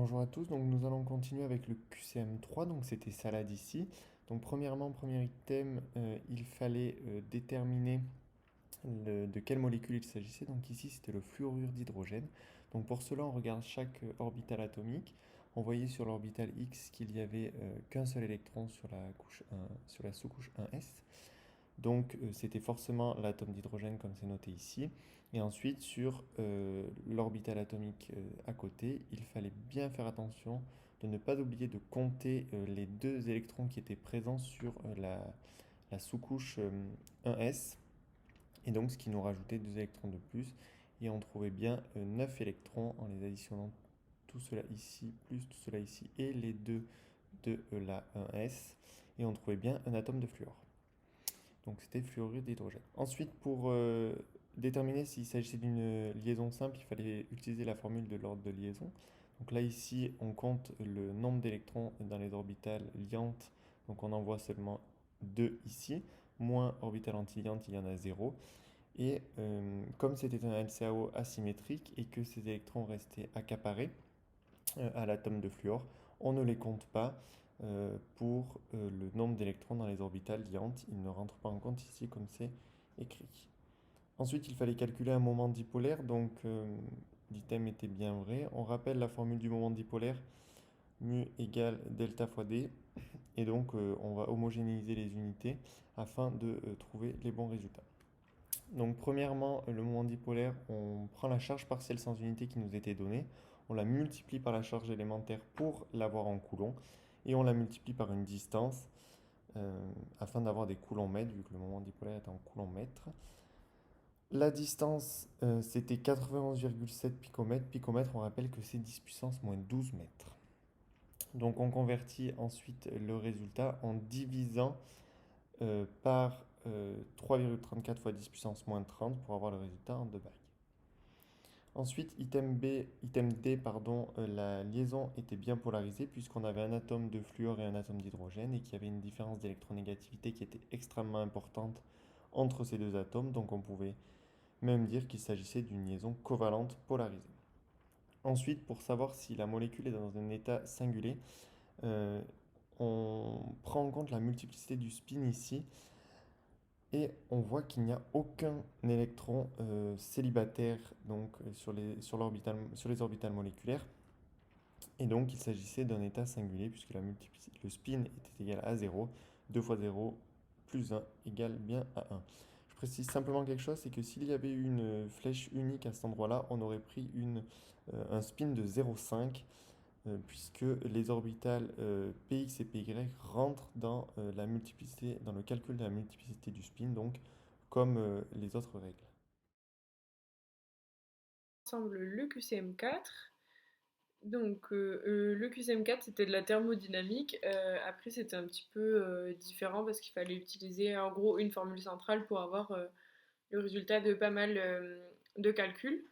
Bonjour à tous, donc nous allons continuer avec le QCM3, donc c'était salade ici. Donc premièrement, premier item, il fallait déterminer de quelle molécule il s'agissait. Donc ici c'était le fluorure d'hydrogène. Donc pour cela on regarde chaque orbital atomique. On voyait sur l'orbital X qu'il n'y avait qu'un seul électron sur la couche 1, sur la sous-couche 1s. Donc c'était forcément l'atome d'hydrogène comme c'est noté ici. Et ensuite sur l'orbital atomique à côté, il fallait bien faire attention de ne pas oublier de compter les deux électrons qui étaient présents sur la sous-couche 1s. Et donc ce qui nous rajoutait deux électrons de plus. Et on trouvait bien 9 électrons en les additionnant tout cela ici plus tout cela ici et les deux de la 1s. Et on trouvait bien un atome de fluor. Donc c'était fluorure d'hydrogène. Ensuite, pour déterminer s'il s'agissait d'une liaison simple, il fallait utiliser la formule de l'ordre de liaison. Donc là, ici, on compte le nombre d'électrons dans les orbitales liantes. Donc on en voit seulement 2 ici. Moins orbital antiliante, il y en a 0. Et comme c'était un LCAO asymétrique et que ces électrons restaient accaparés à l'atome de fluor, on ne les compte pas pour le nombre d'électrons dans les orbitales liantes. Il ne rentre pas en compte ici comme c'est écrit. Ensuite, il fallait calculer un moment dipolaire, donc l'item était bien vrai. On rappelle la formule du moment dipolaire, mu égale delta fois d, et donc on va homogénéiser les unités afin de trouver les bons résultats. Donc premièrement, le moment dipolaire, on prend la charge partielle sans unité qui nous était donnée, on la multiplie par la charge élémentaire pour l'avoir en coulomb, et on la multiplie par une distance afin d'avoir des coulomb-mètres, vu que le moment dipolaire est en coulomb-mètre. La distance, c'était 91,7 picomètres. Picomètre, on rappelle que c'est 10 puissance moins 12 mètres. Donc on convertit ensuite le résultat en divisant par 3,34 fois 10 puissance moins 30 pour avoir le résultat en 2 bagues. Ensuite, item D, pardon, la liaison était bien polarisée puisqu'on avait un atome de fluor et un atome d'hydrogène et qu'il y avait une différence d'électronégativité qui était extrêmement importante entre ces deux atomes, donc on pouvait même dire qu'il s'agissait d'une liaison covalente polarisée. Ensuite, pour savoir si la molécule est dans un état singulier, euh, on prend en compte la multiplicité du spin ici et on voit qu'il n'y a aucun électron célibataire donc, sur les orbitales moléculaires. Et donc il s'agissait d'un état singulier puisque le spin était égal à 0. 2 fois 0 plus 1 égale bien à 1. Je précise simplement quelque chose, c'est que s'il y avait eu une flèche unique à cet endroit-là, on aurait pris un spin de 0,5 puisque les orbitales Px et Py rentrent dans la multiplicité, dans le calcul de la multiplicité du spin, donc comme les autres règles. Ensemble le QCM4. Donc le QCM4 c'était de la thermodynamique. Après c'était un petit peu différent parce qu'il fallait utiliser en gros une formule centrale pour avoir le résultat de pas mal de calculs.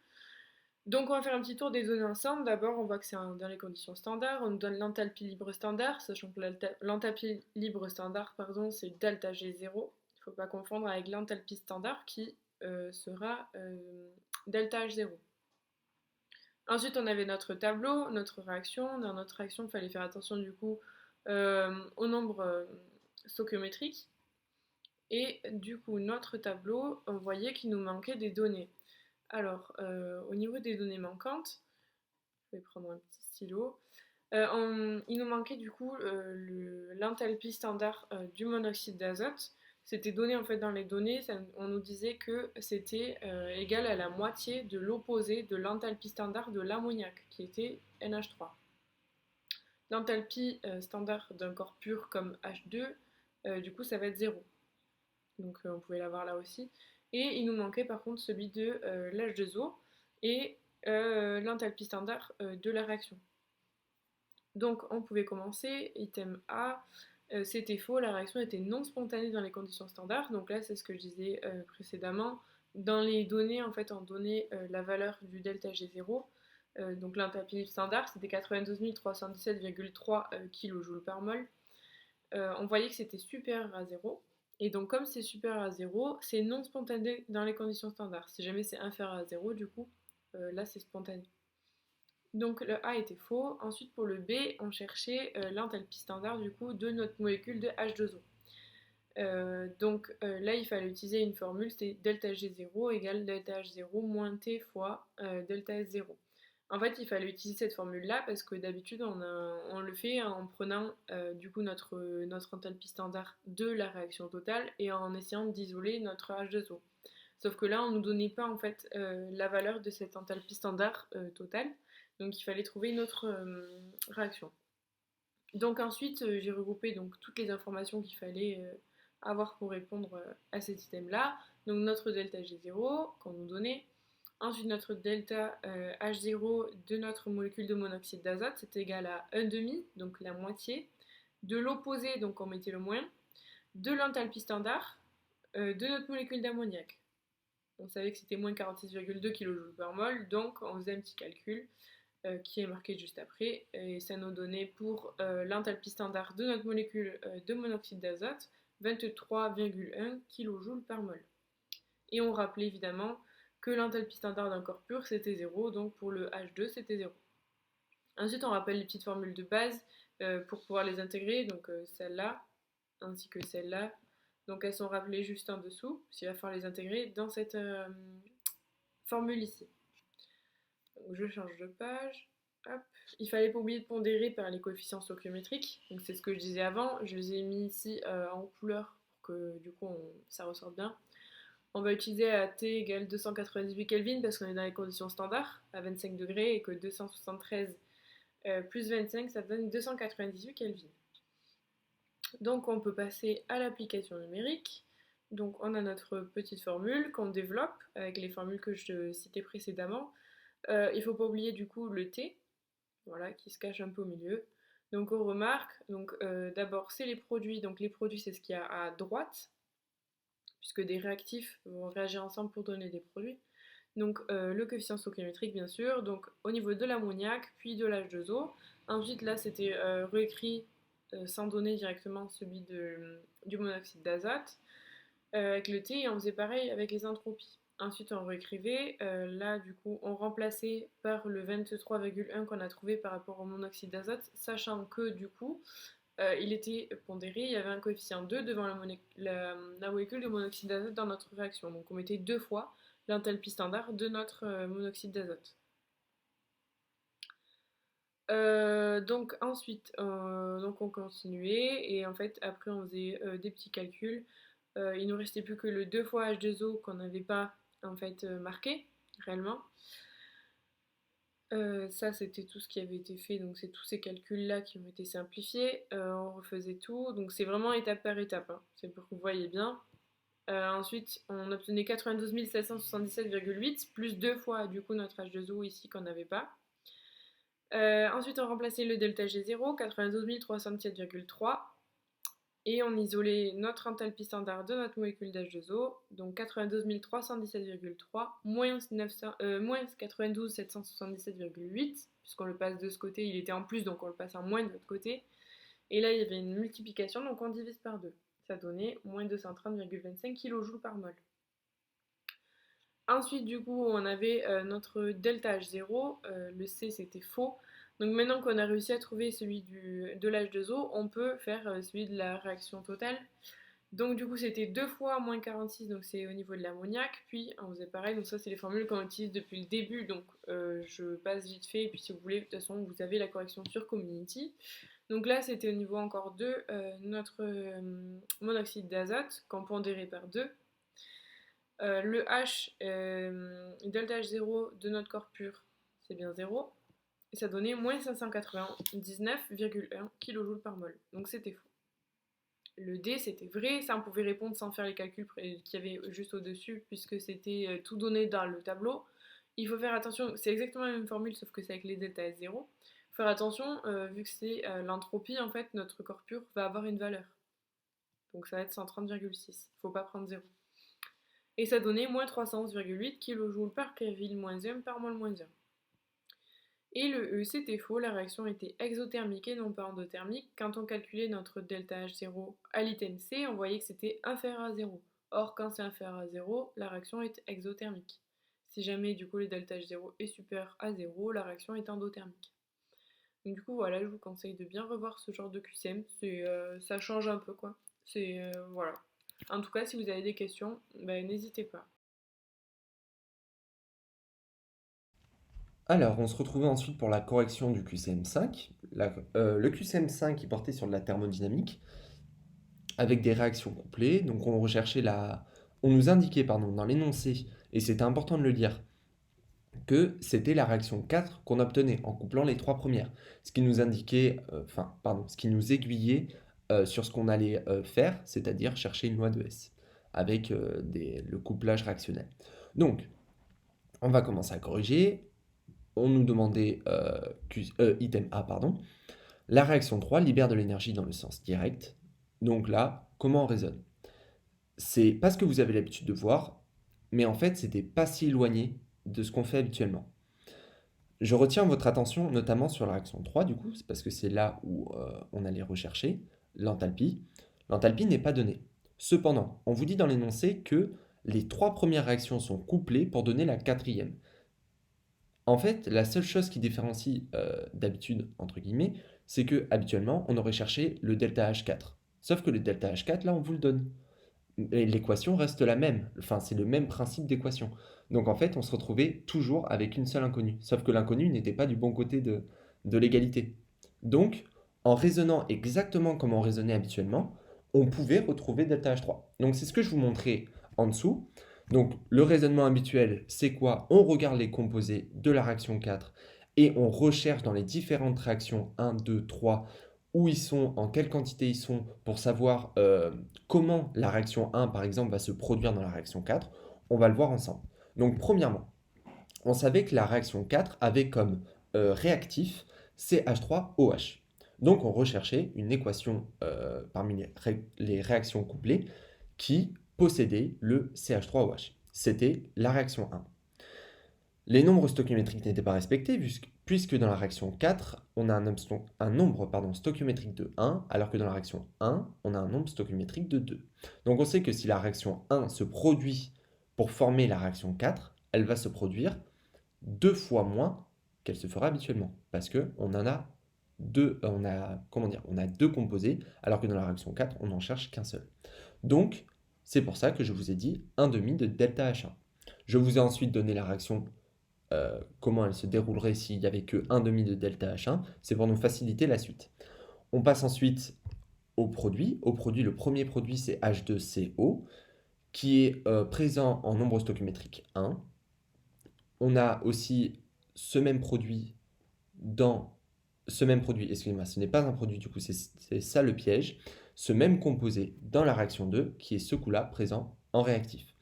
Donc on va faire un petit tour des données ensemble. D'abord on voit que c'est dans les conditions standards. On nous donne l'enthalpie libre standard, sachant que l'enthalpie libre standard pardon, c'est delta G0. Il ne faut pas confondre avec l'enthalpie standard qui sera delta H0. Ensuite, on avait notre tableau, notre réaction. Dans notre réaction, il fallait faire attention du coup au nombre stoichiométrique. Et du coup, notre tableau, on voyait qu'il nous manquait des données. Alors, au niveau des données manquantes, je vais prendre un petit stylo. Il nous manquait du coup l'enthalpie standard du monoxyde d'azote. C'était donné en fait dans les données, on nous disait que c'était égal à la moitié de l'opposé de l'enthalpie standard de l'ammoniac, qui était NH3. L'enthalpie standard d'un corps pur comme H2, du coup ça va être 0. Donc on pouvait l'avoir là aussi. Et il nous manquait par contre celui de l'H2O et l'enthalpie standard de la réaction. Donc on pouvait commencer, item A, c'était faux, la réaction était non spontanée dans les conditions standards. Donc là c'est ce que je disais précédemment. Dans les données, en fait, on donnait la valeur du delta G0. Donc l'enthalpie standard c'était 92 317,3 kJ par mol. On voyait que c'était supérieur à 0. Et donc comme c'est supérieur à 0, c'est non spontané dans les conditions standards. Si jamais c'est inférieur à 0, du coup, là c'est spontané. Donc le A était faux. Ensuite pour le B, on cherchait l'enthalpie standard du coup de notre molécule de H2O. Là, il fallait utiliser une formule, c'était delta G0 égale delta H0 moins T fois delta S0. En fait, il fallait utiliser cette formule-là parce que d'habitude, on le fait en prenant du coup notre enthalpie standard de la réaction totale et en essayant d'isoler notre H2O. Sauf que là, on ne nous donnait pas en fait la valeur de cette enthalpie standard totale, donc il fallait trouver une autre réaction. Donc ensuite, j'ai regroupé donc toutes les informations qu'il fallait avoir pour répondre à cet item-là. Donc notre delta G0 qu'on nous donnait. Ensuite, notre delta H0 de notre molécule de monoxyde d'azote, c'est égal à 1,5, donc la moitié. De l'opposé, donc on mettait le moins. De l'enthalpie standard de notre molécule d'ammoniac. On savait que c'était moins 46,2 kJ par mol, donc on faisait un petit calcul qui est marqué juste après, et ça nous donnait pour l'enthalpie standard de notre molécule de monoxyde d'azote 23,1 kJ par mol. Et on rappelait évidemment que l'enthalpie standard d'un corps pur c'était 0, donc pour le H2 c'était 0. Ensuite on rappelle les petites formules de base pour pouvoir les intégrer, donc celle-là ainsi que celle-là. Donc elles sont rappelées juste en dessous, s'il va falloir les intégrer dans cette formule ici. Donc je change de page. Hop. Il fallait pas oublier de pondérer par les coefficients stoichiométriques. Donc c'est ce que je disais avant. Je les ai mis ici en couleur pour que du coup ça ressorte bien. On va utiliser à T égale 298 Kelvin parce qu'on est dans les conditions standards à 25 degrés et que 273 plus 25 ça donne 298 Kelvin. Donc on peut passer à l'application numérique. Donc on a notre petite formule qu'on développe avec les formules que je citais précédemment. Il ne faut pas oublier du coup le T, voilà, qui se cache un peu au milieu. Donc on remarque, d'abord c'est les produits, donc les produits c'est ce qu'il y a à droite, puisque des réactifs vont réagir ensemble pour donner des produits. Donc le coefficient stoichiométrique bien sûr, donc au niveau de l'ammoniac, puis de l'H2O. Ensuite là c'était réécrit sans donner directement celui du monoxyde d'azote. Avec le T, et on faisait pareil avec les entropies. Ensuite, on réécrivait. Là, du coup, on remplaçait par le 23,1 qu'on a trouvé par rapport au monoxyde d'azote, sachant que, du coup, il était pondéré, il y avait un coefficient 2 devant la molécule de monoxyde d'azote dans notre réaction. Donc, on mettait 2 fois l'enthalpie standard de notre monoxyde d'azote. Donc ensuite, donc on continuait et en fait après on faisait des petits calculs. Il ne nous restait plus que le 2 fois H2O qu'on n'avait pas en fait marqué réellement. Ça c'était tout ce qui avait été fait, donc c'est tous ces calculs là qui ont été simplifiés. On refaisait tout, donc c'est vraiment étape par étape, hein. C'est pour que vous voyez bien. Ensuite on obtenait 92 777,8 plus 2 fois du coup notre H2O ici qu'on n'avait pas. Ensuite, on remplaçait le delta G0, 92 307,3. Et on isolait notre enthalpie standard de notre molécule d'H2O, donc 92 317,3 moins 92 777,8, puisqu'on le passe de ce côté, il était en plus, donc on le passe en moins de l'autre côté. Et là, il y avait une multiplication, donc on divise par 2. Ça donnait moins 230,25 kJ par mol. Ensuite, du coup, on avait notre delta H0, le C c'était faux. Donc maintenant qu'on a réussi à trouver celui de l'H2O, on peut faire celui de la réaction totale. Donc du coup, c'était 2 fois moins 46, donc c'est au niveau de l'ammoniac. Puis on faisait pareil, donc ça c'est les formules qu'on utilise depuis le début. Donc je passe vite fait, et puis si vous voulez, de toute façon, vous avez la correction sur Community. Donc là, c'était au niveau encore de notre monoxyde d'azote, qu'on pondérait par 2. Le H, delta H0 de notre corps pur, c'est bien 0. Et ça donnait moins 599,1 kJ par mol. Donc c'était faux. Le D, c'était vrai. Ça, on pouvait répondre sans faire les calculs qu'il y avait juste au-dessus, puisque c'était tout donné dans le tableau. Il faut faire attention, c'est exactement la même formule, sauf que c'est avec les delta S0. Il faut faire attention, vu que c'est l'entropie, en fait, notre corps pur va avoir une valeur. Donc ça va être 130,6. Il ne faut pas prendre 0. Et ça donnait moins 311,8 kJ par Kelvin moins 1 par mol moins 1. Et le E, c'était faux, la réaction était exothermique et non pas endothermique. Quand on calculait notre delta H0 à l'item C, on voyait que c'était inférieur à 0. Or, quand c'est inférieur à 0, la réaction est exothermique. Si jamais du coup le delta H0 est supérieur à 0, la réaction est endothermique. Donc du coup voilà, je vous conseille de bien revoir ce genre de QCM, ça change un peu quoi. Voilà. En tout cas, si vous avez des questions, ben, n'hésitez pas. Alors, on se retrouvait ensuite pour la correction du QCM5. Le QCM5 qui portait sur de la thermodynamique avec des réactions couplées. Donc, on nous indiquait, pardon, dans l'énoncé, et c'était important de le lire, que c'était la réaction 4 qu'on obtenait en couplant les trois premières. Ce qui nous indiquait, ce qui nous aiguillait sur ce qu'on allait faire, c'est-à-dire chercher une loi de S avec le couplage réactionnel. Donc, on va commencer à corriger. On nous demandait, item A, pardon, la réaction 3 libère de l'énergie dans le sens direct. Donc là, comment on raisonne? C'est pas ce que vous avez l'habitude de voir, mais en fait, c'était pas si éloigné de ce qu'on fait habituellement. Je retiens votre attention notamment sur la réaction 3, du coup, c'est parce que c'est là où on allait rechercher l'enthalpie. L'enthalpie n'est pas donnée. Cependant, on vous dit dans l'énoncé que les trois premières réactions sont couplées pour donner la quatrième. En fait, la seule chose qui différencie d'habitude, entre guillemets, c'est que habituellement, on aurait cherché le delta H4. Sauf que le delta H4, là, on vous le donne. Et l'équation reste la même. Enfin, c'est le même principe d'équation. Donc en fait, on se retrouvait toujours avec une seule inconnue. Sauf que l'inconnue n'était pas du bon côté de l'égalité. Donc, en raisonnant exactement comme on raisonnait habituellement, on pouvait retrouver delta H3. Donc c'est ce que je vous montrais en dessous. Donc le raisonnement habituel, c'est quoi? On regarde les composés de la réaction 4 et on recherche dans les différentes réactions 1, 2, 3 où ils sont, en quelle quantité ils sont, pour savoir comment la réaction 1, par exemple, va se produire dans la réaction 4. On va le voir ensemble. Donc premièrement, on savait que la réaction 4 avait comme réactif CH3OH. Donc on recherchait une équation parmi les réactions couplées qui possédait le CH3OH. C'était la réaction 1. Les nombres stoichiométriques n'étaient pas respectés puisque dans la réaction 4, on a un nombre stoichiométrique de 1, alors que dans la réaction 1, on a un nombre stoichiométrique de 2. Donc on sait que si la réaction 1 se produit pour former la réaction 4, elle va se produire deux fois moins qu'elle se fera habituellement, parce qu'on en a deux, on a deux composés, alors que dans la réaction 4, on n'en cherche qu'un seul. Donc, c'est pour ça que je vous ai dit 1,5 de delta H1. Je vous ai ensuite donné la réaction, comment elle se déroulerait s'il n'y avait que 1,5 de delta H1. C'est pour nous faciliter la suite. On passe ensuite au produit. Au produit, le premier produit, c'est H2CO, qui est présent en nombre stoichiométrique 1. On a aussi ce même produit excusez-moi, ce n'est pas un produit, du coup, c'est ça le piège. Ce même composé dans la réaction 2, qui est ce coup-là présent en réactif.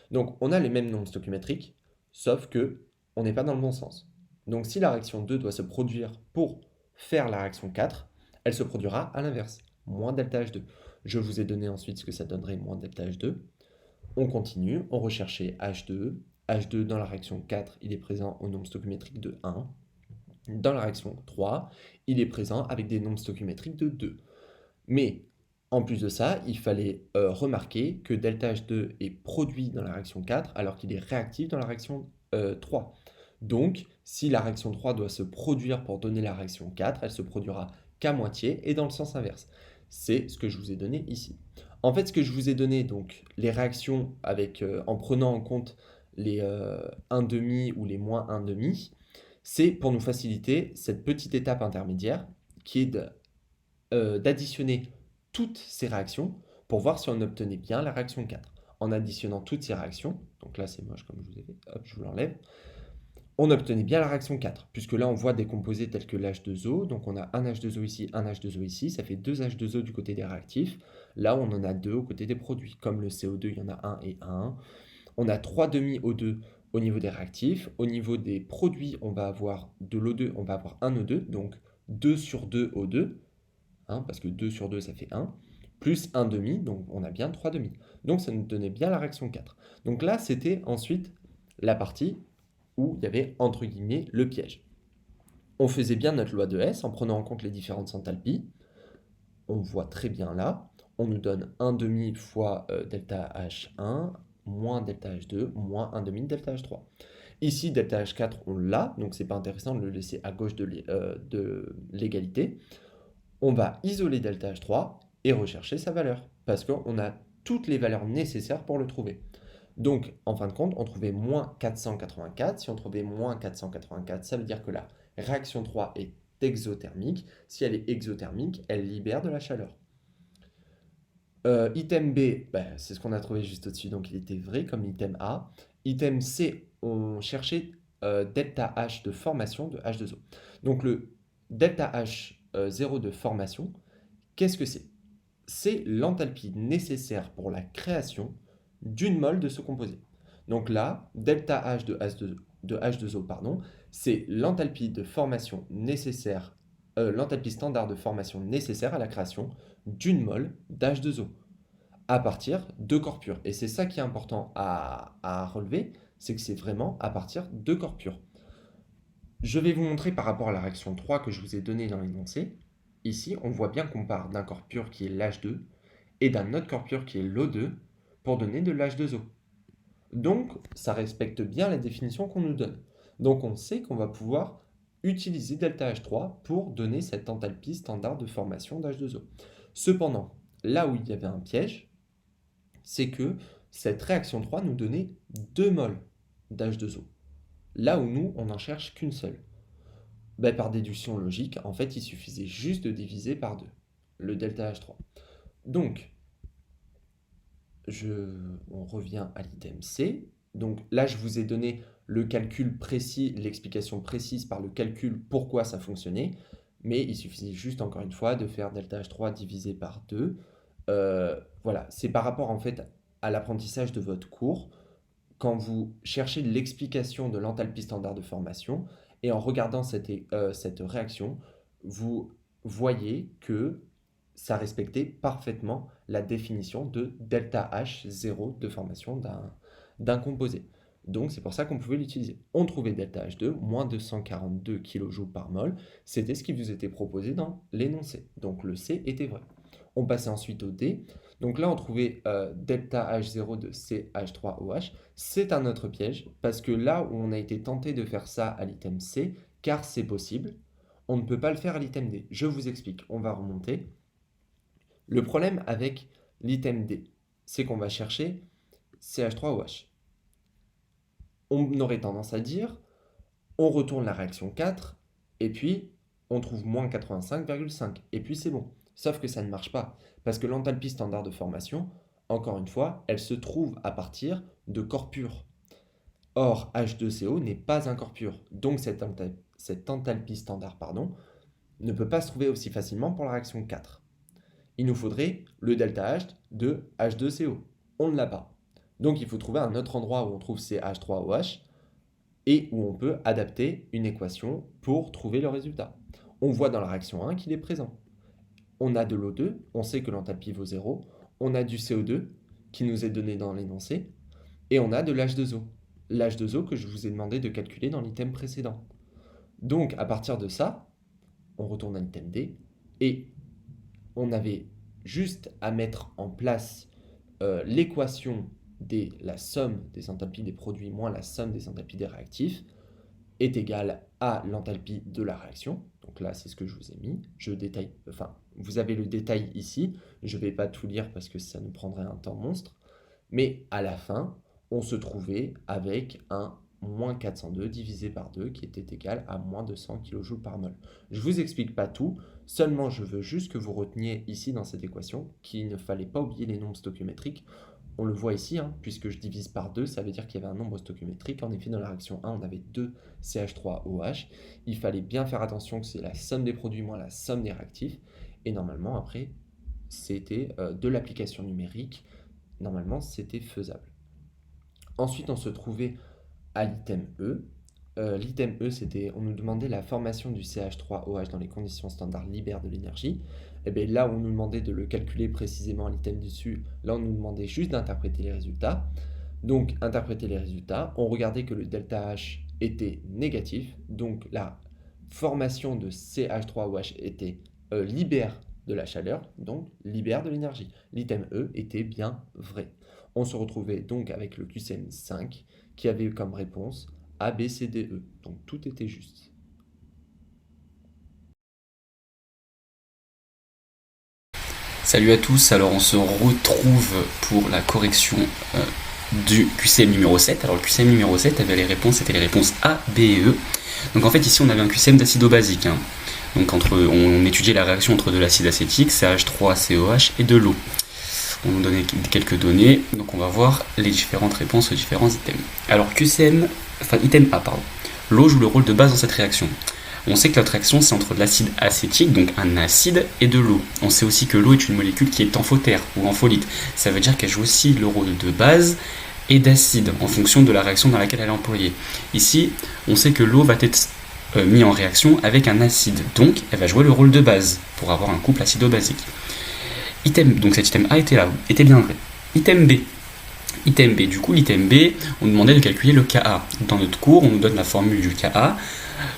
Donc, on a les mêmes nombres stoichiométriques, sauf que on n'est pas dans le bon sens. Donc, si la réaction 2 doit se produire pour faire la réaction 4, elle se produira à l'inverse, moins delta H2. Je vous ai donné ensuite ce que ça donnerait moins delta H2. On continue, on recherchait H2. H2 dans la réaction 4, il est présent au nombre stoichiométrique de 1. Dans la réaction 3, il est présent avec des nombres stoichiométriques de 2. Mais en plus de ça, il fallait remarquer que delta H2 est produit dans la réaction 4 alors qu'il est réactif dans la réaction 3. Donc, si la réaction 3 doit se produire pour donner la réaction 4, elle se produira qu'à moitié et dans le sens inverse. C'est ce que je vous ai donné ici. En fait, ce que je vous ai donné, donc les réactions en prenant en compte les 1,5 ou les moins 1,5, c'est pour nous faciliter cette petite étape intermédiaire qui est d'additionner toutes ces réactions pour voir si on obtenait bien la réaction 4. En additionnant toutes ces réactions, donc là c'est moche comme je vous ai fait, hop, je vous l'enlève, on obtenait bien la réaction 4, puisque là on voit des composés tels que l'H2O, donc on a un H2O ici, un H2O ici, ça fait deux H2O du côté des réactifs, là on en a deux au côté des produits, comme le CO2 il y en a un et un, on a 3 demi-O2 au niveau des réactifs, au niveau des produits on va avoir de l'O2, on va avoir un O2, donc 2 sur 2 O2, parce que 2 sur 2 ça fait 1, plus 1 demi, donc on a bien 3 demi. Donc ça nous donnait bien la réaction 4. Donc là c'était ensuite la partie où il y avait entre guillemets le piège. On faisait bien notre loi de S en prenant en compte les différentes enthalpies. On voit très bien là, on nous donne 1 fois delta H1 moins delta H2 moins 1 demi delta H3. Ici, delta H4, on l'a, donc c'est pas intéressant de le laisser à gauche de l'égalité. On va isoler delta H3 et rechercher sa valeur, parce qu'on a toutes les valeurs nécessaires pour le trouver. Donc, en fin de compte, on trouvait moins 484. Si on trouvait moins 484, ça veut dire que la réaction 3 est exothermique. Si elle est exothermique, elle libère de la chaleur. Item B, c'est ce qu'on a trouvé juste au-dessus, donc il était vrai comme item A. Item C, on cherchait delta H de formation de H2O. Donc le delta H0 de formation, qu'est-ce que c'est? C'est l'enthalpie nécessaire pour la création d'une mole de ce composé. Donc là, delta H de H2O, pardon, c'est l'enthalpie de formation nécessaire, l'enthalpie standard de formation nécessaire à la création d'une mole d'H2O à partir de corps purs. Et c'est ça qui est important à relever, c'est que c'est vraiment à partir de corps purs. Je vais vous montrer par rapport à la réaction 3 que je vous ai donnée dans l'énoncé. Ici, on voit bien qu'on part d'un corps pur qui est l'H2 et d'un autre corps pur qui est l'O2 pour donner de l'H2O. Donc, ça respecte bien la définition qu'on nous donne. Donc, on sait qu'on va pouvoir utiliser delta H3 pour donner cette enthalpie standard de formation d'H2O. Cependant, là où il y avait un piège, c'est que cette réaction 3 nous donnait 2 moles d'H2O. Là où nous, on n'en cherche qu'une seule. Par déduction logique, en fait, il suffisait juste de diviser par 2, le delta H3. Donc, on revient à l'item C. Donc là, je vous ai donné le calcul précis, l'explication précise par le calcul pourquoi ça fonctionnait. Mais il suffisait juste, encore une fois, de faire delta H3 divisé par 2. Voilà, c'est par rapport en fait à l'apprentissage de votre cours. Quand vous cherchez l'explication de l'enthalpie standard de formation, et en regardant cette réaction, vous voyez que ça respectait parfaitement la définition de delta H0 de formation d'un composé. Donc c'est pour ça qu'on pouvait l'utiliser. On trouvait delta H2, moins 242 kJ par mol. C'était ce qui vous était proposé dans l'énoncé. Donc le C était vrai. On passait ensuite au D. Donc là, on trouvait delta H0 de CH3OH. C'est un autre piège, parce que là où on a été tenté de faire ça à l'item C, car c'est possible, on ne peut pas le faire à l'item D. Je vous explique, on va remonter. Le problème avec l'item D, c'est qu'on va chercher CH3OH. On aurait tendance à dire, on retourne la réaction 4, et puis on trouve moins 85,5, et puis c'est bon. Sauf que ça ne marche pas, parce que l'enthalpie standard de formation, encore une fois, elle se trouve à partir de corps purs. Or, H2CO n'est pas un corps pur, donc cette enthalpie standard ne peut pas se trouver aussi facilement pour la réaction 4. Il nous faudrait le delta H de H2CO. On ne l'a pas. Donc il faut trouver un autre endroit où on trouve CH3OH et où on peut adapter une équation pour trouver le résultat. On voit dans la réaction 1 qu'il est présent. On a de l'O2, on sait que l'enthalpie vaut 0, on a du CO2 qui nous est donné dans l'énoncé, et on a de l'H2O. L'H2O que je vous ai demandé de calculer dans l'item précédent. Donc à partir de ça, on retourne à l'item D, et on avait juste à mettre en place l'équation de la somme des enthalpies des produits moins la somme des enthalpies des réactifs est égale à l'enthalpie de la réaction. Donc là, c'est ce que je vous ai mis. Je détaille, enfin, vous avez le détail ici. Je ne vais pas tout lire parce que ça nous prendrait un temps monstre. Mais à la fin, on se trouvait avec un moins 402 divisé par 2 qui était égal à moins 200 kJ par mol. Je ne vous explique pas tout, seulement je veux juste que vous reteniez ici dans cette équation qu'il ne fallait pas oublier les nombres stoichiométriques. On le voit ici, puisque je divise par 2, ça veut dire qu'il y avait un nombre stoichiométrique. En effet, dans la réaction 1, on avait 2 CH3OH. Il fallait bien faire attention que c'est la somme des produits moins la somme des réactifs. Et normalement, après, c'était de l'application numérique. Normalement, c'était faisable. Ensuite, on se trouvait à l'item E. L'item E, c'était, on nous demandait la formation du CH3OH dans les conditions standards libère de l'énergie. Et bien là, on nous demandait de le calculer précisément à l'item dessus. Là, on nous demandait juste d'interpréter les résultats. Donc, interpréter les résultats, on regardait que le delta H était négatif. Donc, la formation de CH3OH était libère de la chaleur, donc libère de l'énergie. L'item E était bien vrai. On se retrouvait donc avec le QCM5 qui avait comme réponse A, B, C, D, E. Donc tout était juste. Salut à tous, alors on se retrouve pour la correction du QCM numéro 7. Alors le QCM numéro 7 avait les réponses, c'était les réponses A, B et E. Donc en fait ici on avait un QCM d'acido-basique. Donc on étudiait la réaction entre de l'acide acétique, CH3COH et de l'eau. On nous donnait quelques données, donc on va voir les différentes réponses aux différents items. Alors item A, pardon. L'eau joue le rôle de base dans cette réaction. On sait que notre réaction c'est entre de l'acide acétique, donc un acide, et de l'eau. On sait aussi que l'eau est une molécule qui est amphotère ou ampholyte. Ça veut dire qu'elle joue aussi le rôle de base et d'acide en fonction de la réaction dans laquelle elle est employée. Ici, on sait que l'eau va être mise en réaction avec un acide, donc elle va jouer le rôle de base pour avoir un couple acido-basique. Donc cet item A était bien vrai. Item B. L'item B, on nous demandait de calculer le Ka. Dans notre cours, on nous donne la formule du Ka,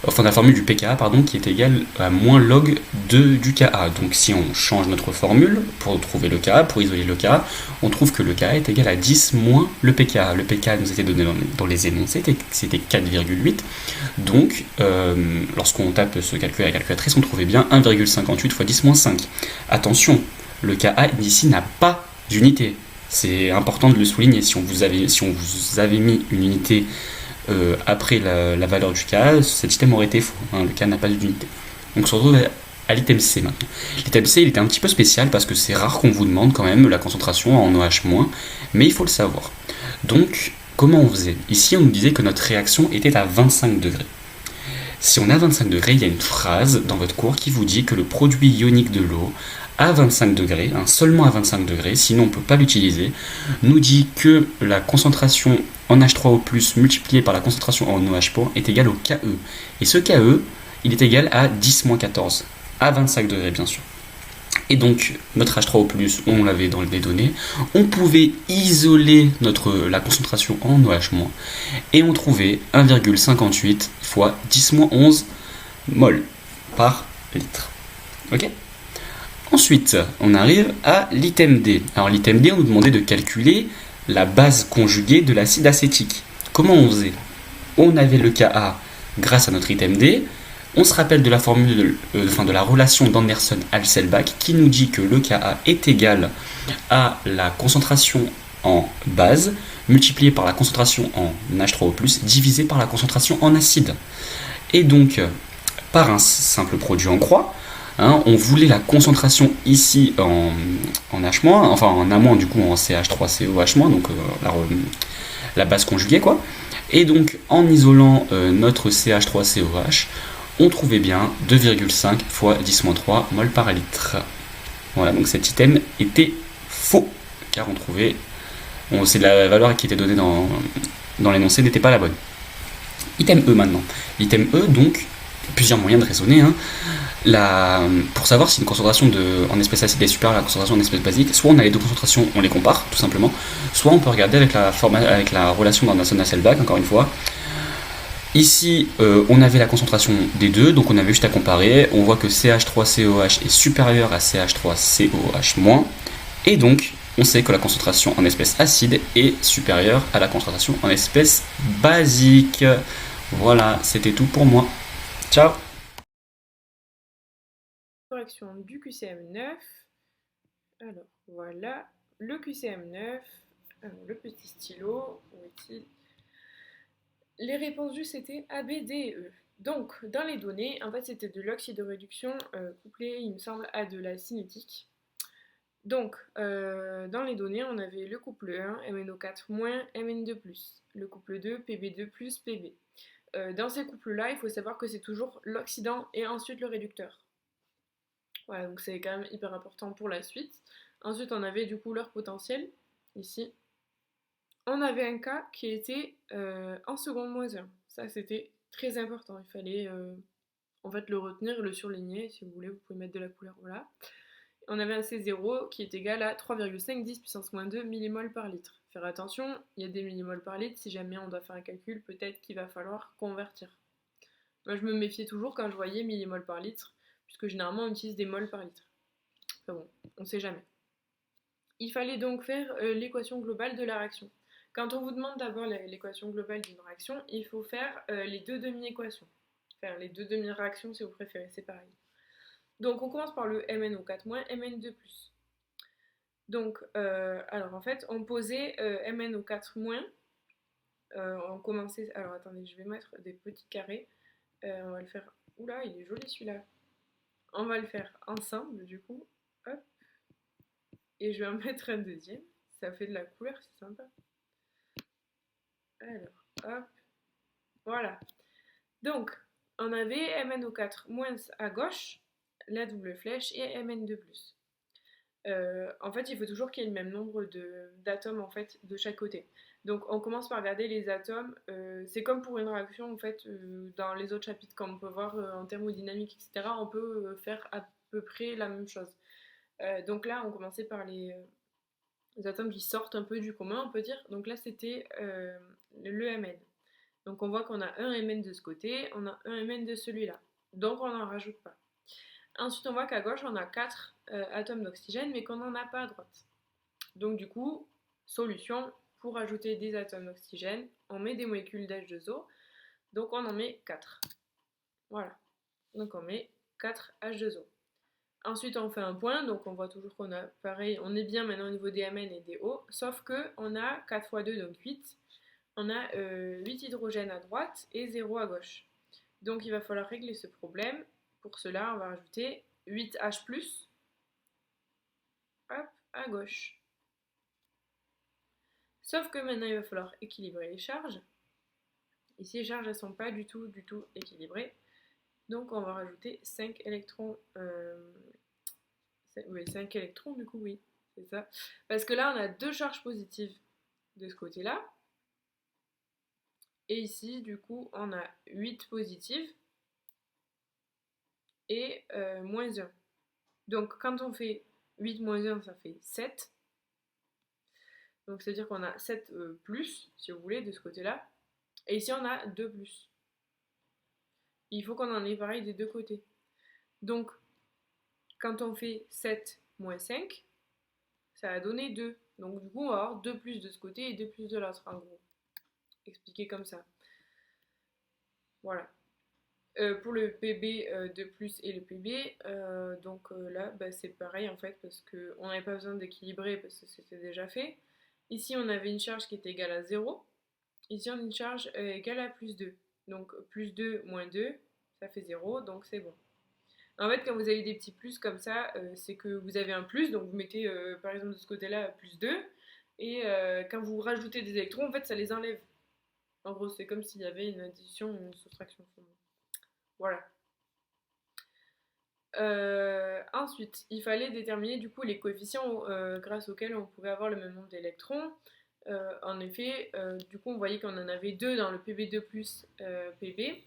enfin la formule du pKa, pardon, qui est égale à moins log 2 du Ka. Donc si on change notre formule pour trouver le Ka, pour isoler le Ka, on trouve que le Ka est égal à 10 moins le pKa. Le pKa nous était donné dans les énoncés, c'était 4,8. Donc lorsqu'on tape ce calcul à la calculatrice, on trouvait bien 1,58 fois 10 moins 5. Attention, le Ka d'ici n'a pas d'unité. C'est important de le souligner. Si on vous avait mis une unité après la valeur du Ka, cet item aurait été faux. Le Ka n'a pas d'unité. Donc on se retrouve à l'item C maintenant. L'item C, il était un petit peu spécial parce que c'est rare qu'on vous demande quand même la concentration en OH-, mais il faut le savoir. Donc, comment on faisait? Ici, on nous disait que notre réaction était à 25 degrés. Si on est à 25 degrés, il y a une phrase dans votre cours qui vous dit que le produit ionique de l'eau à 25 degrés, seulement à 25 degrés, sinon on ne peut pas l'utiliser, nous dit que la concentration en H3O+, multipliée par la concentration en OH- est égale au KE. Et ce KE, il est égal à 10-14, à 25 degrés bien sûr. Et donc, notre H3O+, on l'avait dans les données, on pouvait isoler la concentration en OH-, et on trouvait 1,58 fois 10-11 mol par litre. Ok ? Ensuite, on arrive à l'item D. Alors l'item D, on nous demandait de calculer la base conjuguée de l'acide acétique. Comment on faisait? On avait le Ka grâce à notre item D. On se rappelle de la formule, de la relation d'Anderson-Hasselbalch qui nous dit que le Ka est égal à la concentration en base multipliée par la concentration en H3O+, divisé par la concentration en acide. Et donc, par un simple produit en croix, on voulait la concentration ici en H-, enfin en amont du coup en CH3COH-, donc la base conjuguée quoi. Et donc en isolant notre CH3COH, on trouvait bien 2,5 fois 10-3 mol par litre. Voilà, donc cet item était faux, car on trouvait, c'est la valeur qui était donnée dans l'énoncé n'était pas la bonne. Item E maintenant. L'item E, donc, plusieurs moyens de raisonner. Pour savoir si une concentration en espèce acide est supérieure à la concentration en espèce basique, soit on a les deux concentrations, on les compare tout simplement, soit on peut regarder avec la relation d'Anderson-Hasselbalch, encore une fois. Ici, on avait la concentration des deux, donc on avait juste à comparer. On voit que CH3COH est supérieur à CH3COH-, et donc on sait que la concentration en espèce acide est supérieure à la concentration en espèce basique. Voilà, c'était tout pour moi. Ciao! Correction du QCM 9. Alors voilà, le QCM 9. Alors, le petit stylo, où est-il? Les réponses justes étaient A, B, D et E. Donc, dans les données, en fait, c'était de l'oxyde de réduction couplé, il me semble, à de la cinétique. Donc, dans les données, on avait le couple 1, MnO4-, Mn2+, le couple 2, Pb2+, Pb. Dans ces couples-là, il faut savoir que c'est toujours l'oxydant et ensuite le réducteur. Voilà, donc c'est quand même hyper important pour la suite. Ensuite, on avait du coup leur potentiel, ici. On avait un cas qui était en seconde moins 1. Ça, c'était très important. Il fallait en fait le retenir et le surligner. Si vous voulez, vous pouvez mettre de la couleur, voilà. On avait un C0 qui est égal à 3,510 puissance moins 2 millimoles par litre. Faire attention, il y a des millimoles par litre. Si jamais on doit faire un calcul, peut-être qu'il va falloir convertir. Moi, je me méfiais toujours quand je voyais millimoles par litre, puisque généralement, on utilise des moles par litre. Enfin bon, on sait jamais. Il fallait donc faire l'équation globale de la réaction. Quand on vous demande d'abord l'équation globale d'une réaction, il faut faire les deux demi-équations. Faire les deux demi-réactions si vous préférez, c'est pareil. Donc on commence par le MnO4- Mn2+. Donc, alors en fait, on posait MnO4-, on commençait... Alors attendez, je vais mettre des petits carrés. On va le faire... Oula, il est joli celui-là. On va le faire ensemble du coup. Hop. Et je vais en mettre un deuxième. Ça fait de la couleur, c'est sympa. Alors, hop. Voilà. Donc, on avait MnO4- à gauche, la double flèche, et Mn2+. En fait, il faut toujours qu'il y ait le même nombre d'atomes en fait, de chaque côté. Donc, on commence par regarder les atomes. C'est comme pour une réaction, en fait, dans les autres chapitres, comme on peut voir en thermodynamique, etc., on peut faire à peu près la même chose. Donc là, on commençait par les atomes qui sortent un peu du commun, on peut dire. Donc là, c'était le Mn. Donc on voit qu'on a un Mn de ce côté, on a un Mn de celui-là. Donc on n'en rajoute pas. Ensuite, on voit qu'à gauche, on a 4 atomes d'oxygène, mais qu'on n'en a pas à droite. Donc du coup, solution, pour ajouter des atomes d'oxygène, on met des molécules d'H2O, donc on en met 4. Voilà. Donc on met 4 H2O. Ensuite, on fait un point, donc on voit toujours qu'on a pareil, on est bien maintenant au niveau des Mn et des O, sauf qu'on a 4 x 2, donc 8. On a 8 hydrogènes à droite et 0 à gauche. Donc il va falloir régler ce problème. Pour cela, on va rajouter 8H+, hop, à gauche. Sauf que maintenant, il va falloir équilibrer les charges. Ici, les charges ne sont pas du tout équilibrées. Donc on va rajouter 5 électrons. 5 électrons du coup, oui, c'est ça. Parce que là, on a 2 charges positives de ce côté-là. Et ici, du coup, on a 8 positives et moins 1. Donc quand on fait 8 moins 1, ça fait 7. Donc c'est-à-dire qu'on a 7 plus, si vous voulez, de ce côté-là. Et ici, on a 2 plus. Il faut qu'on en ait pareil des deux côtés. Donc, quand on fait 7 moins 5, ça va donner 2. Donc du coup, on va avoir 2 plus de ce côté et 2 plus de l'autre, en gros. Expliqué comme ça. Voilà. Pour le PB de plus et le PB, donc là, bah, c'est pareil en fait, parce qu'on n'avait pas besoin d'équilibrer parce que c'était déjà fait. Ici, on avait une charge qui était égale à 0. Ici, on a une charge égale à plus 2. Donc, plus 2 moins 2, ça fait 0, donc c'est bon. En fait, quand vous avez des petits plus comme ça, c'est que vous avez un plus, donc vous mettez par exemple de ce côté-là plus 2, et quand vous rajoutez des électrons, en fait, ça les enlève. En gros, c'est comme s'il y avait une addition ou une soustraction. Voilà. Ensuite, il fallait déterminer du coup les coefficients grâce auxquels on pouvait avoir le même nombre d'électrons. En effet, du coup, on voyait qu'on en avait 2 dans le PB2 plus PB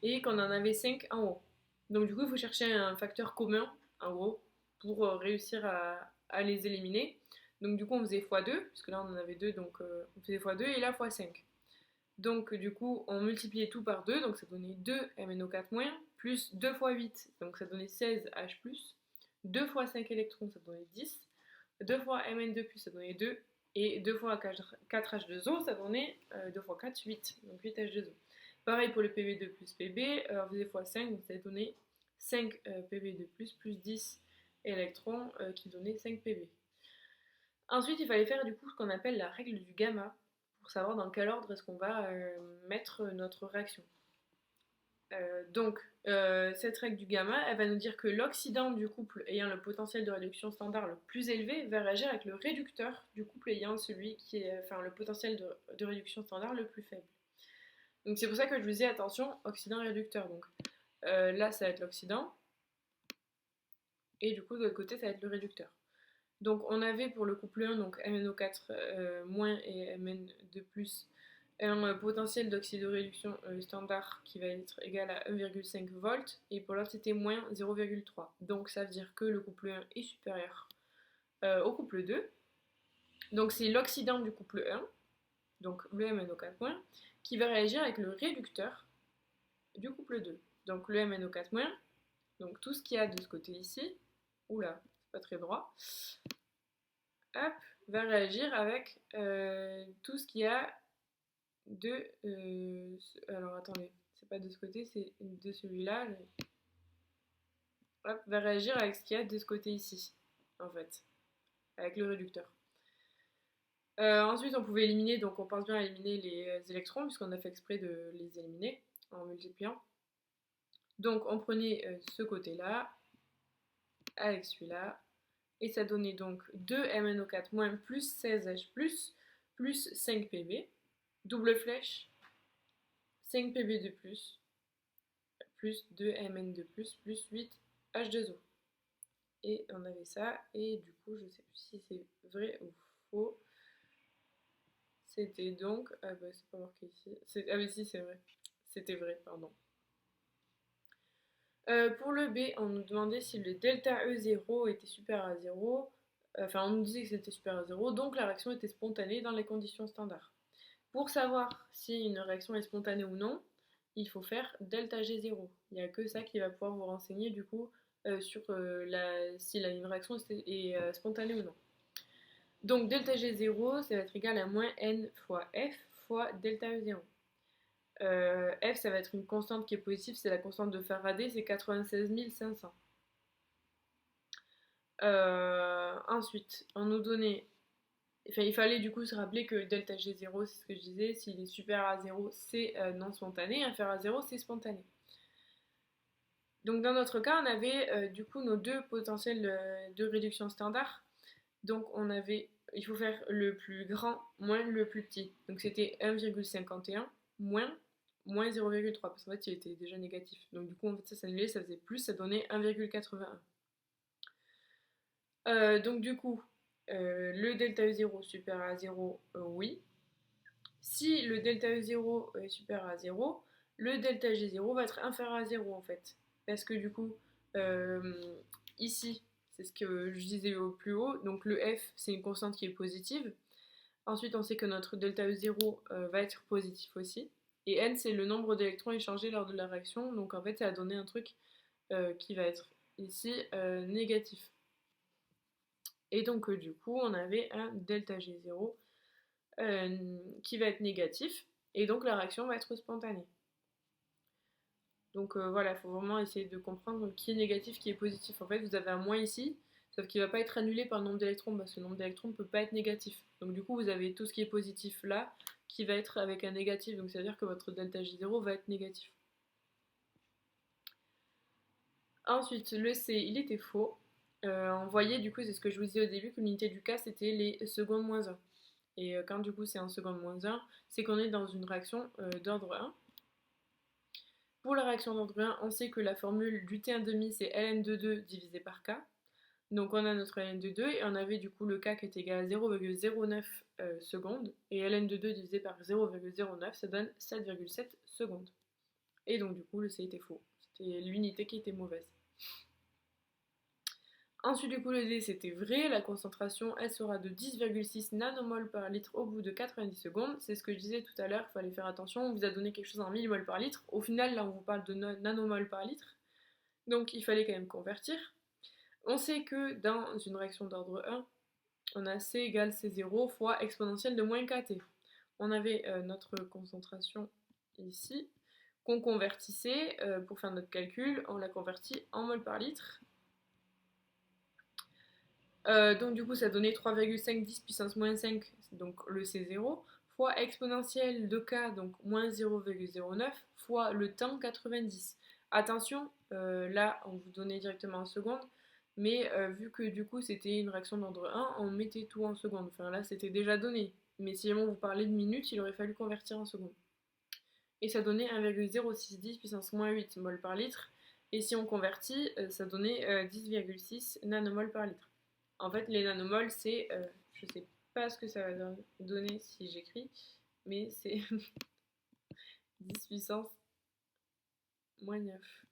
et qu'on en avait 5 en haut. Donc, du coup, il faut chercher un facteur commun en haut pour réussir à les éliminer. Donc, du coup, on faisait x2, puisque là on en avait 2, donc on faisait x2 et là x5. Donc, du coup, on multipliait tout par 2, donc ça donnait 2 MnO4-, plus 2 x 8, donc ça donnait 16 H+, 2 x 5 électrons, ça donnait 10, 2 x Mn2+, ça donnait 2, et 2 x 4 H2O, ça donnait 2 x 4, 8, donc 8 H2O. Pareil pour le PB2 plus PB, on faisait x 5, donc ça donnait 5 PB2 plus 10 électrons qui donnaient 5 PB. Ensuite, il fallait faire du coup ce qu'on appelle la règle du gamma, pour savoir dans quel ordre est-ce qu'on va mettre notre réaction. Donc, cette règle du gamma, elle va nous dire que l'oxydant du couple ayant le potentiel de réduction standard le plus élevé va réagir avec le réducteur du couple ayant celui qui est, enfin, le potentiel de réduction standard le plus faible. Donc c'est pour ça que je vous dis attention, oxydant-réducteur. Donc là, ça va être l'oxydant, et du coup, de l'autre côté, ça va être le réducteur. Donc on avait pour le couple 1, donc MnO4- et Mn2+, un potentiel d'oxydoréduction standard qui va être égal à 1,5 volts, et pour l'autre c'était moins 0,3. Donc ça veut dire que le couple 1 est supérieur au couple 2. Donc c'est l'oxydant du couple 1, donc le MnO4-, qui va réagir avec le réducteur du couple 2. Donc le MnO4-, donc tout ce qu'il y a de ce côté ici, oula, c'est pas très droit, hop, va réagir avec tout ce qu'il y a de... alors attendez, c'est pas de ce côté, c'est de celui-là. Hop, va réagir avec ce qu'il y a de ce côté ici, en fait, avec le réducteur. Ensuite, on pouvait éliminer, donc on pense bien à éliminer les électrons, puisqu'on a fait exprès de les éliminer en multipliant. Donc on prenait ce côté-là, avec celui-là, et ça donnait donc 2MnO4 moins plus 16H plus 5Pb, double flèche, 5Pb de plus 2Mn de plus 8H2O. Et on avait ça, et du coup, je sais plus si c'est vrai ou faux. C'était donc, ah bah c'est pas marqué ici, ah mais si c'est vrai, c'était vrai, pardon. Pour le B, on nous demandait si le delta E0 était supérieur à 0, enfin on nous disait que c'était supérieur à 0, donc la réaction était spontanée dans les conditions standards. Pour savoir si une réaction est spontanée ou non, il faut faire delta G0. Il n'y a que ça qui va pouvoir vous renseigner du coup sur si une réaction est spontanée ou non. Donc delta G0, ça va être égal à moins N fois F fois delta E0. F, ça va être une constante qui est positive, c'est la constante de Faraday, c'est 96 500. Ensuite, on nous donnait... Enfin, il fallait du coup se rappeler que delta G0, c'est ce que je disais, s'il est supérieur à 0, c'est non spontané, inférieur à 0, c'est spontané. Donc dans notre cas, on avait du coup nos deux potentiels de réduction standard. Donc on avait, il faut faire le plus grand moins le plus petit. Donc c'était 1,51 moins 0,3 parce qu'en fait il était déjà négatif. Donc du coup en fait ça s'annulait, ça faisait plus, ça donnait 1,81. Donc du coup le delta E0 supérieur à 0, oui. Si le delta E0 est supérieur à 0, le delta G0 va être inférieur à 0 en fait. Parce que du coup, ici, c'est ce que je disais au plus haut, donc le F c'est une constante qui est positive. Ensuite on sait que notre delta E0 va être positif aussi. Et N c'est le nombre d'électrons échangés lors de la réaction, donc en fait ça a donné un truc qui va être ici négatif. Et donc du coup on avait un delta G0 qui va être négatif, et donc la réaction va être spontanée. Donc voilà, il faut vraiment essayer de comprendre qui est négatif, qui est positif. En fait, vous avez un moins ici, sauf qu'il ne va pas être annulé par le nombre d'électrons, parce que le nombre d'électrons ne peut pas être négatif. Donc du coup, vous avez tout ce qui est positif là, qui va être avec un négatif, donc ça veut dire que votre delta J0 va être négatif. Ensuite, le C, il était faux. On voyait, du coup, c'est ce que je vous disais au début, que l'unité du cas, c'était les secondes moins 1. Et quand du coup c'est en seconde moins 1, c'est qu'on est dans une réaction d'ordre 1. Pour la réaction d'ordre 1, on sait que la formule du T1,5 c'est ln22 divisé par K. Donc on a notre ln22 et on avait du coup le K qui est égal à 0,09 secondes. Et ln22 divisé par 0,09, ça donne 7,7 secondes. Et donc du coup le C était faux. C'était l'unité qui était mauvaise. Ensuite, du coup, le D c'était vrai, la concentration elle sera de 10,6 nanomoles par litre au bout de 90 secondes. C'est ce que je disais tout à l'heure, il fallait faire attention, on vous a donné quelque chose en millimoles par litre. Au final, là, on vous parle de nanomoles par litre. Donc, il fallait quand même convertir. On sait que dans une réaction d'ordre 1, on a C égale C0 fois exponentielle de moins KT. On avait notre concentration ici, qu'on convertissait pour faire notre calcul, on l'a converti en moles par litre. Donc du coup ça donnait 3,510 puissance moins 5, donc le C0, fois exponentielle de K, donc moins 0,09, fois le temps 90. Attention, là on vous donnait directement en secondes, mais vu que du coup c'était une réaction d'ordre 1, on mettait tout en secondes. Enfin là c'était déjà donné, mais si on vous parlait de minutes, il aurait fallu convertir en secondes. Et ça donnait 1,0610 puissance moins 8 mol par litre, et si on convertit, ça donnait 10,6 nanomoles par litre. En fait, les nanomoles, c'est, je sais pas ce que ça va donner si j'écris, mais c'est 10 puissance moins 9.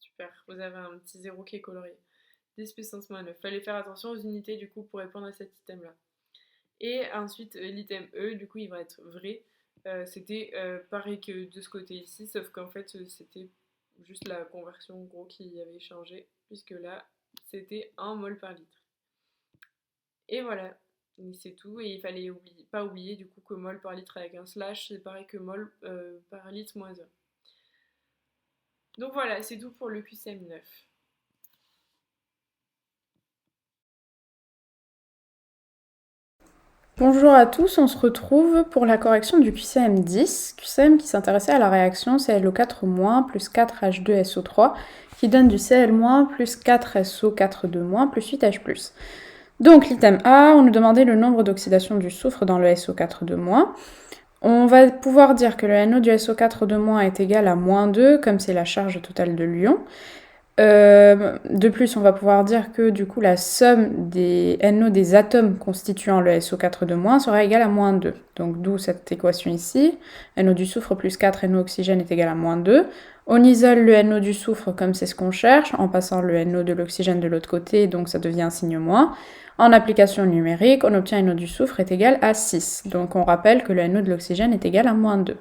Super, vous avez un petit zéro qui est colorié. 10 puissance moins 9. Fallait faire attention aux unités du coup pour répondre à cet item-là. Et ensuite, l'item E, du coup, il va être vrai. C'était pareil que de ce côté ici, sauf qu'en fait, c'était juste la conversion gros qui avait changé, puisque là, c'était en mol par litre. Et voilà, Et c'est tout, et il fallait pas oublier du coup que mol par litre avec un slash, c'est pareil que mol par litre moins 1. Donc voilà, c'est tout pour le QCM9. Bonjour à tous, on se retrouve pour la correction du QCM10, QCM qui s'intéressait à la réaction ClO4- plus 4H2SO3 qui donne du Cl- plus 4SO4- plus 8H+. Donc l'item A, on nous demandait le nombre d'oxydations du soufre dans le SO4-. On va pouvoir dire que le NO du SO4- est égal à -2, comme c'est la charge totale de l'ion. De plus, on va pouvoir dire que du coup la somme des NO des atomes constituant le SO4- sera égale à -2. Donc d'où cette équation ici. NO du soufre plus 4 NO oxygène est égal à -2. On isole le NO du soufre comme c'est ce qu'on cherche, en passant le NO de l'oxygène de l'autre côté, donc ça devient un signe moins. En application numérique, on obtient NO du soufre est égal à 6. Donc on rappelle que le NO de l'oxygène est égal à -2.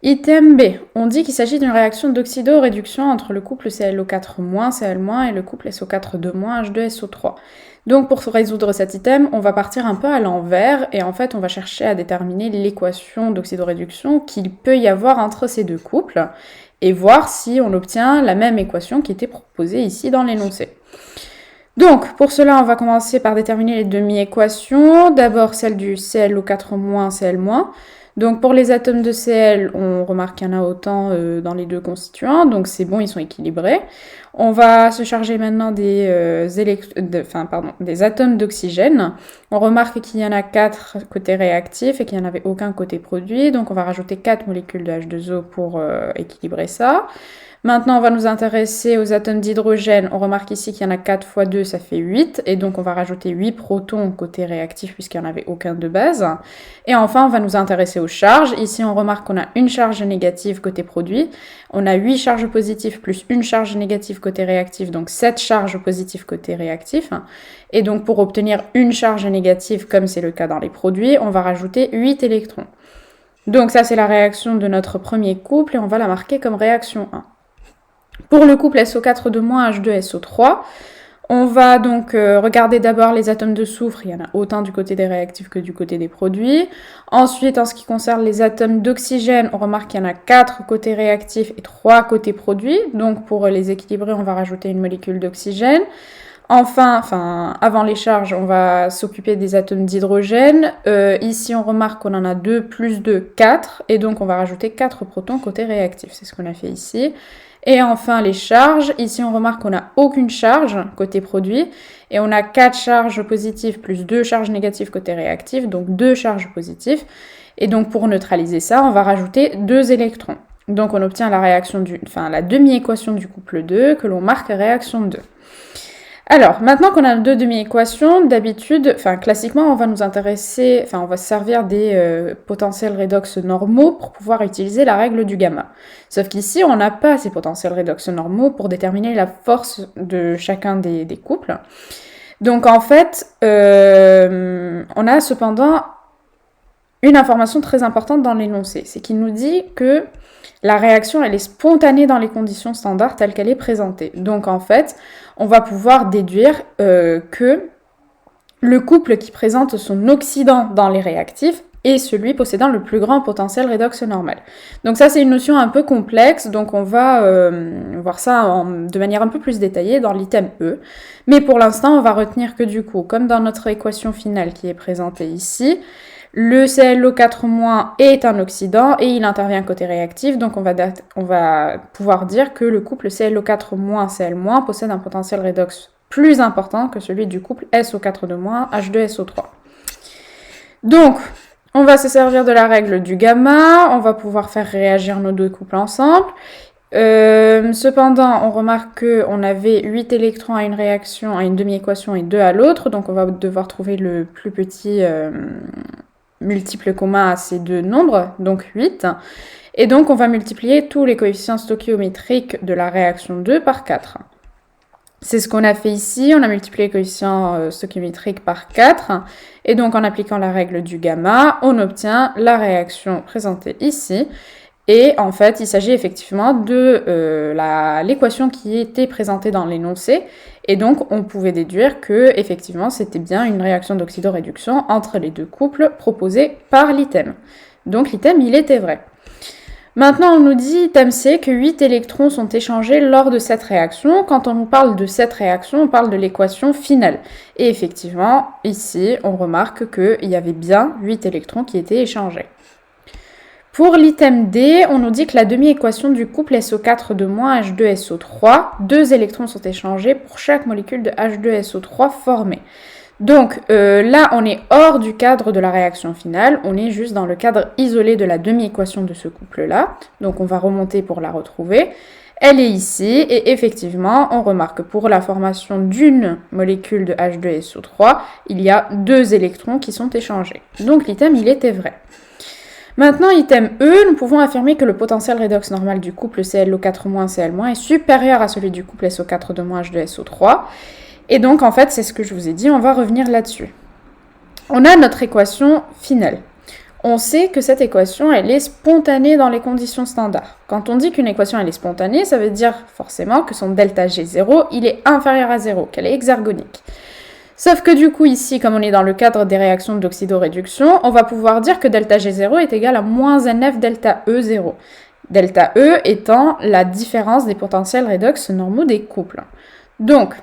Item B, on dit qu'il s'agit d'une réaction d'oxydoréduction entre le couple ClO4- Cl- et le couple SO4- H2SO3. Donc pour résoudre cet item, on va partir un peu à l'envers et en fait on va chercher à déterminer l'équation d'oxydoréduction qu'il peut y avoir entre ces deux couples et voir si on obtient la même équation qui était proposée ici dans l'énoncé. Donc pour cela, on va commencer par déterminer les demi-équations. D'abord celle du ClO4- Cl-. Donc pour les atomes de Cl, on remarque qu'il y en a autant dans les deux constituants, donc c'est bon, ils sont équilibrés. On va se charger maintenant des atomes d'oxygène. On remarque qu'il y en a 4 côté réactif et qu'il n'y en avait aucun côté produit, donc on va rajouter 4 molécules de H2O pour équilibrer ça. Maintenant, on va nous intéresser aux atomes d'hydrogène. On remarque ici qu'il y en a 4 fois 2, ça fait 8. Et donc, on va rajouter 8 protons côté réactif puisqu'il n'y en avait aucun de base. Et enfin, on va nous intéresser aux charges. Ici, on remarque qu'on a une charge négative côté produit. On a 8 charges positives plus une charge négative côté réactif, donc 7 charges positives côté réactif. Et donc, pour obtenir une charge négative, comme c'est le cas dans les produits, on va rajouter 8 électrons. Donc, ça, c'est la réaction de notre premier couple et on va la marquer comme réaction 1. Pour le couple SO4- H2SO3, on va donc regarder d'abord les atomes de soufre, il y en a autant du côté des réactifs que du côté des produits. Ensuite, en ce qui concerne les atomes d'oxygène, on remarque qu'il y en a 4 côté réactifs et 3 côté produits. Donc pour les équilibrer, on va rajouter une molécule d'oxygène. Enfin, avant les charges, on va s'occuper des atomes d'hydrogène. Ici, on remarque qu'on en a 2 plus 2, 4. Et donc, on va rajouter 4 protons côté réactif. C'est ce qu'on a fait ici. Et enfin, les charges. Ici, on remarque qu'on n'a aucune charge côté produit. Et on a 4 charges positives plus 2 charges négatives côté réactif. Donc, 2 charges positives. Et donc, pour neutraliser ça, on va rajouter 2 électrons. Donc, on obtient la demi-équation du couple 2 que l'on marque réaction 2. Alors, maintenant qu'on a deux demi-équations, d'habitude, classiquement, on va nous intéresser, on va se servir des potentiels redox normaux pour pouvoir utiliser la règle du gamma. Sauf qu'ici, on n'a pas ces potentiels redox normaux pour déterminer la force de chacun des couples. Donc, en fait, on a cependant une information très importante dans l'énoncé. C'est qu'il nous dit que la réaction, elle est spontanée dans les conditions standards telles qu'elle est présentée. Donc, en fait, on va pouvoir déduire que le couple qui présente son oxydant dans les réactifs est celui possédant le plus grand potentiel redox normal. Donc ça, c'est une notion un peu complexe, donc on va voir ça de manière un peu plus détaillée dans l'item E. Mais pour l'instant, on va retenir que du coup, comme dans notre équation finale qui est présentée ici, le ClO4- est un oxydant et il intervient côté réactif, donc on va pouvoir dire que le couple ClO4- Cl- possède un potentiel redox plus important que celui du couple SO4- H2SO3. Donc, on va se servir de la règle du gamma, on va pouvoir faire réagir nos deux couples ensemble. Cependant, on remarque qu'on avait 8 électrons à une réaction, à une demi-équation et 2 à l'autre, donc on va devoir trouver le plus petit multiple commun à ces deux nombres, donc 8. Et donc, on va multiplier tous les coefficients stoichiométriques de la réaction 2 par 4. C'est ce qu'on a fait ici, on a multiplié les coefficients stoichiométriques par 4. Et donc, en appliquant la règle du gamma, on obtient la réaction présentée ici. Et en fait, il s'agit effectivement de l'équation qui était présentée dans l'énoncé. Et donc, on pouvait déduire que, effectivement, c'était bien une réaction d'oxydoréduction entre les deux couples proposés par l'item. Donc, l'item, il était vrai. Maintenant, on nous dit, item C, que 8 électrons sont échangés lors de cette réaction. Quand on nous parle de cette réaction, on parle de l'équation finale. Et effectivement, ici, on remarque qu'il y avait bien 8 électrons qui étaient échangés. Pour l'item D, on nous dit que la demi-équation du couple SO4 de moins H2SO3, 2 électrons sont échangés pour chaque molécule de H2SO3 formée. Donc là, on est hors du cadre de la réaction finale, on est juste dans le cadre isolé de la demi-équation de ce couple-là. Donc on va remonter pour la retrouver. Elle est ici, et effectivement, on remarque que pour la formation d'une molécule de H2SO3, il y a 2 électrons qui sont échangés. Donc l'item, il était vrai. Maintenant, item E, nous pouvons affirmer que le potentiel redox normal du couple ClO4-Cl- est supérieur à celui du couple SO4 de H2SO3. Et donc, en fait, c'est ce que je vous ai dit, on va revenir là-dessus. On a notre équation finale. On sait que cette équation, elle est spontanée dans les conditions standards. Quand on dit qu'une équation, elle est spontanée, ça veut dire forcément que son delta G0, il est inférieur à 0, qu'elle est exergonique. Sauf que du coup, ici, comme on est dans le cadre des réactions d'oxydoréduction, on va pouvoir dire que delta G0 est égal à moins NF delta E0. Delta E étant la différence des potentiels redox normaux des couples. Donc,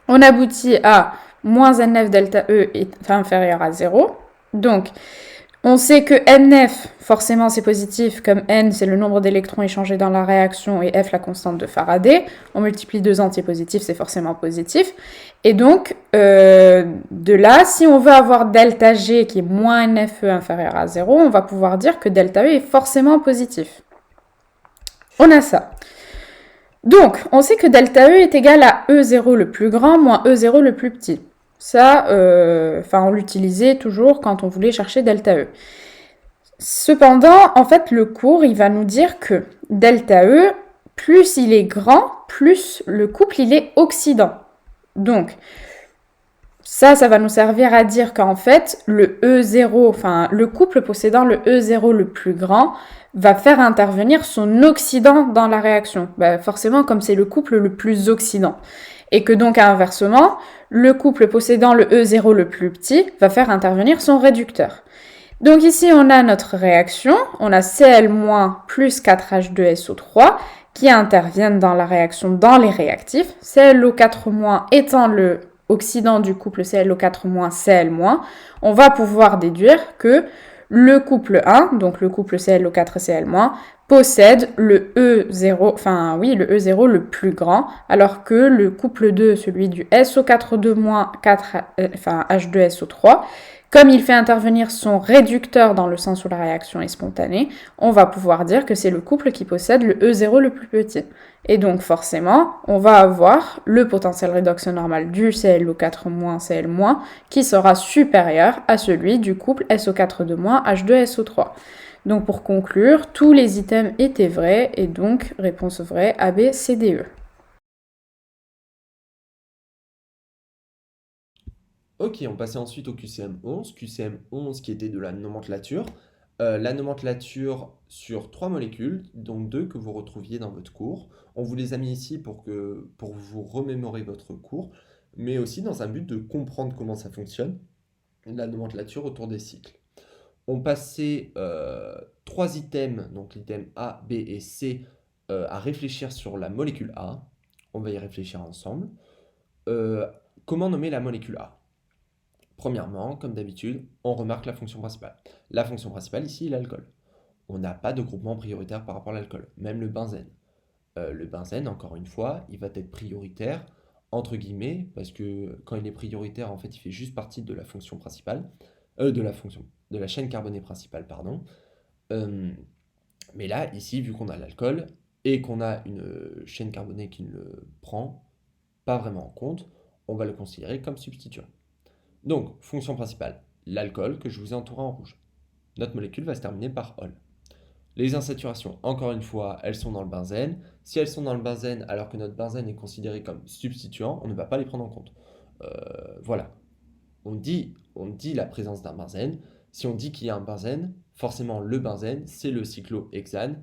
on aboutit à moins NF delta E est inférieur à 0. Donc, on sait que NF, forcément, c'est positif, comme N, c'est le nombre d'électrons échangés dans la réaction, et F, la constante de Faraday. On multiplie deux entiers positifs, c'est forcément positif. Et donc, de là, si on veut avoir delta G, qui est moins NFE inférieur à 0, on va pouvoir dire que delta E est forcément positif. On a ça. Donc, on sait que delta E est égal à E0 le plus grand moins E0 le plus petit. Ça, on l'utilisait toujours quand on voulait chercher delta E. Cependant, en fait, le cours, il va nous dire que delta E, plus il est grand, plus le couple, il est oxydant. Donc, ça va nous servir à dire qu'en fait, le E0, le couple possédant le E0 le plus grand, va faire intervenir son oxydant dans la réaction. Forcément, comme c'est le couple le plus oxydant. Et que donc, inversement, le couple possédant le E0 le plus petit va faire intervenir son réducteur. Donc ici, on a notre réaction. On a Cl- plus 4H2SO3 qui interviennent dans la réaction dans les réactifs. ClO4- étant le oxydant du couple ClO4- Cl-, on va pouvoir déduire que le couple 1, donc le couple ClO4-Cl-, possède le E0, le plus grand, alors que le couple 2, celui du SO4- 4, H2SO3, comme il fait intervenir son réducteur dans le sens où la réaction est spontanée, on va pouvoir dire que c'est le couple qui possède le E0 le plus petit. Et donc forcément, on va avoir le potentiel redox normal du ClO4- Cl- qui sera supérieur à celui du couple SO4- H2SO3. Donc pour conclure, tous les items étaient vrais et donc réponse vraie A, B, C, D, E. Ok, on passait ensuite au QCM11. QCM11 qui était de la nomenclature. La nomenclature sur 3 molécules, donc 2 que vous retrouviez dans votre cours. On vous les a mis ici pour vous remémorer votre cours, mais aussi dans un but de comprendre comment ça fonctionne, la nomenclature autour des cycles. On passait 3 items, donc l'item A, B et C, à réfléchir sur la molécule A. On va y réfléchir ensemble. Comment nommer la molécule A? Premièrement, comme d'habitude, on remarque la fonction principale. La fonction principale ici est l'alcool. On n'a pas de groupement prioritaire par rapport à l'alcool, même le benzène. Le benzène, encore une fois, il va être prioritaire, entre guillemets, parce que quand il est prioritaire, en fait, il fait juste partie de la fonction principale, de la chaîne carbonée principale, pardon. Mais là, ici, vu qu'on a l'alcool et qu'on a une chaîne carbonée qui ne le prend pas vraiment en compte, on va le considérer comme substituant. Donc, fonction principale, l'alcool que je vous ai entouré en rouge. Notre molécule va se terminer par ol. Les insaturations, encore une fois, elles sont dans le benzène. Si elles sont dans le benzène alors que notre benzène est considéré comme substituant, on ne va pas les prendre en compte. Voilà. On dit la présence d'un benzène. Si on dit qu'il y a un benzène, forcément le benzène, c'est le cyclohexane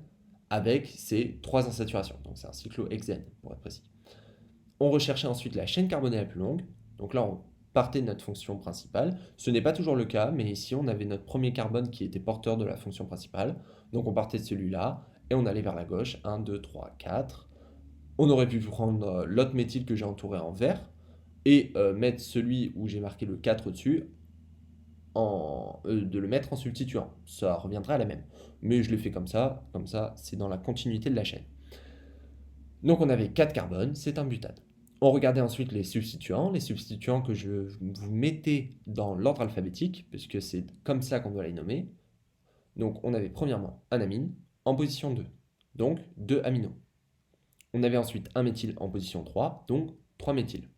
avec ses 3 insaturations. Donc c'est un cyclohexène, pour être précis. On recherchait ensuite la chaîne carbonée la plus longue. Donc là, on partait de notre fonction principale. Ce n'est pas toujours le cas, mais ici, on avait notre premier carbone qui était porteur de la fonction principale. Donc on partait de celui-là et on allait vers la gauche. 1, 2, 3, 4. On aurait pu prendre l'autre méthyle que j'ai entouré en vert et mettre celui où j'ai marqué le 4 au-dessus, de le mettre en substituant. Ça reviendrait à la même. Mais je l'ai fait comme ça c'est dans la continuité de la chaîne. Donc on avait 4 carbones, c'est un butane. On regardait ensuite les substituants que je vous mettais dans l'ordre alphabétique, puisque c'est comme ça qu'on doit les nommer. Donc on avait premièrement un amine en position 2, donc 2 aminos. On avait ensuite un méthyle en position 3, donc 3 méthyles.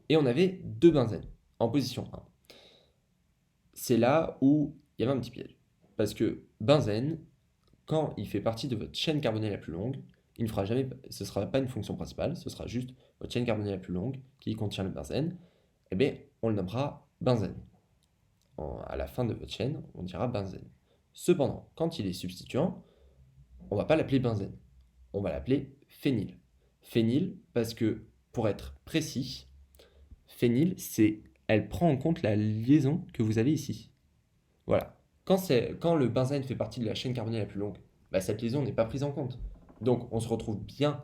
Et on avait 2 benzènes en position 1. C'est là où il y avait un petit piège. Parce que benzène, quand il fait partie de votre chaîne carbonée la plus longue, il ne fera jamais, ce ne sera pas une fonction principale, ce sera juste votre chaîne carbonée la plus longue qui contient le benzène. Eh bien, on le nommera benzène. À la fin de votre chaîne, on dira benzène. Cependant, quand il est substituant, on ne va pas l'appeler benzène, on va l'appeler phényl. Phényl parce que, pour être précis, phényl, elle prend en compte la liaison que vous avez ici. Voilà. Quand le benzène fait partie de la chaîne carbonée la plus longue, cette liaison n'est pas prise en compte. Donc on se retrouve bien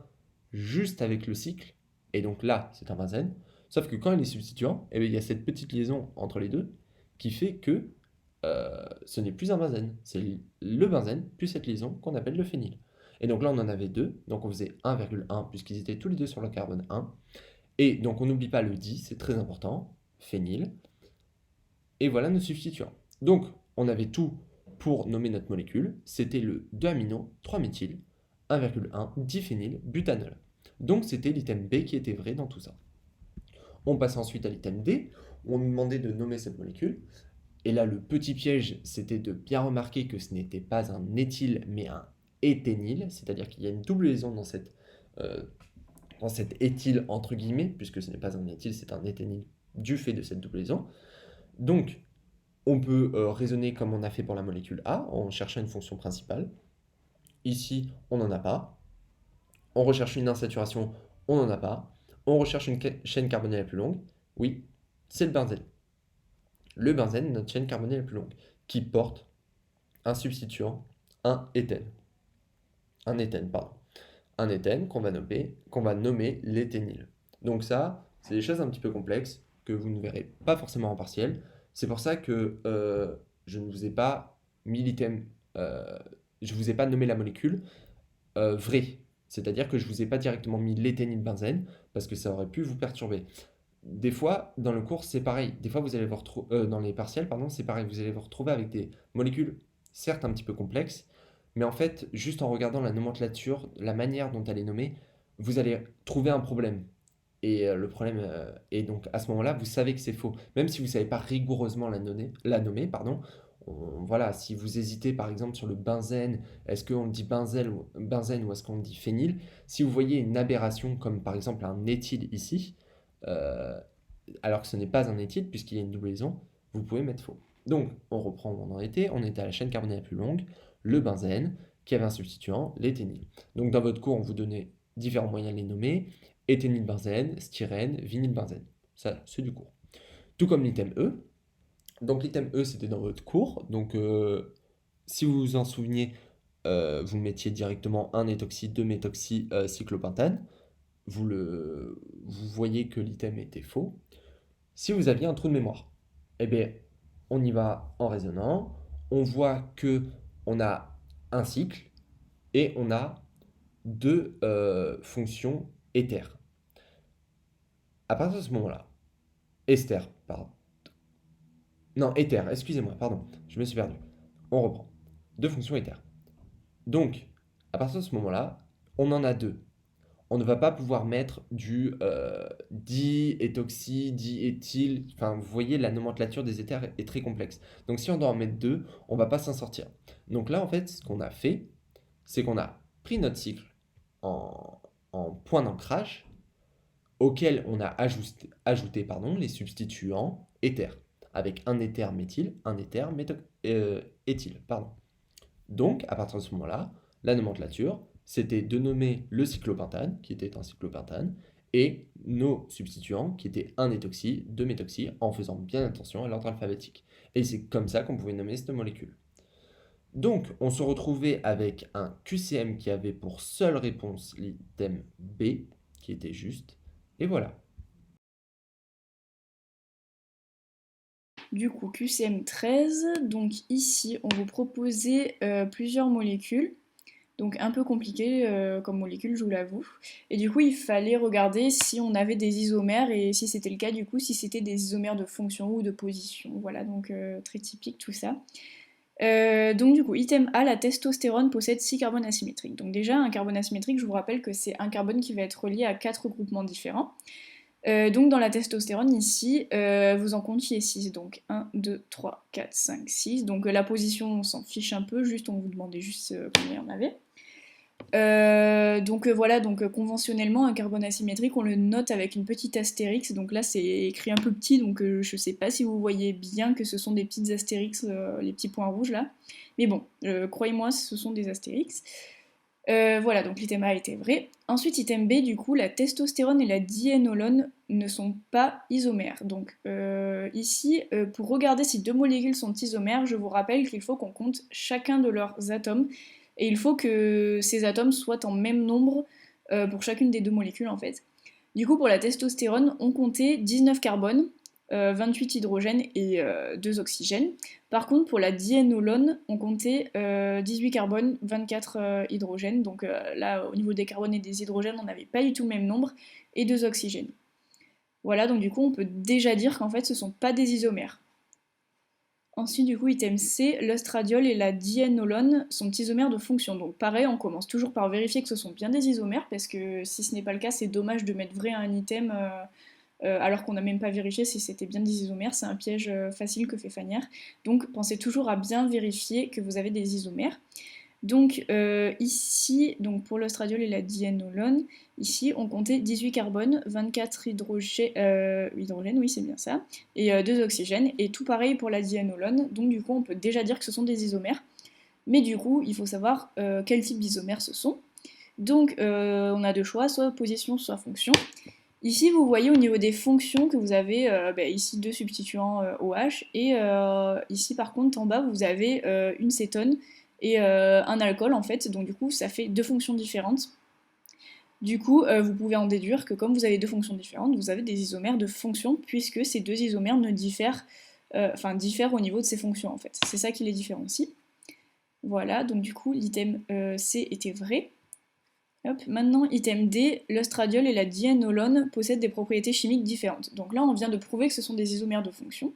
juste avec le cycle, et donc là c'est un benzène, sauf que quand il est substituant, il y a cette petite liaison entre les deux qui fait que ce n'est plus un benzène, c'est le benzène plus cette liaison qu'on appelle le phényl. Et donc là on en avait 2, donc on faisait 1,1 puisqu'ils étaient tous les deux sur le carbone 1, et donc on n'oublie pas le di, c'est très important, phényl, et voilà nos substituants. Donc on avait tout pour nommer notre molécule, c'était le 2 amino, 3 méthyl, 1,1 diphényl butanol. Donc c'était l'item B qui était vrai dans tout ça. On passe ensuite à l'item D, où on nous demandait de nommer cette molécule. Et là, le petit piège, c'était de bien remarquer que ce n'était pas un éthyle, mais un éthényl, c'est-à-dire qu'il y a une double liaison dans cet éthyle entre guillemets, puisque ce n'est pas un éthyle, c'est un éthényl du fait de cette double liaison. Donc, on peut raisonner comme on a fait pour la molécule A, en cherchant une fonction principale. Ici, on n'en a pas. On recherche une insaturation, on n'en a pas. On recherche une chaîne carbonée la plus longue. Oui, c'est le benzène. Le benzène est notre chaîne carbonée la plus longue, qui porte un substituant, un éthène. Un éthène qu'on va nommer l'éthényl. Donc ça, c'est des choses un petit peu complexes que vous ne verrez pas forcément en partiel. C'est pour ça que je ne vous ai pas mis l'item, je ne vous ai pas nommé la molécule vraie. C'est-à-dire que je ne vous ai pas directement mis l'éthénylbenzène parce que ça aurait pu vous perturber. Des fois, dans le cours, c'est pareil. Des fois, vous allez vous retrouver dans les partiels, c'est pareil. Vous allez vous retrouver avec des molécules, certes un petit peu complexes, mais en fait, juste en regardant la nomenclature, la manière dont elle est nommée, vous allez trouver un problème. Et le problème est donc à ce moment-là, vous savez que c'est faux. Même si vous ne savez pas rigoureusement la nommer, voilà, si vous hésitez par exemple sur le benzène, est-ce qu'on dit benzène ou est-ce qu'on dit phényl, si vous voyez une aberration comme par exemple un éthyle ici, alors que ce n'est pas un éthyle puisqu'il y a une double liaison, vous pouvez mettre faux. Donc on reprend où on en était, on était à la chaîne carbonée la plus longue, le benzène, qui avait un substituant, l'éthényl. Donc dans votre cours, on vous donnait différents moyens de les nommer, éthénylbenzène, styrène, vinylbenzène. Ça, c'est du cours. Tout comme l'item E. Donc l'item E, c'était dans votre cours. Donc si vous vous en souveniez, vous mettiez directement 1 éthoxy, 2 méthoxy, cyclopentane. Vous voyez que l'item était faux. Si vous aviez un trou de mémoire, eh bien, on y va en raisonnant. On voit que on a un cycle et on a 2 fonctions éthers. À partir de ce moment-là, éther, excusez-moi, pardon, je me suis perdu. On reprend. 2 fonctions éthers. Donc, à partir de ce moment-là, on en a 2. On ne va pas pouvoir mettre du diéthoxy, diéthyle. Enfin, vous voyez, la nomenclature des éthers est très complexe. Donc, si on doit en mettre 2, on ne va pas s'en sortir. Donc là, en fait, ce qu'on a fait, c'est qu'on a pris notre cycle en point d'ancrage auquel on a ajouté les substituants éthers, avec un éther méthyle, un éther éthyle. Donc, à partir de ce moment-là, la nomenclature, c'était de nommer le cyclopentane, qui était un cyclopentane, et nos substituants qui étaient 1 éthoxy, 2 méthoxy, en faisant bien attention à l'ordre alphabétique. Et c'est comme ça qu'on pouvait nommer cette molécule. Donc, on se retrouvait avec un QCM qui avait pour seule réponse l'item B, qui était juste, et voilà. Du coup, QCM 13, donc ici, on vous proposait plusieurs molécules, donc un peu compliqué comme molécule, je vous l'avoue. Et du coup, il fallait regarder si on avait des isomères, et si c'était le cas, du coup, si c'était des isomères de fonction ou de position. Voilà, donc très typique tout ça. Donc du coup, item A, la testostérone possède 6 carbones asymétriques. Donc déjà, un carbone asymétrique, je vous rappelle que c'est un carbone qui va être relié à 4 groupements différents. Donc dans la testostérone, ici, vous en comptiez 6. Donc 1, 2, 3, 4, 5, 6. Donc la position, on s'en fiche un peu, juste on vous demandait juste combien il y en avait. Voilà, donc conventionnellement, un carbone asymétrique, on le note avec une petite astérix. Donc là, c'est écrit un peu petit, donc je sais pas si vous voyez bien que ce sont des petites astérix, les petits points rouges là. Mais bon, croyez-moi, ce sont des astérix. Voilà, donc l'item A était vrai. Ensuite, item B, du coup, la testostérone et la diénolone ne sont pas isomères. Donc ici, pour regarder si deux molécules sont isomères, je vous rappelle qu'il faut qu'on compte chacun de leurs atomes. Et il faut que ces atomes soient en même nombre pour chacune des deux molécules en fait. Du coup, pour la testostérone, on comptait 19 carbones, 28 hydrogènes et 2 oxygènes. Par contre, pour la diénolone, on comptait 18 carbones, 24 hydrogènes. Donc là, au niveau des carbones et des hydrogènes, on n'avait pas du tout le même nombre, et 2 oxygènes. Voilà, donc du coup, on peut déjà dire qu'en fait, ce ne sont pas des isomères. Ensuite, du coup, item C, l'ostradiol et la diénolone sont isomères de fonction. Donc pareil, on commence toujours par vérifier que ce sont bien des isomères, parce que si ce n'est pas le cas, c'est dommage de mettre vrai à un item alors qu'on n'a même pas vérifié si c'était bien des isomères. C'est un piège facile que fait Fanière. Donc pensez toujours à bien vérifier que vous avez des isomères. Donc ici, donc pour l'ostradiol et la diénolone, ici on comptait 18 carbones, 24 hydrogènes, oui c'est bien ça, et 2 oxygènes, et tout pareil pour la diénolone. Donc du coup on peut déjà dire que ce sont des isomères, mais du coup il faut savoir quel type d'isomères ce sont. Donc on a deux choix, soit position, soit fonction. Ici vous voyez au niveau des fonctions que vous avez ici deux substituants OH, et ici par contre en bas vous avez une cétone et un alcool en fait, donc du coup ça fait deux fonctions différentes. Du coup vous pouvez en déduire que comme vous avez deux fonctions différentes, vous avez des isomères de fonction, puisque ces deux isomères ne diffèrent au niveau de ces fonctions en fait. C'est ça qui les différencie. Voilà, donc du coup l'item C était vrai. Hop, maintenant item D, l'ostradiol et la diénolone possèdent des propriétés chimiques différentes. Donc là on vient de prouver que ce sont des isomères de fonction.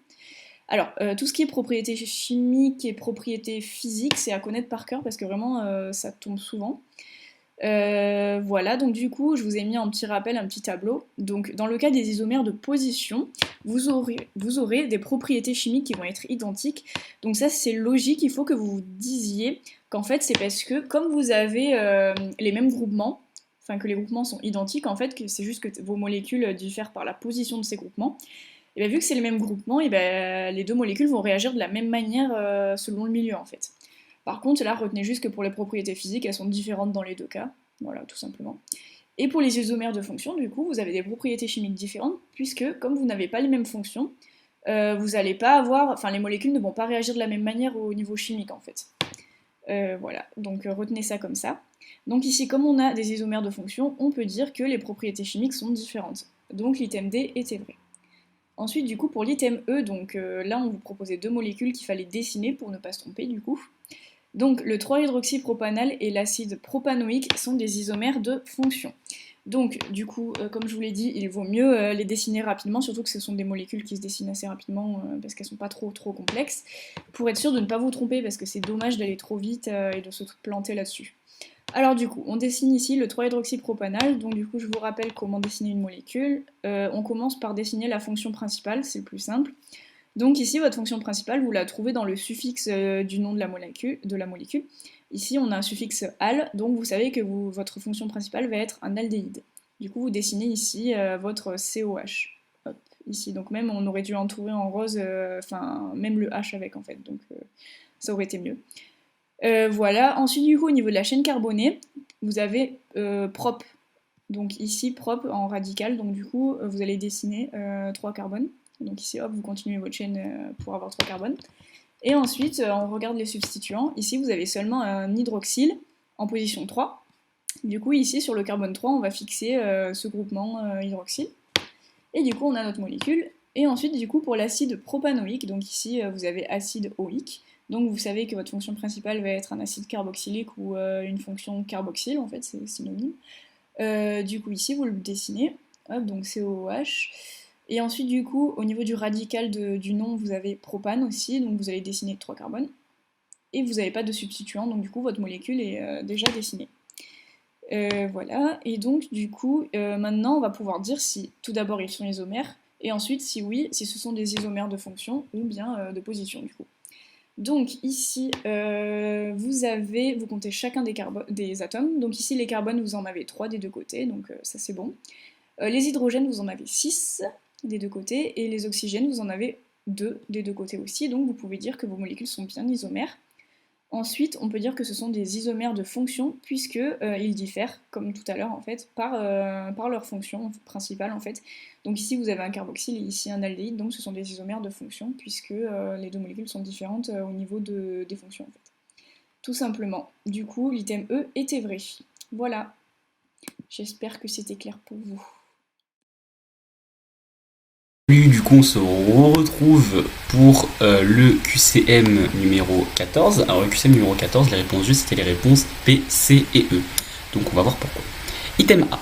Alors, tout ce qui est propriétés chimiques et propriétés physiques, c'est à connaître par cœur parce que vraiment, ça tombe souvent. Voilà, donc du coup, je vous ai mis en petit rappel un petit tableau. Donc, dans le cas des isomères de position, vous aurez des propriétés chimiques qui vont être identiques. Donc ça, c'est logique, il faut que vous vous disiez qu'en fait, c'est parce que comme vous avez les mêmes groupements, enfin que les groupements sont identiques, en fait, que c'est juste que vos molécules diffèrent par la position de ces groupements. Et bien, vu que c'est les mêmes groupements, et ben, les deux molécules vont réagir de la même manière selon le milieu en fait. Par contre, là, retenez juste que pour les propriétés physiques, elles sont différentes dans les deux cas. Voilà, tout simplement. Et pour les isomères de fonction, du coup, vous avez des propriétés chimiques différentes, puisque comme vous n'avez pas les mêmes fonctions, vous n'allez pas avoir, enfin, les molécules ne vont pas réagir de la même manière au niveau chimique en fait. Voilà, donc retenez ça comme ça. Donc ici, comme on a des isomères de fonction, on peut dire que les propriétés chimiques sont différentes. Donc l'item D était vrai. Ensuite, du coup, pour l'item E, donc là, on vous proposait deux molécules qu'il fallait dessiner pour ne pas se tromper, du coup. Donc, le 3-hydroxypropanal et l'acide propanoïque sont des isomères de fonction. Donc, du coup, comme je vous l'ai dit, il vaut mieux les dessiner rapidement, surtout que ce sont des molécules qui se dessinent assez rapidement parce qu'elles sont pas trop complexes, pour être sûr de ne pas vous tromper, parce que c'est dommage d'aller trop vite et de se planter là-dessus. Alors du coup, on dessine ici le 3-hydroxypropanal, donc du coup je vous rappelle comment dessiner une molécule. On commence par dessiner la fonction principale, c'est le plus simple. Donc ici, votre fonction principale, vous la trouvez dans le suffixe du nom de la molécule. Ici, on a un suffixe al, donc vous savez que votre fonction principale va être un aldéhyde. Du coup, vous dessinez ici votre COH. Hop, ici, donc même on aurait dû entourer en rose, même le H avec en fait, donc ça aurait été mieux. Voilà, ensuite du coup au niveau de la chaîne carbonée, vous avez prop. Donc ici, propre en radical, donc du coup, vous allez dessiner 3 carbones. Donc ici, hop, vous continuez votre chaîne pour avoir 3 carbones. Et ensuite, on regarde les substituants. Ici, vous avez seulement un hydroxyle en position 3. Du coup, ici, sur le carbone 3, on va fixer ce groupement hydroxyle. Et du coup, on a notre molécule. Et ensuite, du coup, pour l'acide propanoïque, donc ici, vous avez acide OIque. Donc vous savez que votre fonction principale va être un acide carboxylique ou une fonction carboxyle, en fait, c'est synonyme. Du coup, ici, vous le dessinez. Hop, donc COOH. Et ensuite, du coup, au niveau du radical du nom, vous avez propane aussi. Donc vous allez dessiner 3 carbones. Et vous n'avez pas de substituant, donc du coup, votre molécule est déjà dessinée. Voilà, et donc du coup, maintenant on va pouvoir dire si tout d'abord ils sont isomères, et ensuite si oui, si ce sont des isomères de fonction ou bien de position du coup. Donc ici, vous comptez chacun des atomes, donc ici les carbones vous en avez 3 des deux côtés, donc ça c'est bon. Les hydrogènes vous en avez 6 des deux côtés, et les oxygènes vous en avez 2 des deux côtés aussi, donc vous pouvez dire que vos molécules sont bien isomères. Ensuite, on peut dire que ce sont des isomères de fonction, puisqu'ils diffèrent, comme tout à l'heure, en fait, par leur fonction principale, en fait. Donc ici, vous avez un carboxyle et ici un aldéhyde, donc ce sont des isomères de fonction, puisque les deux molécules sont différentes au niveau des fonctions, en fait. Tout simplement. Du coup, l'item E était vrai. Voilà. J'espère que c'était clair pour vous. Du coup, on se retrouve pour le QCM numéro 14. Alors, le QCM numéro 14, les réponses justes, c'était les réponses B, C et E. Donc, on va voir pourquoi. Item A.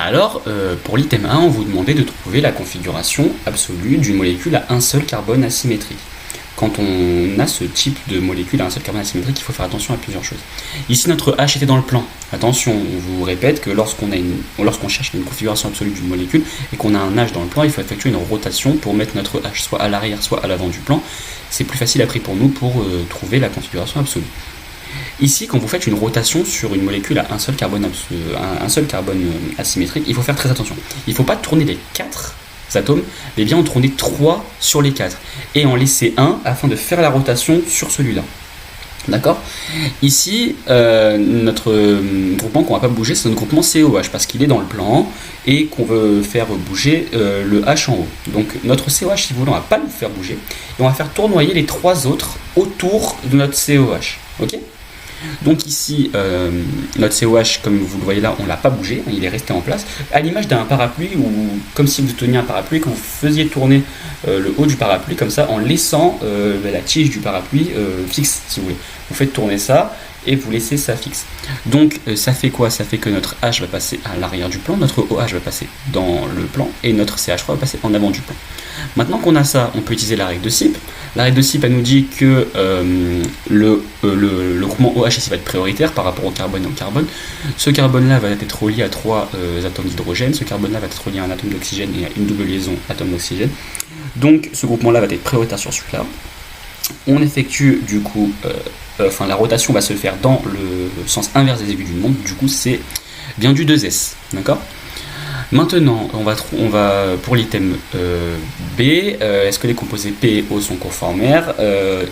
Alors, pour l'item 1, on vous demandait de trouver la configuration absolue d'une molécule à un seul carbone asymétrique. Quand on a ce type de molécule à un seul carbone asymétrique, il faut faire attention à plusieurs choses. Ici, notre H était dans le plan. Attention, on vous répète que lorsqu'on cherche une configuration absolue d'une molécule et qu'on a un H dans le plan, il faut effectuer une rotation pour mettre notre H soit à l'arrière, soit à l'avant du plan. C'est plus facile après pour nous pour trouver la configuration absolue. Ici, quand vous faites une rotation sur une molécule à un seul carbone asymétrique, il faut faire très attention. Il ne faut pas tourner les 4 atomes, mais bien en tourner 3 sur les 4 et en laisser un afin de faire la rotation sur celui-là. D'accord ? Ici, notre groupement qu'on ne va pas bouger, c'est notre groupement COH parce qu'il est dans le plan et qu'on veut faire bouger le H en haut. Donc notre COH, si vous voulez, on ne va pas le faire bouger et on va faire tournoyer les 3 autres autour de notre COH. Ok ? Donc ici, notre COH, comme vous le voyez là, on ne l'a pas bougé, il est resté en place, à l'image d'un parapluie, ou comme si vous teniez un parapluie et que vous faisiez tourner le haut du parapluie, comme ça, en laissant la tige du parapluie fixe, si vous voulez. Vous faites tourner ça, et vous laissez ça fixe. Donc ça fait quoi ? Ça fait que notre H va passer à l'arrière du plan, notre OH va passer dans le plan, et notre CH3 va passer en avant du plan. Maintenant qu'on a ça, on peut utiliser la règle de SIP. La règle de SIP, elle nous dit que le groupement OH ici va être prioritaire par rapport au carbone et au carbone. Ce carbone-là va être relié à 3 atomes d'hydrogène, ce carbone-là va être relié à un atome d'oxygène et à une double liaison atome d'oxygène. Donc ce groupement-là va être prioritaire sur celui-là. On effectue du coup, la rotation va se faire dans le sens inverse des aiguilles d'une montre, du coup c'est bien du 2S, d'accord ? Maintenant, on va pour l'item B, est-ce que les composés P et O sont conformaires ?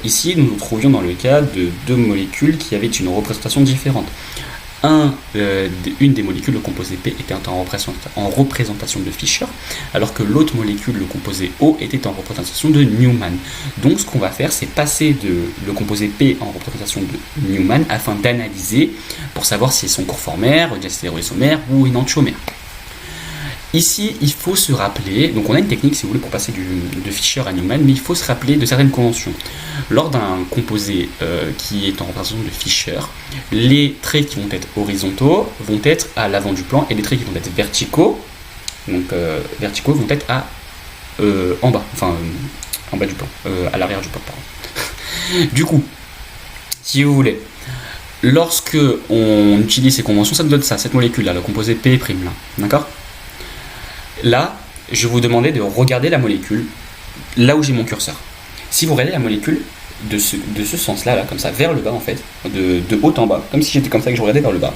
Ici, nous nous trouvions dans le cas de 2 molécules qui avaient une représentation différente. Une des molécules, le composé P, était en représentation de Fischer, alors que l'autre molécule, le composé O, était en représentation de Newman. Donc ce qu'on va faire, c'est passer le composé P en représentation de Newman afin d'analyser pour savoir si elles sont conformaires, diacétéroisomères ou énantiomères. Ici, il faut se rappeler, donc on a une technique si vous voulez pour passer de Fischer à Newman, mais il faut se rappeler de certaines conventions. Lors d'un composé qui est en représentation de Fischer, les traits qui vont être horizontaux vont être à l'avant du plan et les traits qui vont être verticaux, vont être en bas, en bas du plan, à l'arrière du plan, pardon. Du coup, si vous voulez, lorsque on utilise ces conventions, ça nous donne ça, cette molécule-là, le composé P', là, d'accord ? Là, je vais vous demander de regarder la molécule là où j'ai mon curseur. Si vous regardez la molécule de ce sens-là, là, comme ça, vers le bas en fait, de haut en bas, comme si j'étais comme ça que je regardais vers le bas,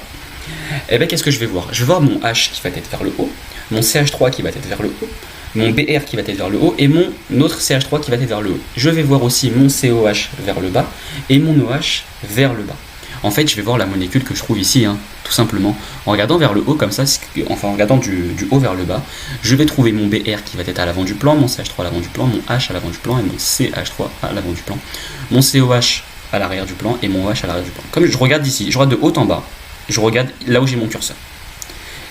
et bien qu'est-ce que je vais voir ? Je vais voir mon H qui va être vers le haut, mon CH3 qui va être vers le haut, mon BR qui va être vers le haut et mon autre CH3 qui va être vers le haut. Je vais voir aussi mon COH vers le bas et mon OH vers le bas. En fait, je vais voir la molécule que je trouve ici, tout simplement. En regardant vers le haut comme ça, enfin en regardant du haut vers le bas, je vais trouver mon BR qui va être à l'avant du plan, mon CH3 à l'avant du plan, mon H à l'avant du plan et mon CH3 à l'avant du plan, mon COH à l'arrière du plan et mon OH à l'arrière du plan. Comme je regarde d'ici, je regarde de haut en bas, je regarde là où j'ai mon curseur.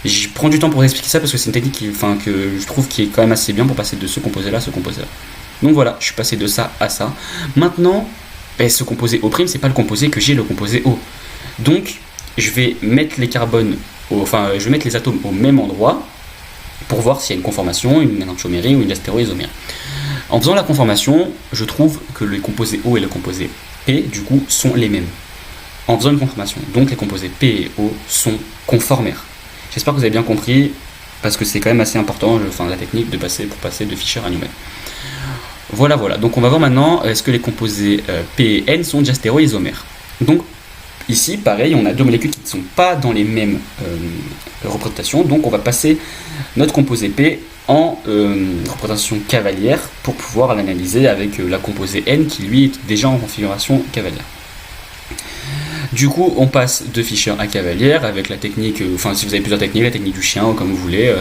Je prends du temps pour expliquer ça parce que c'est une technique que je trouve qui est quand même assez bien pour passer de ce composé-là à ce composé-là. Donc voilà, je suis passé de ça à ça. Maintenant, ce composé O', c'est pas le composé que j'ai, le composé O. Donc, je vais mettre les carbones, je vais mettre les atomes au même endroit pour voir s'il y a une conformation, une énantiomérie ou une diastéroisomérie. En faisant la conformation, je trouve que le composé O et le composé P, du coup, sont les mêmes. En faisant une conformation, donc les composés P et O sont conformaires. J'espère que vous avez bien compris, parce que c'est quand même assez important, la technique pour passer de Fischer à Newman. Voilà, donc on va voir maintenant, est-ce que les composés P et N sont diastéroisomères. Donc, ici, pareil, on a deux molécules qui ne sont pas dans les mêmes représentations, donc on va passer notre composé P en représentation cavalière pour pouvoir l'analyser avec la composée N qui lui est déjà en configuration cavalière. Du coup, on passe de Fischer à cavalière avec la technique, si vous avez plusieurs techniques, la technique du chien ou comme vous voulez,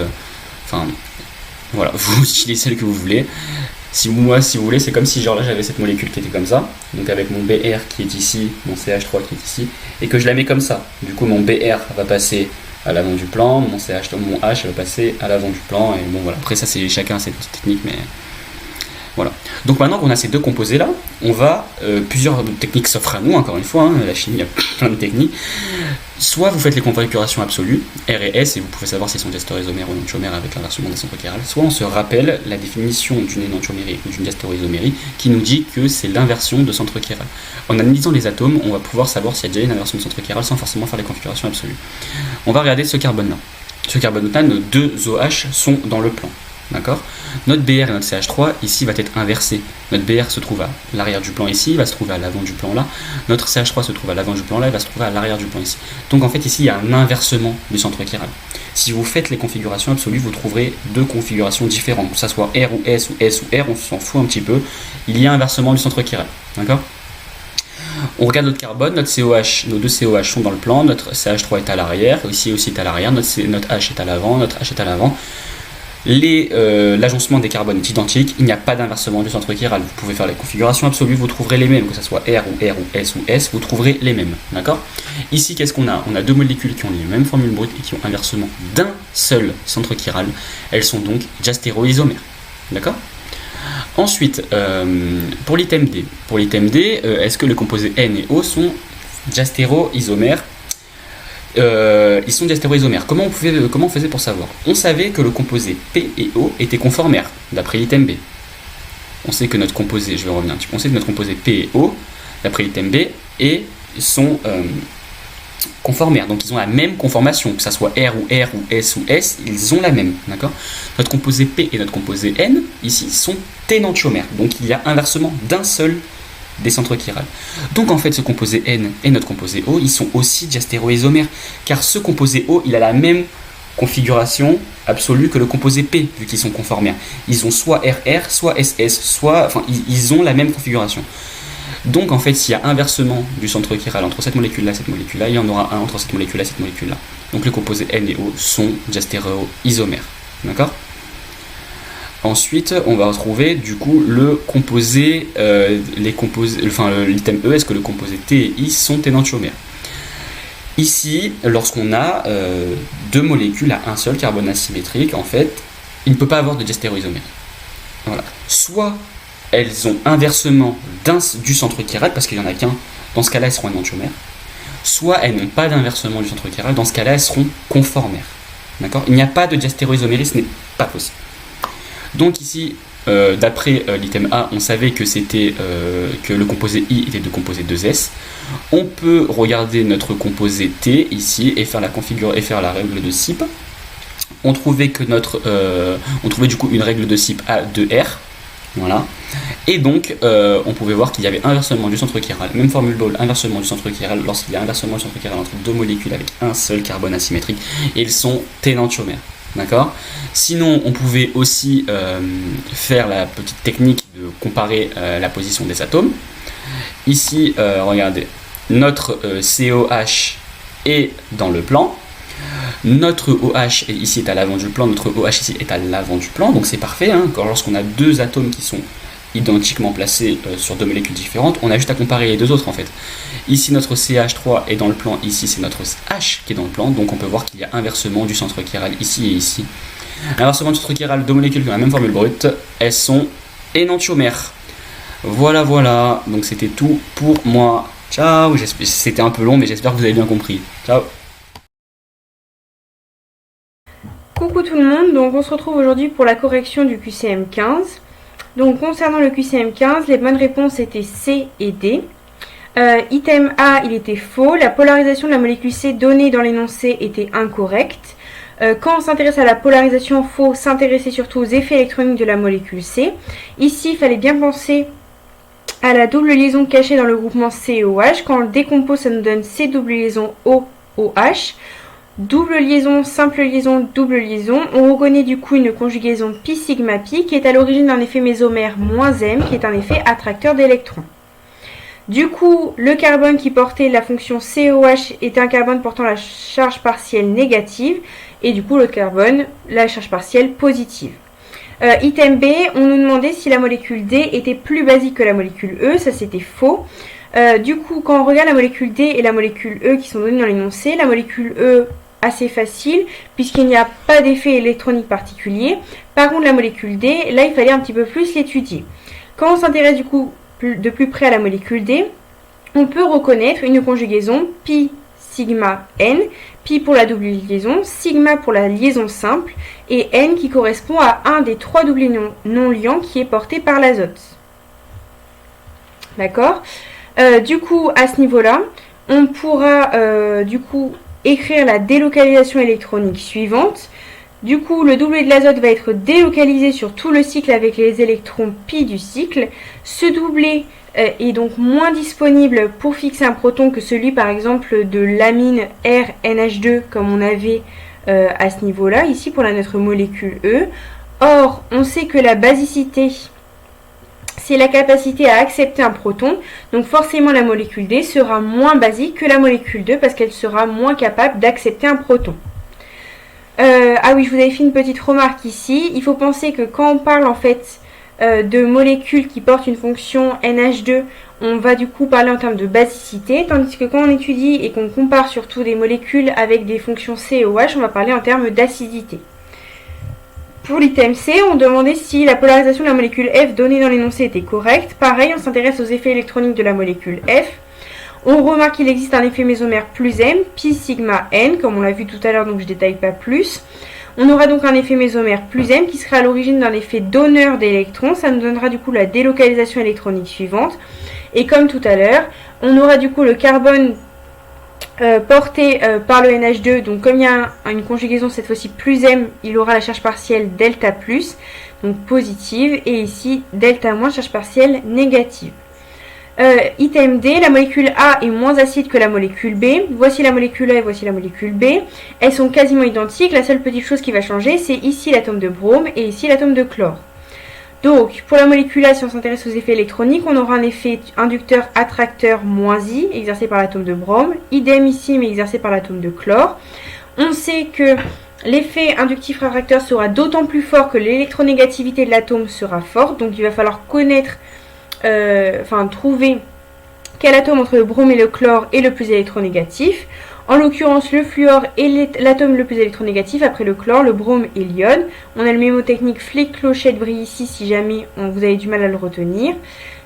voilà, vous utilisez celle que vous voulez. Si vous voulez, c'est comme si genre là j'avais cette molécule qui était comme ça, donc avec mon BR qui est ici, mon CH3 qui est ici, et que je la mets comme ça. Du coup, mon BR va passer à l'avant du plan, mon H va passer à l'avant du plan, et bon voilà, après ça c'est chacun cette technique, mais voilà. Donc maintenant qu'on a ces deux composés là, on va, plusieurs techniques s'offrent à nous, encore une fois, la chimie, il y a plein de techniques. Soit vous faites les configurations absolues, R et S, et vous pouvez savoir s'ils sont diastéroisomères ou énantiomères avec l'inversion des centres chirales, soit on se rappelle la définition d'une énantiomérie ou d'une diastéroisomérie qui nous dit que c'est l'inversion de centre chiral. En analysant les atomes, on va pouvoir savoir s'il y a déjà une inversion de centre chiral sans forcément faire les configurations absolues. On va regarder ce carbone-là. Ce carbone-là, nos deux OH sont dans le plan. D'accord ? Notre BR et notre CH3 ici va être inversé. Notre BR se trouve à l'arrière du plan ici, il va se trouver à l'avant du plan là. Notre CH3 se trouve à l'avant du plan là, il va se trouver à l'arrière du plan ici. Donc en fait ici il y a un inversement du centre chiral. Si vous faites les configurations absolues, vous trouverez deux configurations différentes, que ce soit R ou S ou S ou R, on s'en fout un petit peu. Il y a un inversement du centre chiral. D'accord ? On regarde notre carbone, notre COH, nos deux COH sont dans le plan, notre CH3 est à l'arrière, ici aussi est à l'arrière, notre H est à l'avant, notre H est à l'avant. L'agencement des carbones est identique, il n'y a pas d'inversement du centre chiral. Vous pouvez faire les configurations absolues, vous trouverez les mêmes, que ce soit R ou S ou S, vous trouverez les mêmes. D'accord ? Ici, qu'est-ce qu'on a ? On a deux molécules qui ont les mêmes formules brutes et qui ont inversement d'un seul centre chiral. Elles sont donc diastéroisomères. D'accord ? Ensuite, pour l'item D. Pour l'item D, est-ce que les composés N et O sont diastéroisomères ? Ils sont diastéroisomères. Comment on faisait pour savoir ? On savait que le composé P et O étaient conformaires, d'après l'item B. On sait que notre composé, je vais revenir un petit peu, on sait que notre composé P et O, d'après l'item B, sont conformaires. Donc ils ont la même conformation, que ce soit R ou S ou S, ils ont la même. D'accord ? Notre composé P et notre composé N, ici, sont énantiomères. Donc il y a inversement d'un seul des centres chirales. Donc en fait ce composé N et notre composé O, ils sont aussi diastéroisomères, car ce composé O, il a la même configuration absolue que le composé P, vu qu'ils sont conformaires. Ils ont soit RR, soit SS, ils ont la même configuration. Donc en fait s'il y a inversement du centre chiral entre cette molécule-là et cette molécule-là, il y en aura un entre cette molécule-là et cette molécule-là. Donc les composés N et O sont diastéroisomères. D'accord ? Ensuite, on va retrouver du coup le composé, l'item E, est-ce que le composé T et I sont énantiomères ? Ici, lorsqu'on a deux molécules à un seul carbone asymétrique, en fait, il ne peut pas avoir de diastéroisomérie. Voilà. Soit elles ont inversement du centre chiral, parce qu'il n'y en a qu'un, dans ce cas-là, elles seront énantiomères. Soit elles n'ont pas d'inversement du centre chiral, dans ce cas-là, elles seront conformaires. D'accord ? Il n'y a pas de diastéroisomérie, ce n'est pas possible. Donc ici, d'après l'item A, on savait que que le composé I était de composé 2S. On peut regarder notre composé T ici et faire la règle de CYP. On trouvait du coup une règle de CYP à 2R. Voilà. Et donc, on pouvait voir qu'il y avait inversement du centre chiral, même formule Ball, inversement du centre chiral lorsqu'il y a inversement du centre chiral entre deux molécules avec un seul carbone asymétrique, et ils sont énantiomères. D'accord ? Sinon, on pouvait aussi faire la petite technique de comparer la position des atomes. Ici, regardez, notre COH est dans le plan. Notre OH ici est à l'avant du plan, notre OH ici est à l'avant du plan, donc c'est parfait. Hein. Lorsqu'on a deux atomes qui sont identiquement placés sur deux molécules différentes, on a juste à comparer les deux autres en fait. Ici notre CH3 est dans le plan, ici c'est notre H qui est dans le plan, donc on peut voir qu'il y a inversement du centre chiral ici et ici. Inversement du centre chiral, deux molécules qui ont la même formule brute, elles sont énantiomères. Voilà, voilà, donc c'était tout pour moi. Ciao, c'était un peu long mais j'espère que vous avez bien compris. Ciao. Coucou tout le monde, donc on se retrouve aujourd'hui pour la correction du QCM 15. Donc concernant le QCM 15, les bonnes réponses étaient C et D. Item A, il était faux, la polarisation de la molécule C donnée dans l'énoncé était incorrecte. Quand on s'intéresse à la polarisation, il faut s'intéresser surtout aux effets électroniques de la molécule C. Ici, il fallait bien penser à la double liaison cachée dans le groupement COH. Quand on le décompose, ça nous donne C double liaison OOH. Double liaison, simple liaison, double liaison. On reconnaît du coup une conjugaison pi sigma pi qui est à l'origine d'un effet mésomère -m qui est un effet attracteur d'électrons. Du coup, le carbone qui portait la fonction COH est un carbone portant la charge partielle négative et du coup l'autre carbone la charge partielle positive. Item B, on nous demandait si la molécule D était plus basique que la molécule E, ça c'était faux. Du coup, quand on regarde la molécule D et la molécule E qui sont données dans l'énoncé, la molécule E assez facile puisqu'il n'y a pas d'effet électronique particulier. Par contre, la molécule D, là il fallait un petit peu plus l'étudier. Quand on s'intéresse du coup de plus près à la molécule D, on peut reconnaître une conjugaison pi sigma n, pi pour la double liaison, sigma pour la liaison simple et n qui correspond à un des trois doublés non liants qui est porté par l'azote. D'accord ? Du coup, à ce niveau-là, on pourra du coup écrire la délocalisation électronique suivante. Du coup, le doublé de l'azote va être délocalisé sur tout le cycle avec les électrons pi du cycle. Ce doublé est donc moins disponible pour fixer un proton que celui par exemple de l'amine RNH2 comme on avait à ce niveau-là, ici pour notre molécule E. Or, on sait que la basicité, c'est la capacité à accepter un proton, donc forcément la molécule D sera moins basique que la molécule 2 parce qu'elle sera moins capable d'accepter un proton. Ah oui, je vous avais fait une petite remarque ici. Il faut penser que quand on parle en fait de molécules qui portent une fonction NH2, on va du coup parler en termes de basicité, tandis que quand on étudie et qu'on compare surtout des molécules avec des fonctions COH, on va parler en termes d'acidité. Pour l'item C, on demandait si la polarisation de la molécule F donnée dans l'énoncé était correcte. Pareil, on s'intéresse aux effets électroniques de la molécule F. On remarque qu'il existe un effet mésomère plus M, pi sigma n, comme on l'a vu tout à l'heure, donc je ne détaille pas plus. On aura donc un effet mésomère plus M qui sera à l'origine d'un effet donneur d'électrons. Ça nous donnera du coup la délocalisation électronique suivante. Et comme tout à l'heure, on aura du coup le carbone porté par le NH2. Donc comme il y a une conjugaison cette fois-ci plus M, il aura la charge partielle delta plus, donc positive. Et ici, delta moins, charge partielle négative. Item D, la molécule A est moins acide que la molécule B. Voici la molécule A et voici la molécule B. Elles sont quasiment identiques. La seule petite chose qui va changer, c'est ici l'atome de brome et ici l'atome de chlore. Donc, pour la molécule A, si on s'intéresse aux effets électroniques, on aura un effet inducteur-attracteur -I exercé par l'atome de brome. Idem ici, mais exercé par l'atome de chlore. On sait que l'effet inductif-attracteur sera d'autant plus fort que l'électronégativité de l'atome sera forte. Donc, il va falloir connaître trouver quel atome entre le brome et le chlore est le plus électronégatif. En l'occurrence, le fluor est l'atome le plus électronégatif, après le chlore, le brome et l'iode. On a le mémotechnique flic-clochette-brille ici si jamais vous avez du mal à le retenir.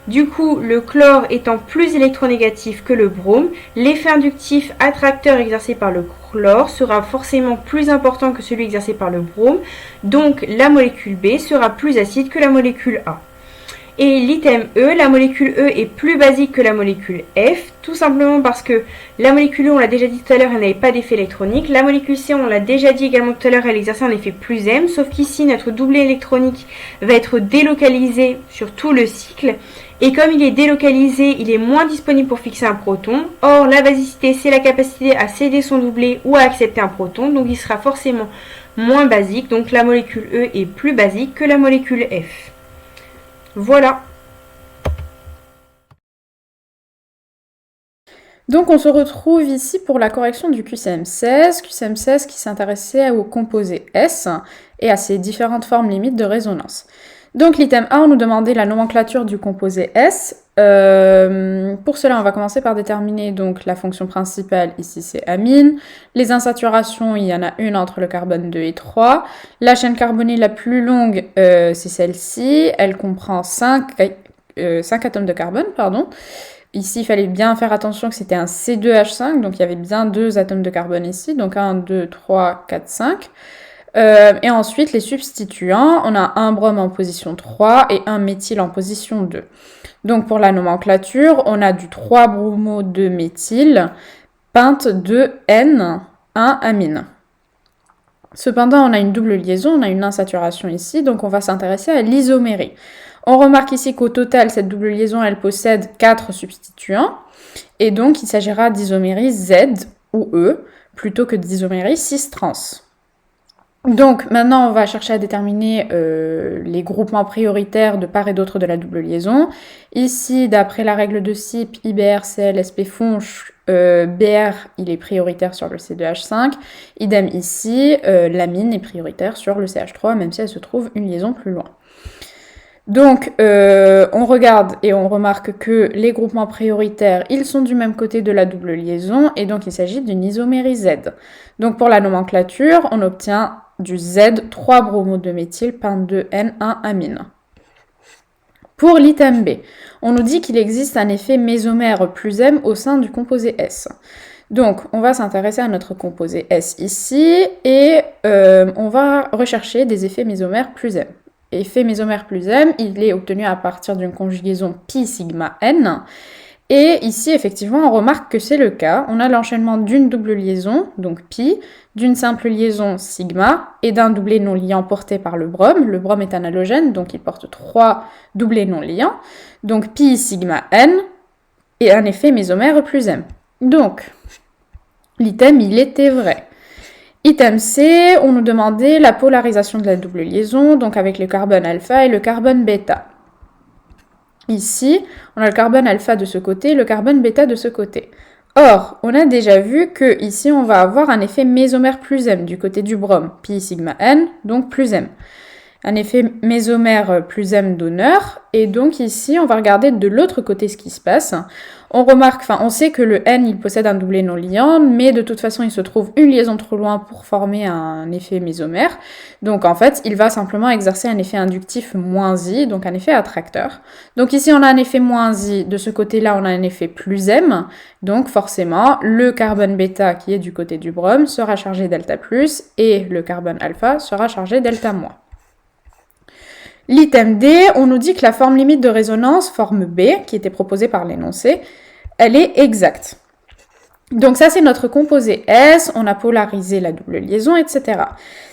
Du coup, le chlore étant plus électronégatif que le brome, l'effet inductif attracteur exercé par le chlore sera forcément plus important que celui exercé par le brome. Donc la molécule B sera plus acide que la molécule A. Et l'item E, la molécule E est plus basique que la molécule F, tout simplement parce que la molécule E, on l'a déjà dit tout à l'heure, elle n'avait pas d'effet électronique. La molécule C, on l'a déjà dit également tout à l'heure, elle exerçait un effet plus M, sauf qu'ici, notre doublé électronique va être délocalisé sur tout le cycle. Et comme il est délocalisé, il est moins disponible pour fixer un proton. Or, la basicité, c'est la capacité à céder son doublé ou à accepter un proton, donc il sera forcément moins basique. Donc la molécule E est plus basique que la molécule F. Voilà. Donc on se retrouve ici pour la correction du QCM16, QCM16 qui s'intéressait au composé S et à ses différentes formes limites de résonance. Donc l'item 1, on nous demandait la nomenclature du composé S. Pour cela, on va commencer par déterminer donc la fonction principale, ici c'est amine. Les insaturations, il y en a une entre le carbone 2 et 3. La chaîne carbonée la plus longue, c'est celle-ci. Elle comprend 5 atomes de carbone, pardon. Ici, il fallait bien faire attention que c'était un C2H5, donc il y avait bien 2 atomes de carbone ici, donc 1, 2, 3, 4, 5. Et ensuite, les substituants, on a un brome en position 3 et un méthyle en position 2. Donc pour la nomenclature, on a du 3-bromo 2-méthyle, peinte 2N, 1 amine. Cependant, on a une double liaison, on a une insaturation ici, donc on va s'intéresser à l'isomérie. On remarque ici qu'au total, cette double liaison, elle possède 4 substituants, et donc il s'agira d'isomérie Z ou E, plutôt que d'isomérie cis-trans. Donc maintenant, on va chercher à déterminer les groupements prioritaires de part et d'autre de la double liaison. Ici, d'après la règle de CYP, IBR, Cl, SP Fonch, BR, il est prioritaire sur le C2H5. Idem ici, l'amine est prioritaire sur le CH3, même si elle se trouve une liaison plus loin. Donc, on regarde et on remarque que les groupements prioritaires, ils sont du même côté de la double liaison, et donc il s'agit d'une isomérie Z. Donc pour la nomenclature, on obtient du Z 3-bromo 2-méthyle, peinte 2N, 1 amine. Pour l'item B, on nous dit qu'il existe un effet mésomère plus M au sein du composé S. Donc, on va s'intéresser à notre composé S ici, et on va rechercher des effets mésomères plus M. Effet mésomère plus M, il est obtenu à partir d'une conjugaison pi sigma n. Et ici, effectivement, on remarque que c'est le cas. On a l'enchaînement d'une double liaison, donc pi, d'une simple liaison sigma, et d'un doublé non liant porté par le brome. Le brome est un halogène, donc il porte 3 doublés non liants. Donc pi sigma n, et un effet mésomère plus m. Donc, l'item, il était vrai. Item C, on nous demandait la polarisation de la double liaison, donc avec le carbone alpha et le carbone bêta. Ici, on a le carbone alpha de ce côté, le carbone bêta de ce côté. Or, on a déjà vu que ici, on va avoir un effet mésomère plus M du côté du brome, pi sigma n, donc plus M. Un effet mésomère plus M d'honneur, et donc ici, on va regarder de l'autre côté ce qui se passe. On sait que le N, il possède un doublé non liant, mais de toute façon, il se trouve une liaison trop loin pour former un effet mésomère. Donc en fait, il va simplement exercer un effet inductif moins I, donc un effet attracteur. Donc ici, on a un effet moins I, de ce côté-là, on a un effet plus M, donc forcément, le carbone bêta qui est du côté du brome sera chargé delta plus, et le carbone alpha sera chargé delta moins. L'item D, on nous dit que la forme limite de résonance, forme B, qui était proposée par l'énoncé, elle est exacte. Donc ça, c'est notre composé S, on a polarisé la double liaison, etc.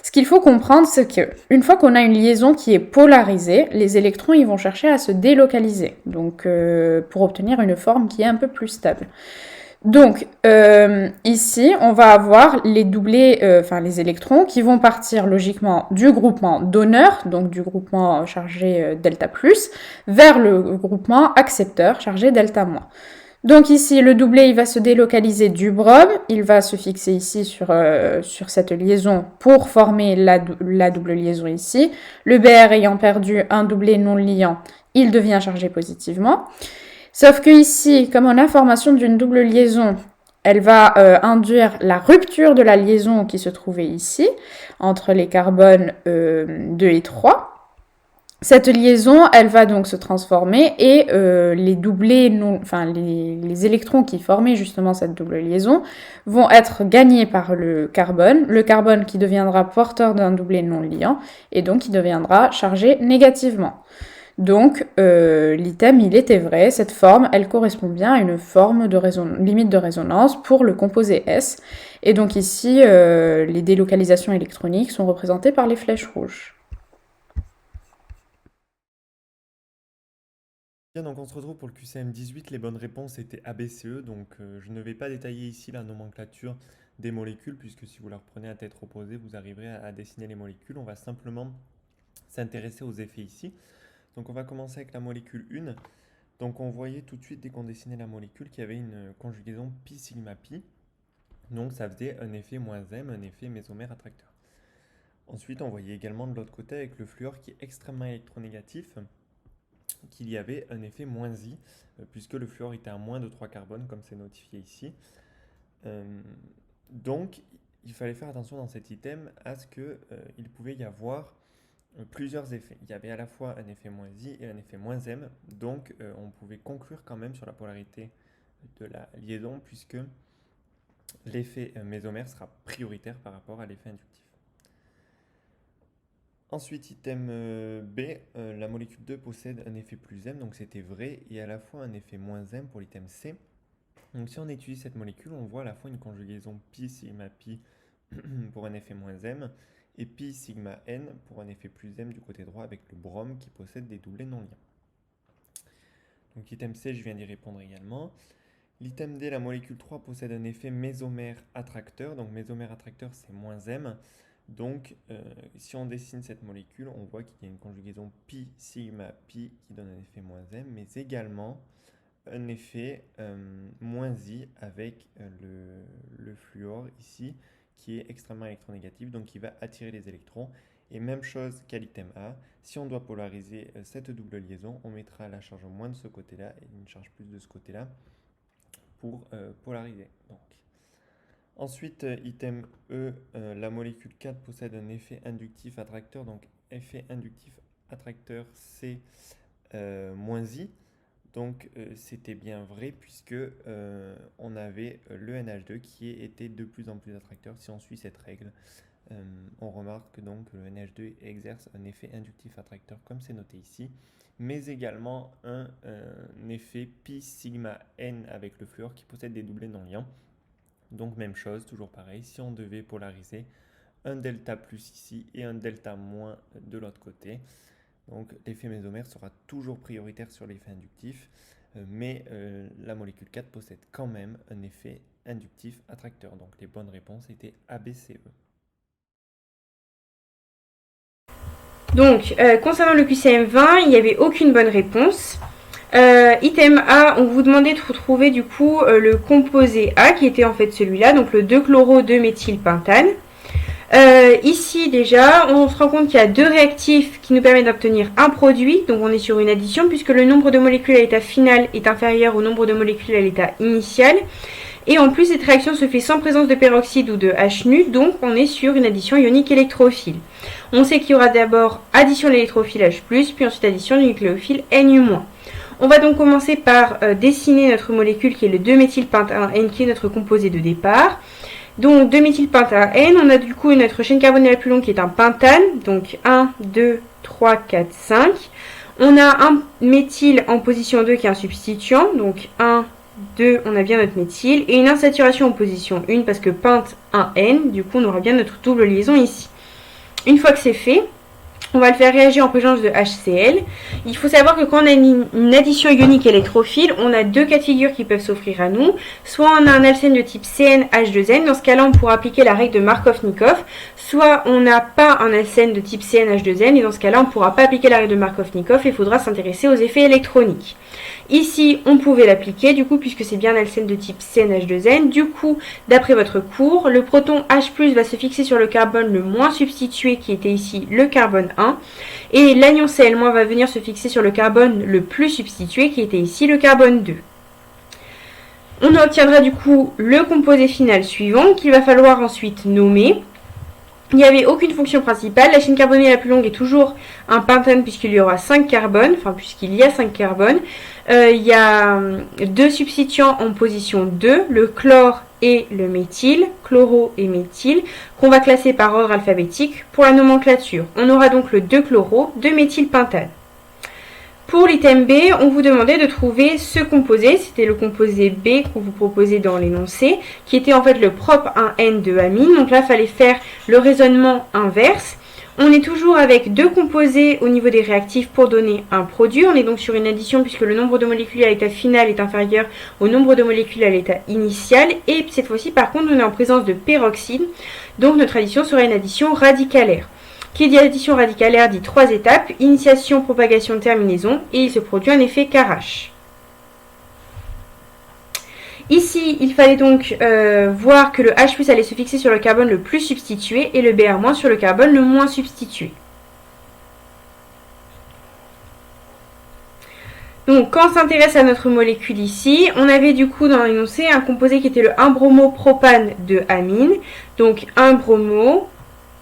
Ce qu'il faut comprendre, c'est que une fois qu'on a une liaison qui est polarisée, les électrons ils vont chercher à se délocaliser, donc pour obtenir une forme qui est un peu plus stable. Donc ici, on va avoir les doublés, les électrons qui vont partir logiquement du groupement donneur, donc du groupement chargé delta plus, vers le groupement accepteur chargé delta moins. Donc ici, le doublé, il va se délocaliser du brome, il va se fixer ici sur cette liaison pour former la double liaison ici. Le BR ayant perdu un doublé non liant, il devient chargé positivement. Sauf que ici, comme on a formation d'une double liaison, elle va induire la rupture de la liaison qui se trouvait ici, entre les carbones 2 et 3. Cette liaison, elle va donc se transformer et les doublés, les électrons qui formaient justement cette double liaison vont être gagnés par le carbone qui deviendra porteur d'un doublé non liant et donc qui deviendra chargé négativement. Donc l'item, il était vrai, cette forme, elle correspond bien à une forme de limite de résonance pour le composé S. Et donc ici, les délocalisations électroniques sont représentées par les flèches rouges. Bien, donc on se retrouve pour le QCM18. Les bonnes réponses étaient ABCE, donc je ne vais pas détailler ici la nomenclature des molécules, puisque si vous la reprenez à tête reposée, vous arriverez à dessiner les molécules. On va simplement s'intéresser aux effets ici. Donc on va commencer avec la molécule 1. Donc on voyait tout de suite dès qu'on dessinait la molécule qu'il y avait une conjugaison pi sigma pi. Donc ça faisait un effet -M, un effet mésomère attracteur. Ensuite on voyait également de l'autre côté avec le fluor qui est extrêmement électronégatif qu'il y avait un effet -I puisque le fluor était à moins de 3 carbones comme c'est notifié ici. Donc il fallait faire attention dans cet item à ce qu'il pouvait y avoir plusieurs effets. Il y avait à la fois un effet -I et un effet -M, donc on pouvait conclure quand même sur la polarité de la liaison puisque l'effet mésomère sera prioritaire par rapport à l'effet inductif. Ensuite, item B, la molécule 2 possède un effet +M, donc c'était vrai, et à la fois un effet -M pour l'item C. Donc si on étudie cette molécule, on voit à la fois une conjugaison pi sigma pi pour un effet -M, et pi sigma n pour un effet +M du côté droit avec le brome qui possède des doublets non liants. Donc item C, je viens d'y répondre également. L'item D, la molécule 3 possède un effet mésomère attracteur. Donc mésomère attracteur, c'est -M. Donc si on dessine cette molécule, on voit qu'il y a une conjugaison pi sigma pi qui donne un effet -M, mais également un effet -I avec le fluor ici, qui est extrêmement électronégatif, donc qui va attirer les électrons. Et même chose qu'à l'item A, si on doit polariser cette double liaison, on mettra la charge moins de ce côté-là et une charge plus de ce côté-là pour polariser. Donc. Ensuite, item E, la molécule 4 possède un effet inductif attracteur, donc effet inductif attracteur c'est -I. Donc c'était bien vrai puisque on avait le NH2 qui était de plus en plus attracteur. Si on suit cette règle, on remarque donc que le NH2 exerce un effet inductif attracteur comme c'est noté ici, mais également un effet pi sigma n avec le fluor qui possède des doublets non liants. Donc même chose, toujours pareil, si on devait polariser un delta plus ici et un delta moins de l'autre côté, donc l'effet mésomère sera toujours prioritaire sur l'effet inductif, mais la molécule 4 possède quand même un effet inductif attracteur. Donc les bonnes réponses étaient A, B, C, E. Donc concernant le QCM20, il n'y avait aucune bonne réponse. Item A, on vous demandait de retrouver du coup le composé A qui était en fait celui-là, donc le 2-chloro-2-méthylpentane. Ici déjà, on se rend compte qu'il y a deux réactifs qui nous permettent d'obtenir un produit, donc on est sur une addition puisque le nombre de molécules à l'état final est inférieur au nombre de molécules à l'état initial. Et en plus, cette réaction se fait sans présence de peroxyde ou de HNu, donc on est sur une addition ionique électrophile. On sait qu'il y aura d'abord addition de l'électrophile H+, puis ensuite addition du nucléophile Nu-. On va donc commencer par dessiner notre molécule qui est le 2-méthylpentane qui est notre composé de départ. Donc 2-méthylpentane, on a du coup notre chaîne carbonée la plus longue qui est un pentane, donc 1, 2, 3, 4, 5. On a un méthyle en position 2 qui est un substituant, donc 1, 2, on a bien notre méthyle, et une insaturation en position 1 parce que pente 1N, du coup on aura bien notre double liaison ici. Une fois que c'est fait, on va le faire réagir en présence de HCl. Il faut savoir que quand on a une addition ionique électrophile, on a deux cas de figure qui peuvent s'offrir à nous. Soit on a un alcène de type CnH2n, dans ce cas-là on pourra appliquer la règle de Markov-Nikov. Soit on n'a pas un alcène de type CnH2n, et dans ce cas-là on ne pourra pas appliquer la règle de Markov-Nikov et il faudra s'intéresser aux effets électroniques. Ici, on pouvait l'appliquer, du coup, puisque c'est bien un alcène de type CnH2n. Du coup, d'après votre cours, le proton H+, va se fixer sur le carbone le moins substitué, qui était ici le carbone 1. Et l'anion Cl- va venir se fixer sur le carbone le plus substitué, qui était ici le carbone 2. On obtiendra du coup le composé final suivant, qu'il va falloir ensuite nommer. Il n'y avait aucune fonction principale. La chaîne carbonée la plus longue est toujours un pentane puisqu'il y aura 5 carbones, enfin puisqu'il y a 5 carbones. Il y a deux substituants en position 2, le chlore et le méthyle, chloro et méthyle, qu'on va classer par ordre alphabétique pour la nomenclature. On aura donc le 2-chloro, 2-méthylpentane. Pour l'item B, on vous demandait de trouver ce composé, c'était le composé B qu'on vous proposait dans l'énoncé, qui était en fait le propre 1N de amine. Donc là, il fallait faire le raisonnement inverse. On est toujours avec deux composés au niveau des réactifs pour donner un produit. On est donc sur une addition puisque le nombre de molécules à l'état final est inférieur au nombre de molécules à l'état initial. Et cette fois-ci, par contre, on est en présence de peroxyde. Donc notre addition sera une addition radicalaire. Qui dit addition radicalaire dit 3 étapes, initiation, propagation, terminaison, et il se produit un effet Karash. Ici, il fallait donc voir que le H+ allait se fixer sur le carbone le plus substitué et le Br- sur le carbone le moins substitué. Donc, quand on s'intéresse à notre molécule ici, on avait du coup dans l'énoncé un composé qui était le 1-bromo-propane de amine. Donc, 1-bromo,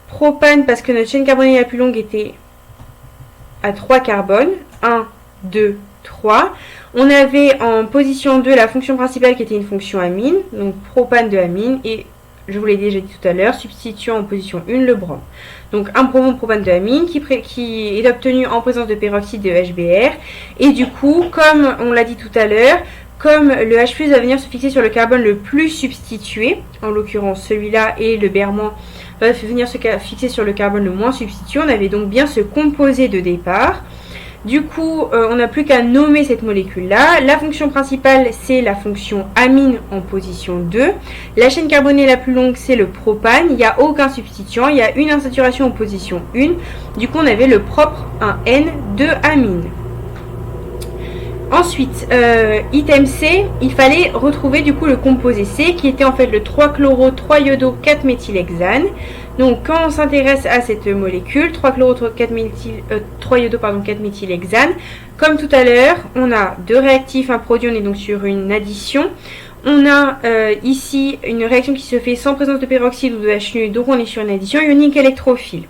propane parce que notre chaîne carbonée la plus longue était à 3 carbones. 1, 2, 3. On avait en position 2 la fonction principale qui était une fonction amine, donc propane de amine, et je vous l'ai déjà dit tout à l'heure, substituant en position 1 le brom. Donc un bromopropane de amine qui est obtenu en présence de peroxyde de HBr, et du coup, comme on l'a dit tout à l'heure, comme le H+ va venir se fixer sur le carbone le plus substitué, en l'occurrence celui-là, et le Br- va venir se fixer sur le carbone le moins substitué, on avait donc bien ce composé de départ. Du coup, on n'a plus qu'à nommer cette molécule-là. La fonction principale, c'est la fonction amine en position 2. La chaîne carbonée la plus longue, c'est le propane. Il n'y a aucun substituant. Il y a une insaturation en position 1. Du coup, on avait le propre 1N de amine. Ensuite, item C, il fallait retrouver du coup le composé C qui était en fait le 3-chloro-3-iodo-4-méthylhexane. Donc quand on s'intéresse à cette molécule, 3-iodo-4-méthylhexane, comme tout à l'heure, on a deux réactifs, un produit, on est donc sur une addition. On a ici une réaction qui se fait sans présence de peroxyde ou de HNU, donc on est sur une addition ionique électrophile.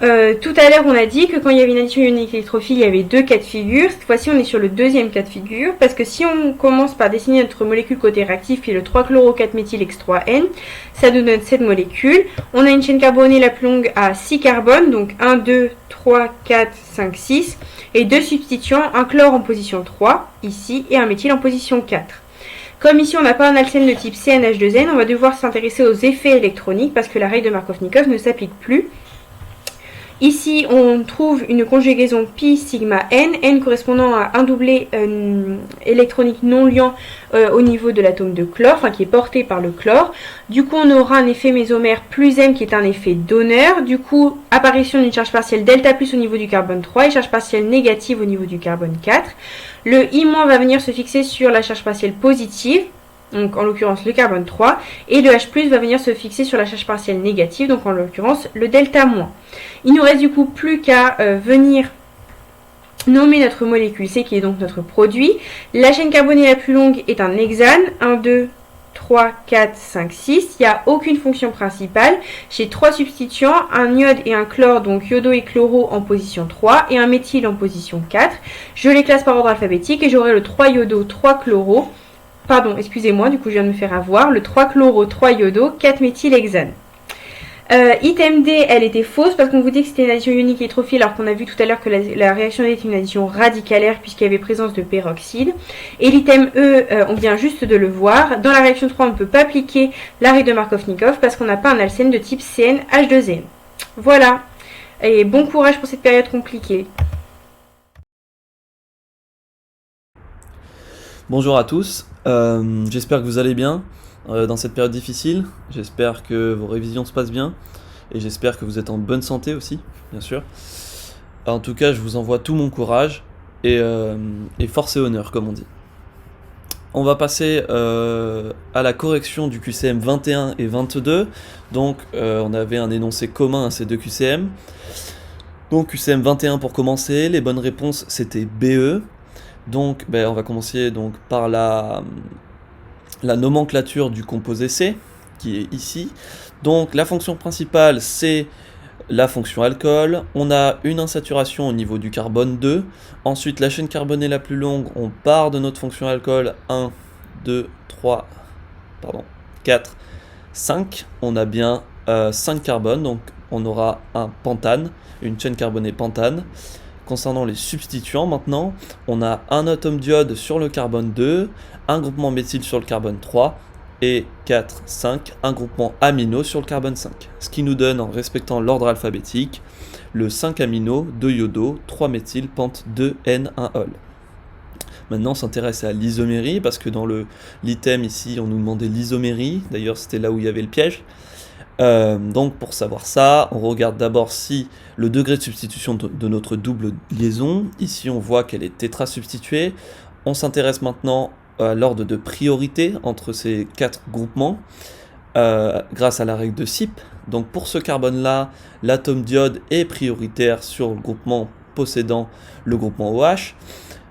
Tout à l'heure, on a dit que quand il y avait une addition ionique électrophile, il y avait deux cas de figure. Cette fois-ci, on est sur le deuxième cas de figure, parce que si on commence par dessiner notre molécule côté réactif, qui est le 3-chloro-4-méthylx3N, ça nous donne cette molécule. On a une chaîne carbonée la plus longue à 6 carbones, donc 1, 2, 3, 4, 5, 6, et deux substituants, un chlore en position 3, ici, et un méthyle en position 4. Comme ici, on n'a pas un alcène de type CnH2n, on va devoir s'intéresser aux effets électroniques, parce que la règle de Markovnikov ne s'applique plus. Ici, on trouve une conjugaison pi sigma n, n correspondant à un doublet électronique non liant au niveau de l'atome de chlore, enfin qui est porté par le chlore. Du coup, on aura un effet mésomère plus m qui est un effet donneur. Du coup, apparition d'une charge partielle delta plus au niveau du carbone 3 et charge partielle négative au niveau du carbone 4. Le I- va venir se fixer sur la charge partielle positive, donc en l'occurrence le carbone 3, et le H+ va venir se fixer sur la charge partielle négative, donc en l'occurrence le delta-. Il nous reste du coup plus qu'à venir nommer notre molécule C qui est donc notre produit. La chaîne carbonée la plus longue est un hexane, 1, 2, 3, 4, 5, 6. Il n'y a aucune fonction principale. J'ai trois substituants, un iode et un chlore, donc iodo et chloro en position 3 et un méthyle en position 4. Je les classe par ordre alphabétique et j'aurai le 3-iodo, 3-chloro. Pardon, excusez-moi, du coup je viens de me faire avoir, le 3-chloro, 3-iodo, 4-méthylhexane. Item D, elle était fausse parce qu'on vous dit que c'était une addition ionique électrophile alors qu'on a vu tout à l'heure que la réaction était une addition radicalaire puisqu'il y avait présence de peroxyde. Et l'item E, on vient juste de le voir. Dans la réaction 3, on ne peut pas appliquer la règle de Markovnikov parce qu'on n'a pas un alcène de type CnH2n. Voilà. Et bon courage pour cette période compliquée. Bonjour à tous, j'espère que vous allez bien dans cette période difficile, j'espère que vos révisions se passent bien et j'espère que vous êtes en bonne santé aussi, bien sûr. En tout cas, je vous envoie tout mon courage et force et honneur, comme on dit. On va passer à la correction du QCM 21 et 22, donc on avait un énoncé commun à ces deux QCM. Donc QCM 21 pour commencer, les bonnes réponses c'était BE. Donc on va commencer donc, par la nomenclature du composé C, qui est ici. Donc la fonction principale, c'est la fonction alcool. On a une insaturation au niveau du carbone 2. Ensuite, la chaîne carbonée la plus longue, on part de notre fonction alcool 1, 2, 3, 4, 5. On a bien 5 carbones, donc on aura un pentane, une chaîne carbonée pentane. Concernant les substituants maintenant, on a un atome d'iode sur le carbone 2, un groupement méthyle sur le carbone 3 et 4, 5, un groupement amino sur le carbone 5. Ce qui nous donne, en respectant l'ordre alphabétique, le 5 amino, 2 iodo, 3 méthyle, pente 2, N1-ol. Maintenant on s'intéresse à l'isomérie parce que dans l'item ici on nous demandait l'isomérie, d'ailleurs c'était là où il y avait le piège. Donc pour savoir ça, on regarde d'abord si le degré de substitution de notre double liaison, ici on voit qu'elle est tétrasubstituée. On s'intéresse maintenant à l'ordre de priorité entre ces 4 groupements grâce à la règle de SIP. Donc pour ce carbone-là, l'atome d'iode est prioritaire sur le groupement possédant le groupement OH.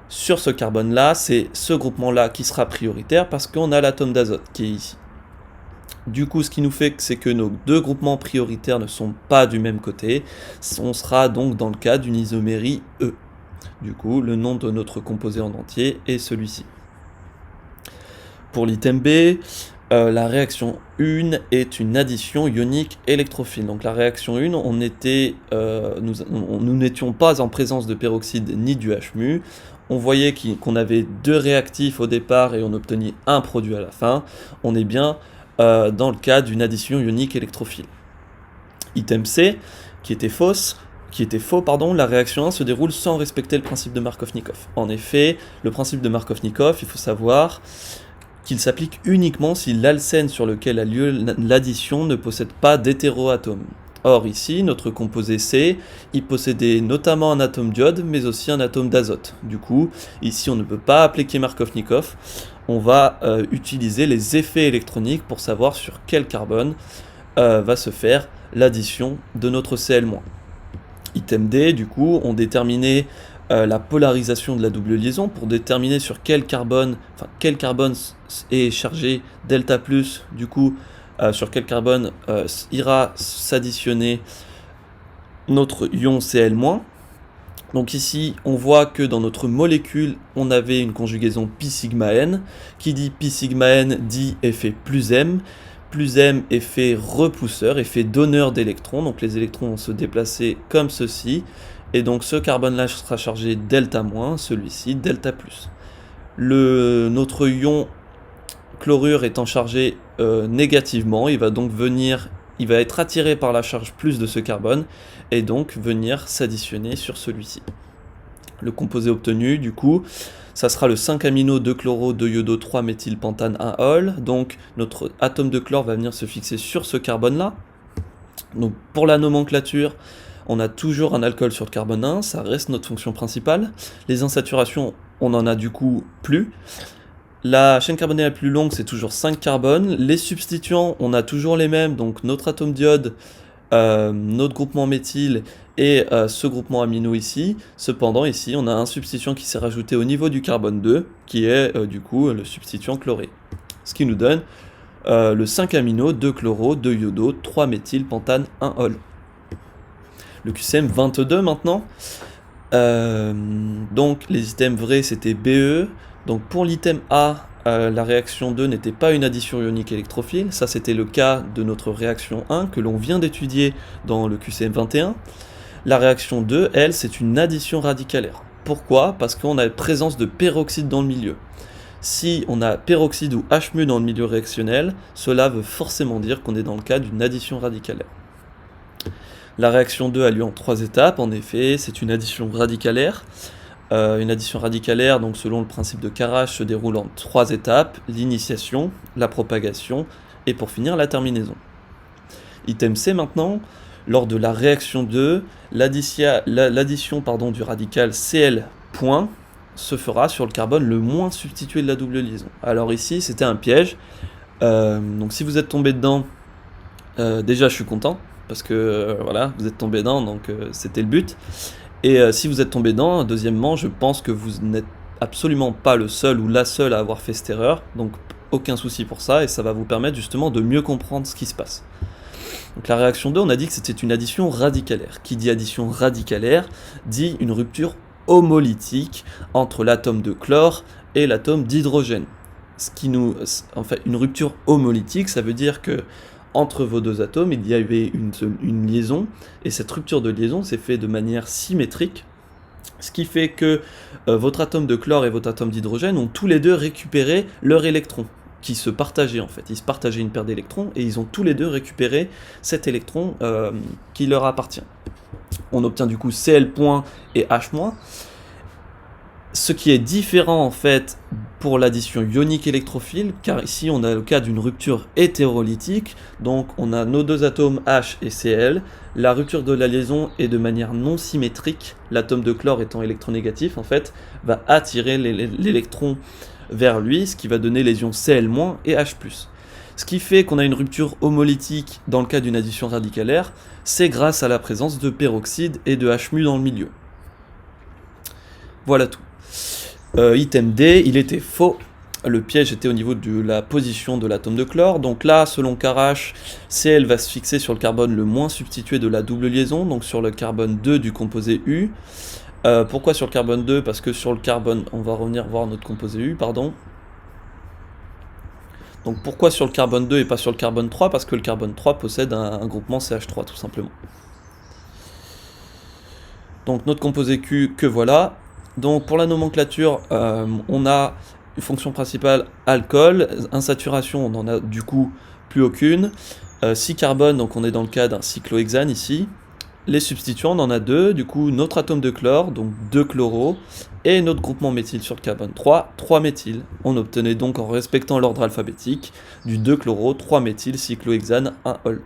Sur ce carbone-là, c'est ce groupement-là qui sera prioritaire parce qu'on a l'atome d'azote qui est ici. Du coup, ce qui nous fait, c'est que nos 2 groupements prioritaires ne sont pas du même côté. On sera donc dans le cas d'une isomérie E. Du coup, le nom de notre composé en entier est celui-ci. Pour l'item B, la réaction 1 est une addition ionique électrophile. Donc la réaction 1, nous n'étions pas en présence de peroxyde ni du HMU. On voyait qu'on avait 2 réactifs au départ et on obtenait un produit à la fin. On est bien dans le cas d'une addition ionique électrophile. Item C, qui était faux, la réaction 1 se déroule sans respecter le principe de Markovnikov. En effet, le principe de Markovnikov, il faut savoir qu'il s'applique uniquement si l'alcène sur lequel a lieu l'addition ne possède pas d'hétéroatome. Or ici, notre composé C, il possédait notamment un atome d'iode, mais aussi un atome d'azote. Du coup, ici on ne peut pas appliquer Markovnikov, on va utiliser les effets électroniques pour savoir sur quel carbone va se faire l'addition de notre Cl-. Item D, du coup, on déterminait la polarisation de la double liaison pour déterminer sur quel carbone est chargé delta+, du coup, sur quel carbone ira s'additionner notre ion Cl-. Donc ici, on voit que dans notre molécule, on avait une conjugaison pi sigma n. Qui dit pi sigma n dit effet plus m effet repousseur, effet donneur d'électrons. Donc les électrons vont se déplacer comme ceci. Et donc ce carbone-là sera chargé delta-, celui-ci delta+. Notre ion chlorure étant chargé négativement, il va être attiré par la charge plus de ce carbone et donc venir s'additionner sur celui-ci. Le composé obtenu, du coup, ça sera le 5-amino 2-chloro-2-iodo 3-méthylpentane 1-ol. Donc notre atome de chlore va venir se fixer sur ce carbone-là. Donc pour la nomenclature, on a toujours un alcool sur le carbone 1, ça reste notre fonction principale. Les insaturations, on n'en a du coup plus. La chaîne carbonée la plus longue, c'est toujours 5 carbones. Les substituants, on a toujours les mêmes, donc notre atome d'iode, notre groupement méthyle et ce groupement amino ici. Cependant, ici, on a un substituant qui s'est rajouté au niveau du carbone 2, qui est du coup le substituant chloré. Ce qui nous donne le 5-amino 2-chloro-2-iodo 3-méthylpentane 1-ol. Le QCM 22 maintenant. Donc les items vrais, c'était BE. Donc pour l'item A, la réaction 2 n'était pas une addition ionique électrophile. Ça, c'était le cas de notre réaction 1 que l'on vient d'étudier dans le QCM 21. La réaction 2, elle, c'est une addition radicalaire. Pourquoi ? Parce qu'on a la présence de peroxyde dans le milieu. Si on a peroxyde ou HMU dans le milieu réactionnel, cela veut forcément dire qu'on est dans le cas d'une addition radicalaire. La réaction 2 a lieu en 3 étapes. En effet, c'est une addition radicalaire. Une addition radicalaire, donc selon le principe de Karach, se déroule en 3 étapes, l'initiation, la propagation et pour finir la terminaison. Item C maintenant, lors de la réaction 2, l'addition du radical Cl point se fera sur le carbone le moins substitué de la double liaison. Alors ici, c'était un piège, donc si vous êtes tombé dedans, déjà je suis content, parce que voilà, vous êtes tombé dedans, donc c'était le but. Et si vous êtes tombé dedans, deuxièmement, je pense que vous n'êtes absolument pas le seul ou la seule à avoir fait cette erreur, donc aucun souci pour ça, et ça va vous permettre justement de mieux comprendre ce qui se passe. Donc la réaction 2, on a dit que c'était une addition radicalaire. Qui dit addition radicalaire dit une rupture homolytique entre l'atome de chlore et l'atome d'hydrogène. Une rupture homolytique, ça veut dire que entre vos deux atomes, il y avait une liaison, et cette rupture de liaison s'est faite de manière symétrique, ce qui fait que votre atome de chlore et votre atome d'hydrogène ont tous les deux récupéré leur électron, qui se partageaient en fait. Ils se partageaient une paire d'électrons, et ils ont tous les deux récupéré cet électron qui leur appartient. On obtient du coup Cl' et H-. Ce qui est différent en fait pour l'addition ionique électrophile, car ici on a le cas d'une rupture hétérolytique, donc on a nos deux atomes H et Cl, la rupture de la liaison est de manière non symétrique, l'atome de chlore étant électronégatif en fait, va attirer l'électron vers lui, ce qui va donner les ions Cl- et H+. Ce qui fait qu'on a une rupture homolytique dans le cas d'une addition radicalaire, c'est grâce à la présence de peroxyde et de H- dans le milieu. Voilà tout. Item D, il était faux. Le piège était au niveau de la position de l'atome de chlore. Donc là, selon Karash, Cl va se fixer sur le carbone le moins substitué de la double liaison, donc sur le carbone 2 du composé U. Pourquoi sur le carbone 2? Parce que sur le carbone, on va revenir voir notre composé U, pardon. Donc pourquoi sur le carbone 2 et pas sur le carbone 3? Parce que le carbone 3 possède un groupement CH3 tout simplement. Donc notre composé Q, que voilà. Donc pour la nomenclature, on a une fonction principale alcool, insaturation, on n'en a du coup plus aucune. 6 carbone, donc on est dans le cas d'un cyclohexane ici. Les substituants, on en a 2, du coup notre atome de chlore, donc 2 chloro, et notre groupement méthyle sur le carbone 3, 3 méthyle. On obtenait donc en respectant l'ordre alphabétique du 2 chloro, 3 méthyle, cyclohexane, 1 ol.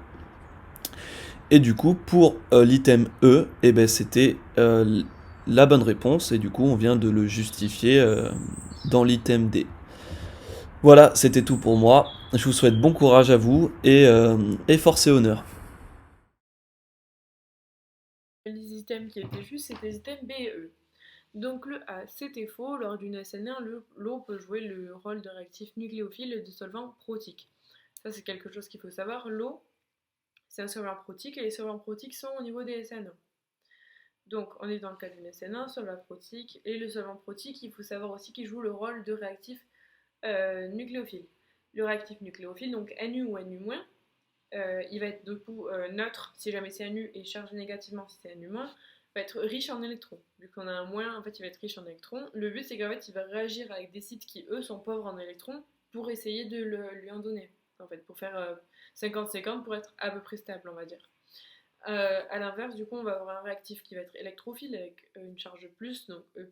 Et du coup pour l'item E, eh ben, c'était la bonne réponse, et du coup on vient de le justifier dans l'item D. Voilà, c'était tout pour moi. Je vous souhaite bon courage à vous et force et honneur. Les items qui étaient justes, c'était les items B et E. Donc le A, c'était faux. Lors d'une SN1, l'eau peut jouer le rôle de réactif nucléophile et de solvant protique. Ça, c'est quelque chose qu'il faut savoir. L'eau, c'est un solvant protique et les solvants protiques sont au niveau des SN1. Donc on est dans le cas d'une SN1, solvant protique, et le solvant protique, il faut savoir aussi qu'il joue le rôle de réactif nucléophile. Le réactif nucléophile, donc Nu ou Nu-, il va être du coup neutre si jamais c'est Nu et chargé négativement si c'est Nu-, va être riche en électrons. Vu qu'on a un moins, en fait il va être riche en électrons. Le but c'est qu'en fait il va réagir avec des sites qui eux sont pauvres en électrons pour essayer de lui en donner. En fait pour faire 50-50 pour être à peu près stable on va dire. À l'inverse du coup on va avoir un réactif qui va être électrophile avec une charge plus, donc E+,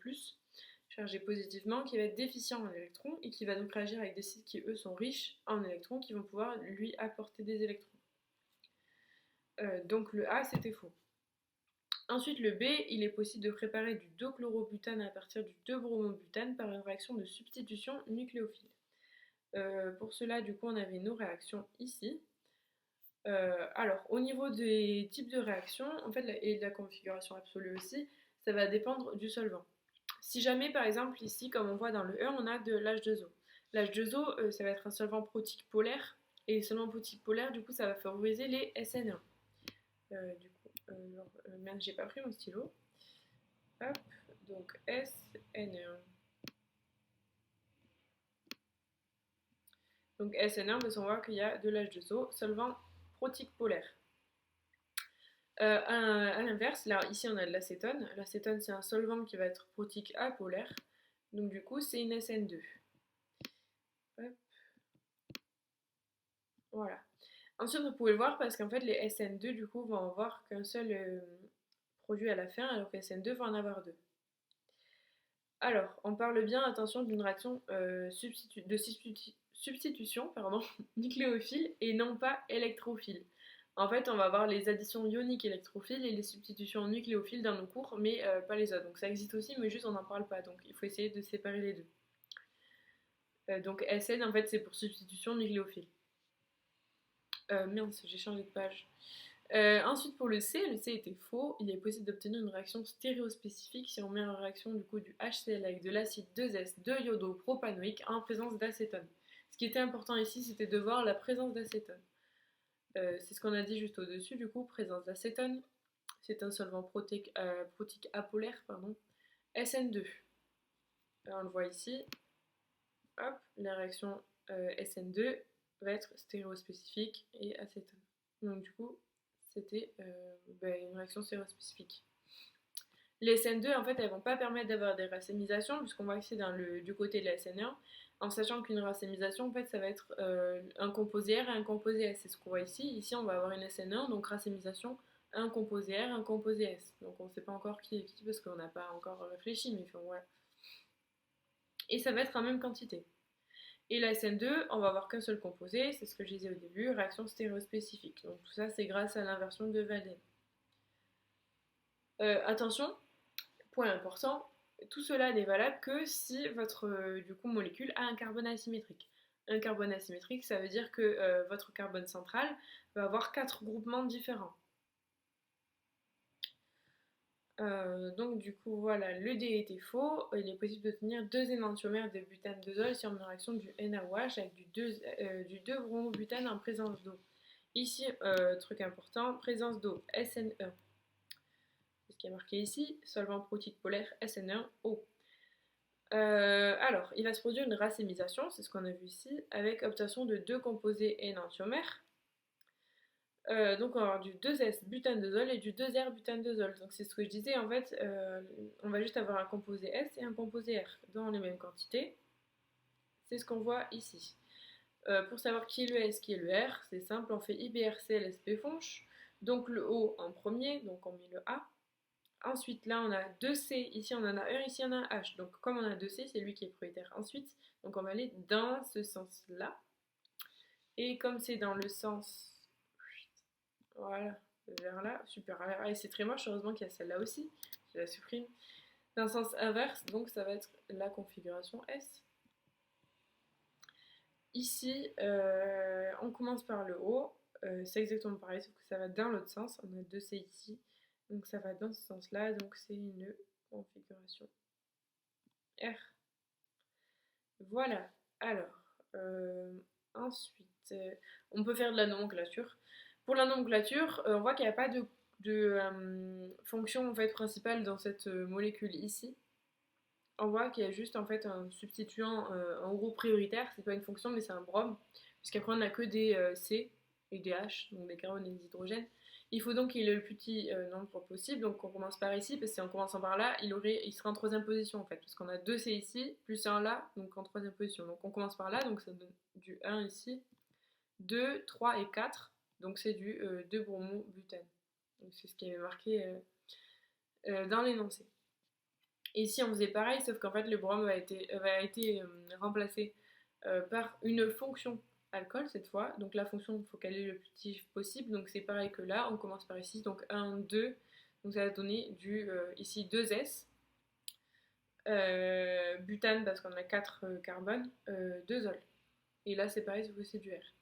chargé positivement, qui va être déficient en électrons et qui va donc réagir avec des sites qui eux sont riches en électrons qui vont pouvoir lui apporter des électrons. Donc le A c'était faux. Ensuite le B, il est possible de préparer du 2-chlorobutane à partir du 2-bromobutane par une réaction de substitution nucléophile. Pour cela du coup on avait nos réactions ici. Alors au niveau des types de réactions en fait, et de la configuration absolue aussi, ça va dépendre du solvant. Si jamais par exemple ici comme on voit dans le E on a de l'H2O. L'H2O ça va être un solvant protique polaire et le solvant protique polaire du coup ça va favoriser les SN1. Du coup, merde j'ai pas pris mon stylo. Hop, donc SN1. Donc SN1, on voit qu'il y a de l'H2O, solvant protique polaire. À l'inverse, là ici on a de l'acétone. L'acétone c'est un solvant qui va être protique apolaire. Donc du coup c'est une SN2. Hop. Voilà. Ensuite vous pouvez le voir parce qu'en fait les SN2 du coup vont avoir qu'un seul produit à la fin alors que SN2 va en avoir deux. Alors on parle bien attention d'une réaction substitution nucléophile et non pas électrophile. En fait, on va avoir les additions ioniques électrophiles et les substitutions nucléophiles dans nos cours, mais pas les autres. Donc ça existe aussi, mais juste on n'en parle pas. Donc il faut essayer de séparer les deux. Donc SN, en fait, c'est pour substitution nucléophile. Mince, j'ai changé de page. Ensuite, pour le C était faux. Il est possible d'obtenir une réaction stéréospécifique si on met en réaction du coup du HCl avec de l'acide 2S, de iodopropanoïque en présence d'acétone. Ce qui était important ici, c'était de voir la présence d'acétone. C'est ce qu'on a dit juste au-dessus, du coup, présence d'acétone. C'est un solvant protique apolaire, SN2. Alors, on le voit ici. Hop, la réaction SN2 va être stéréospécifique et acétone. Donc, du coup, c'était une réaction stéréospécifique. Les SN2, en fait, elles vont pas permettre d'avoir des racémisations, puisqu'on voit que c'est du côté de la SN1, en sachant qu'une racémisation, en fait, ça va être un composé R et un composé S. C'est ce qu'on voit ici. Ici, on va avoir une SN1, donc racémisation, un composé R, un composé S. Donc, on ne sait pas encore qui est qui, parce qu'on n'a pas encore réfléchi, mais enfin, voilà. Et ça va être en même quantité. Et la SN2, on va avoir qu'un seul composé, c'est ce que je disais au début, réaction stéréospécifique. Donc tout ça, c'est grâce à l'inversion de Walden. Attention, point important, tout cela n'est valable que si votre du coup, molécule a un carbone asymétrique. Un carbone asymétrique, ça veut dire que votre carbone central va avoir 4 groupements différents. Donc du coup voilà, le D était faux. Il est possible d'obtenir 2 énantiomères de butane-2-ol sur une réaction du NaOH avec du 2-bromobutane en présence d'eau. Ici, truc important, présence d'eau, SN1. C'est ce qui est marqué ici, solvant protique polaire SN1O. Alors, il va se produire une racémisation, c'est ce qu'on a vu ici, avec obtention de 2 composés énantiomères. Donc on va avoir du 2S butane-2-ol et du 2R butane-2-ol. Donc c'est ce que je disais, en fait, on va juste avoir un composé S et un composé R dans les mêmes quantités. C'est ce qu'on voit ici. Pour savoir qui est le S, qui est le R, c'est simple, on fait IBRCL SP fonche. Donc le O en premier, donc on met le A. Ensuite là on a 2 C, ici on en a un, ici on a un H. Donc comme on a 2 C, c'est lui qui est prioritaire ensuite. Donc on va aller dans ce sens-là. Et comme c'est dans le sens... Voilà, vers là, super. Et c'est très moche, heureusement qu'il y a celle-là aussi. Je la supprime. Dans le sens inverse, donc ça va être la configuration S. Ici, on commence par le haut. C'est exactement pareil, sauf que ça va dans l'autre sens. On a 2C ici, donc ça va dans ce sens-là. Donc c'est une configuration R. Voilà. Alors, ensuite, on peut faire de la nomenclature. Pour la nomenclature, on voit qu'il n'y a pas de fonction en fait, principale dans cette molécule ici. On voit qu'il y a juste en fait un substituant en groupe prioritaire, c'est pas une fonction mais c'est un brome, puisqu'après on n'a que des C et des H, donc des carbones et des hydrogènes. Il faut donc qu'il ait le plus petit nombre possible, donc on commence par ici, parce qu'en commençant par là, il sera en 3ème position en fait, parce qu'on a 2 C ici, plus un là, donc en 3ème position. Donc on commence par là, donc ça donne du 1 ici, 2, 3 et 4. Donc c'est du 2-bromobutane. C'est ce qui est marqué dans l'énoncé. Et ici on faisait pareil, sauf qu'en fait le brome va été remplacé par une fonction alcool cette fois. Donc la fonction, il faut qu'elle ait le plus petit possible. Donc c'est pareil que là, on commence par ici. Donc 1, 2. Donc ça va donner du ici 2S. Butane parce qu'on a 4 carbones, 2-ol. Et là c'est pareil, sauf que c'est du R.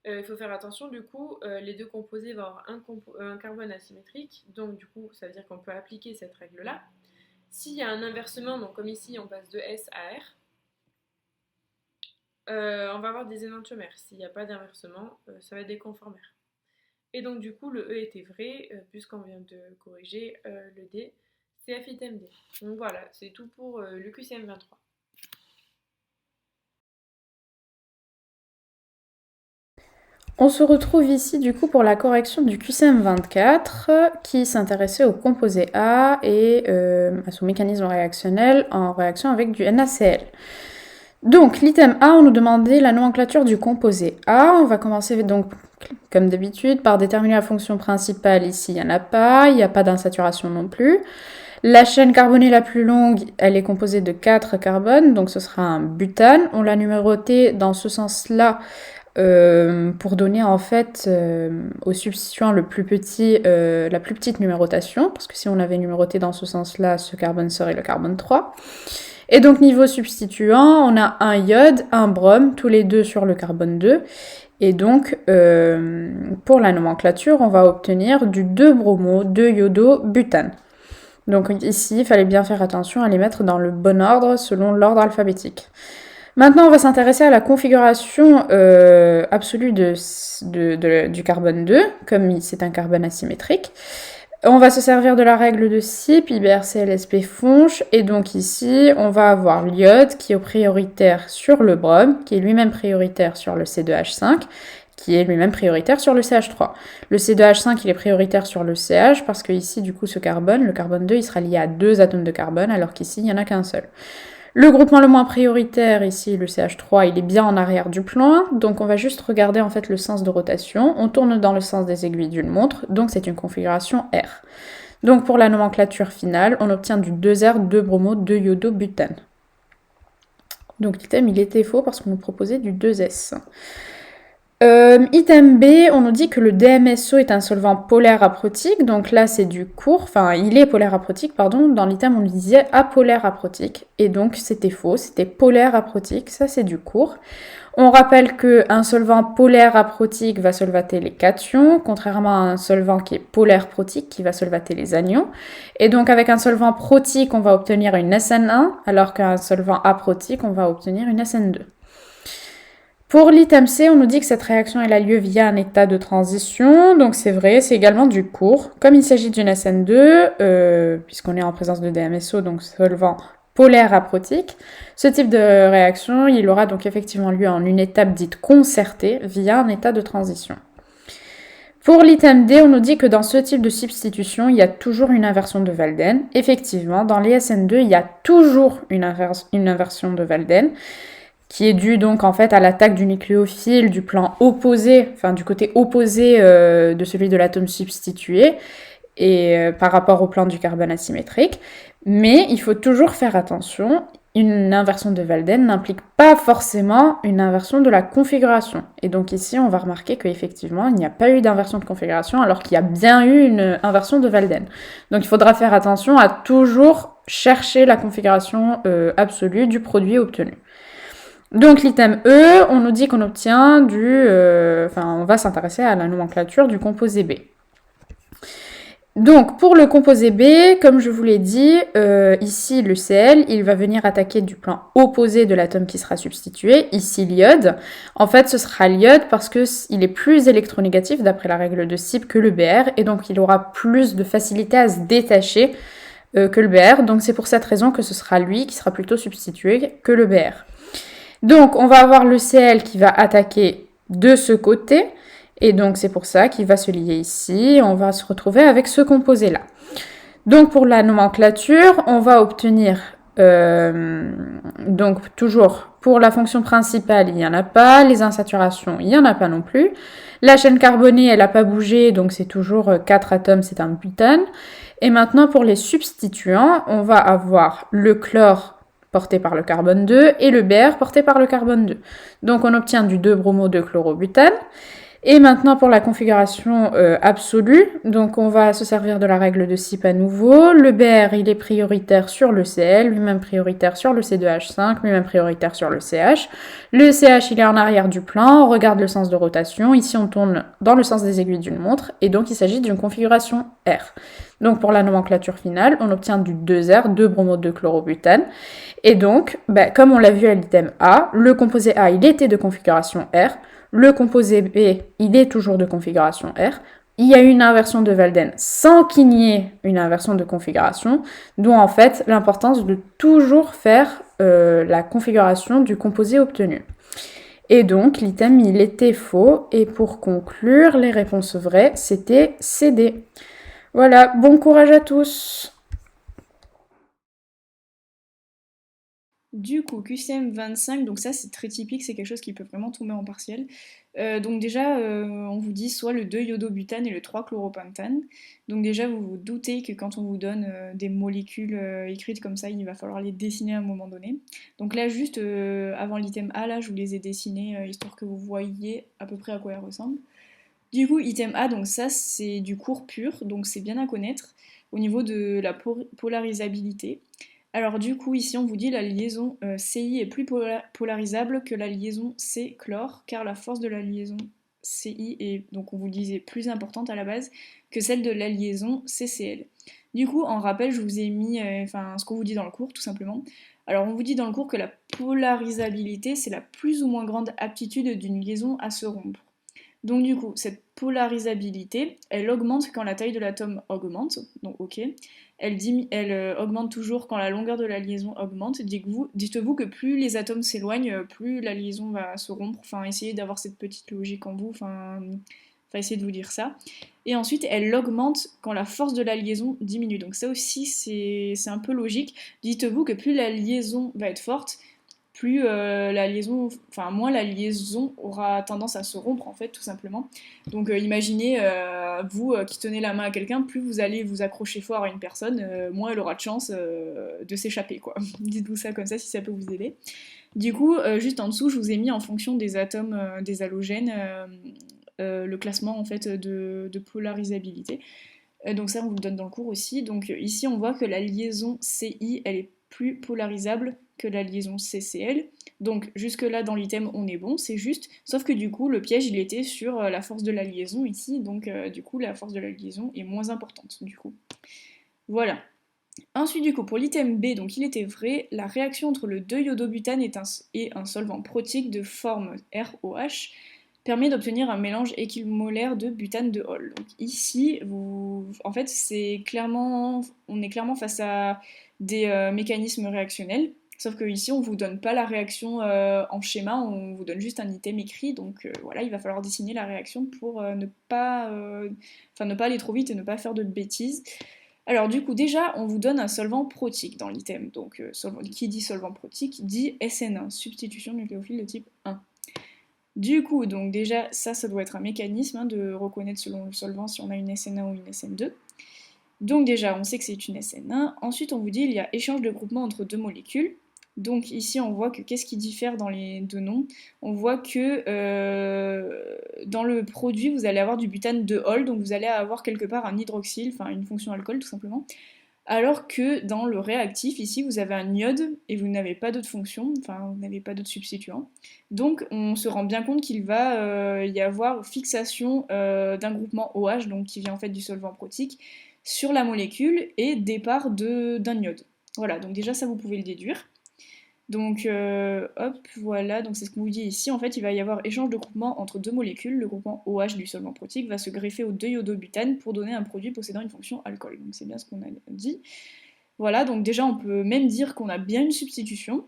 Il faut faire attention, du coup, les deux composés vont avoir un carbone asymétrique, donc du coup, ça veut dire qu'on peut appliquer cette règle-là. S'il y a un inversement, donc comme ici, on passe de S à R, on va avoir des énantiomères. S'il n'y a pas d'inversement, ça va être des conformères. Et donc du coup, le E était vrai, puisqu'on vient de corriger le D, c'est F item D. Donc voilà, c'est tout pour le QCM 23. On se retrouve ici du coup pour la correction du QCM 24 qui s'intéressait au composé A et à son mécanisme réactionnel en réaction avec du NaCl. Donc l'item A, on nous demandait la nomenclature du composé A. On va commencer donc comme d'habitude par déterminer la fonction principale. Ici il n'y en a pas, il n'y a pas d'insaturation non plus. La chaîne carbonée la plus longue, elle est composée de 4 carbones, donc ce sera un butane. On l'a numéroté dans ce sens-là pour donner en fait au substituant le plus petit, la plus petite numérotation, parce que si on avait numéroté dans ce sens-là, ce carbone serait le carbone 3. Et donc niveau substituant, on a un iode, un brome, tous les deux sur le carbone 2. Et donc pour la nomenclature, on va obtenir du 2-bromo, 2-iodo-butane. Donc ici, il fallait bien faire attention à les mettre dans le bon ordre selon l'ordre alphabétique. Maintenant, on va s'intéresser à la configuration absolue du carbone 2, comme c'est un carbone asymétrique. On va se servir de la règle de CYP, IBRCLSP fonche, et donc ici, on va avoir l'iode qui est prioritaire sur le brome, qui est lui-même prioritaire sur le C2H5, qui est lui-même prioritaire sur le CH3. Le C2H5, il est prioritaire sur le CH, parce que ici, du coup, ce carbone, le carbone 2, il sera lié à 2 atomes de carbone, alors qu'ici, il n'y en a qu'un seul. Le groupement le moins prioritaire, ici, le CH3, il est bien en arrière du plan 1, donc on va juste regarder en fait le sens de rotation. On tourne dans le sens des aiguilles d'une montre, donc c'est une configuration R. Donc pour la nomenclature finale, on obtient du 2R, 2-bromo, 2-iodo-butane. Donc l'item, il était faux parce qu'on nous proposait du 2S. Item B, on nous dit que le DMSO est un solvant polaire aprotique, donc là c'est du court, enfin il est polaire aprotique, pardon, dans l'item on nous disait apolaire aprotique, et donc c'était faux, c'était polaire aprotique, ça c'est du court. On rappelle qu'un solvant polaire aprotique va solvater les cations, contrairement à un solvant qui est polaire protique qui va solvater les anions. Et donc avec un solvant protique, on va obtenir une SN1, alors qu'un solvant aprotique, on va obtenir une SN2. Pour l'item C, on nous dit que cette réaction elle a lieu via un état de transition, donc c'est vrai, c'est également du court. Comme il s'agit d'une SN2, puisqu'on est en présence de DMSO, donc solvant polaire aprotique, ce type de réaction, il aura donc effectivement lieu en une étape dite concertée via un état de transition. Pour l'item D, on nous dit que dans ce type de substitution, il y a toujours une inversion de Walden. Effectivement, dans les SN2, il y a toujours une inversion de Walden, qui est due donc en fait à l'attaque du nucléophile du plan opposé, enfin du côté opposé de celui de l'atome substitué, et par rapport au plan du carbone asymétrique. Mais il faut toujours faire attention, une inversion de Walden n'implique pas forcément une inversion de la configuration. Et donc ici, on va remarquer qu'effectivement, il n'y a pas eu d'inversion de configuration, alors qu'il y a bien eu une inversion de Walden. Donc il faudra faire attention à toujours chercher la configuration absolue du produit obtenu. Donc l'item E, on nous dit qu'on obtient on va s'intéresser à la nomenclature du composé B. Donc pour le composé B, comme je vous l'ai dit, ici le Cl, il va venir attaquer du plan opposé de l'atome qui sera substitué, ici l'iode. En fait ce sera l'iode parce qu'il est plus électronégatif d'après la règle de Sieb que le Br, et donc il aura plus de facilité à se détacher que le Br, donc c'est pour cette raison que ce sera lui qui sera plutôt substitué que le Br. Donc on va avoir le Cl qui va attaquer de ce côté, et donc c'est pour ça qu'il va se lier ici, on va se retrouver avec ce composé-là. Donc pour la nomenclature, on va obtenir, donc toujours pour la fonction principale, il n'y en a pas, les insaturations, il n'y en a pas non plus. La chaîne carbonée, elle n'a pas bougé, donc c'est toujours 4 atomes, c'est un butane. Et maintenant pour les substituants, on va avoir le chlore porté par le carbone 2 et le Br porté par le carbone 2. Donc on obtient du 2-bromo 2-chlorobutane. Et maintenant pour la configuration absolue, donc on va se servir de la règle de Sieb à nouveau. Le Br il est prioritaire sur le Cl, lui-même prioritaire sur le C2H5, lui-même prioritaire sur le CH. Le CH il est en arrière du plan, on regarde le sens de rotation, ici on tourne dans le sens des aiguilles d'une montre, et donc il s'agit d'une configuration R. Donc pour la nomenclature finale, on obtient du 2R, 2-bromo 2-chlorobutane. Et donc, comme on l'a vu à l'item A, le composé A il était de configuration R, le composé B, il est toujours de configuration R. Il y a eu une inversion de Walden sans qu'il n'y ait une inversion de configuration, d'où en fait l'importance de toujours faire la configuration du composé obtenu. Et donc l'item il était faux, et pour conclure, les réponses vraies, c'était CD. Voilà, bon courage à tous! Du coup, QCM 25, donc ça c'est très typique, c'est quelque chose qui peut vraiment tomber en partiel. Donc déjà, on vous dit soit le 2-iodobutane et le 3-chloropentane. Donc déjà, vous vous doutez que quand on vous donne des molécules écrites comme ça, il va falloir les dessiner à un moment donné. Donc là, juste avant l'item A, là, je vous les ai dessinés, histoire que vous voyiez à peu près à quoi elles ressemblent. Du coup, item A, donc ça c'est du court pur, donc c'est bien à connaître au niveau de la polarisabilité. Alors du coup, ici on vous dit la liaison CI est plus polarisable que la liaison C-chlore, car la force de la liaison CI est, donc on vous disait, plus importante à la base que celle de la liaison CCl. Du coup, en rappel, je vous ai mis ce qu'on vous dit dans le cours, tout simplement. Alors on vous dit dans le cours que la polarisabilité, c'est la plus ou moins grande aptitude d'une liaison à se rompre. Donc du coup, cette polarisabilité, elle augmente quand la taille de l'atome augmente, donc ok. Elle augmente toujours quand la longueur de la liaison augmente. Dites-vous que plus les atomes s'éloignent, plus la liaison va se rompre. Enfin, essayez d'avoir cette petite logique en vous. Enfin, essayez de vous dire ça. Et ensuite, elle augmente quand la force de la liaison diminue. Donc ça aussi, c'est un peu logique. Dites-vous que plus la liaison va être forte, plus moins la liaison aura tendance à se rompre, en fait, tout simplement. Donc imaginez, vous qui tenez la main à quelqu'un, plus vous allez vous accrocher fort à une personne, moins elle aura de chance de s'échapper, quoi. Dites-vous ça comme ça si ça peut vous aider. Du coup, juste en dessous, je vous ai mis en fonction des atomes des halogènes le classement en fait de polarisabilité. Donc ça, on vous le donne dans le cours aussi. Donc ici, on voit que la liaison CI, elle est plus polarisable que la liaison CCl. Donc jusque-là, dans l'item, on est bon, c'est juste. Sauf que du coup, le piège, il était sur la force de la liaison ici. Donc du coup, la force de la liaison est moins importante, du coup. Voilà. Ensuite, du coup, pour l'item B, donc il était vrai, la réaction entre le 2-iodobutane et un solvant protique de forme ROH permet d'obtenir un mélange équimolaire de butane de Hall. Donc ici, en fait, on est clairement face à des mécanismes réactionnels, sauf que ici, on vous donne pas la réaction en schéma, on vous donne juste un item écrit, donc voilà, il va falloir dessiner la réaction pour ne pas aller trop vite et ne pas faire de bêtises. Alors du coup, déjà, on vous donne un solvant protique dans l'item. Donc, qui dit solvant protique dit SN1, substitution nucléophile de type 1. Du coup, donc déjà, ça doit être un mécanisme de reconnaître selon le solvant si on a une SN1 ou une SN2. Donc déjà, on sait que c'est une SN1. Ensuite, on vous dit il y a échange de groupement entre deux molécules. Donc ici, on voit que qu'est-ce qui diffère dans les deux noms? On voit que dans le produit, vous allez avoir du butane de Hall, donc vous allez avoir quelque part un hydroxyle, enfin une fonction alcool tout simplement. Alors que dans le réactif, ici, vous avez un iode et vous n'avez pas d'autre fonction, enfin vous n'avez pas d'autre substituant. Donc on se rend bien compte qu'il va y avoir fixation d'un groupement OH, donc qui vient en fait du solvant protique, sur la molécule et départ d'un iode. Voilà, donc déjà ça vous pouvez le déduire. Donc hop, voilà, donc c'est ce qu'on vous dit ici. En fait, il va y avoir échange de groupement entre deux molécules. Le groupement OH du solvant protique va se greffer au 2-iodobutane pour donner un produit possédant une fonction alcool. Donc c'est bien ce qu'on a dit. Voilà, donc déjà on peut même dire qu'on a bien une substitution.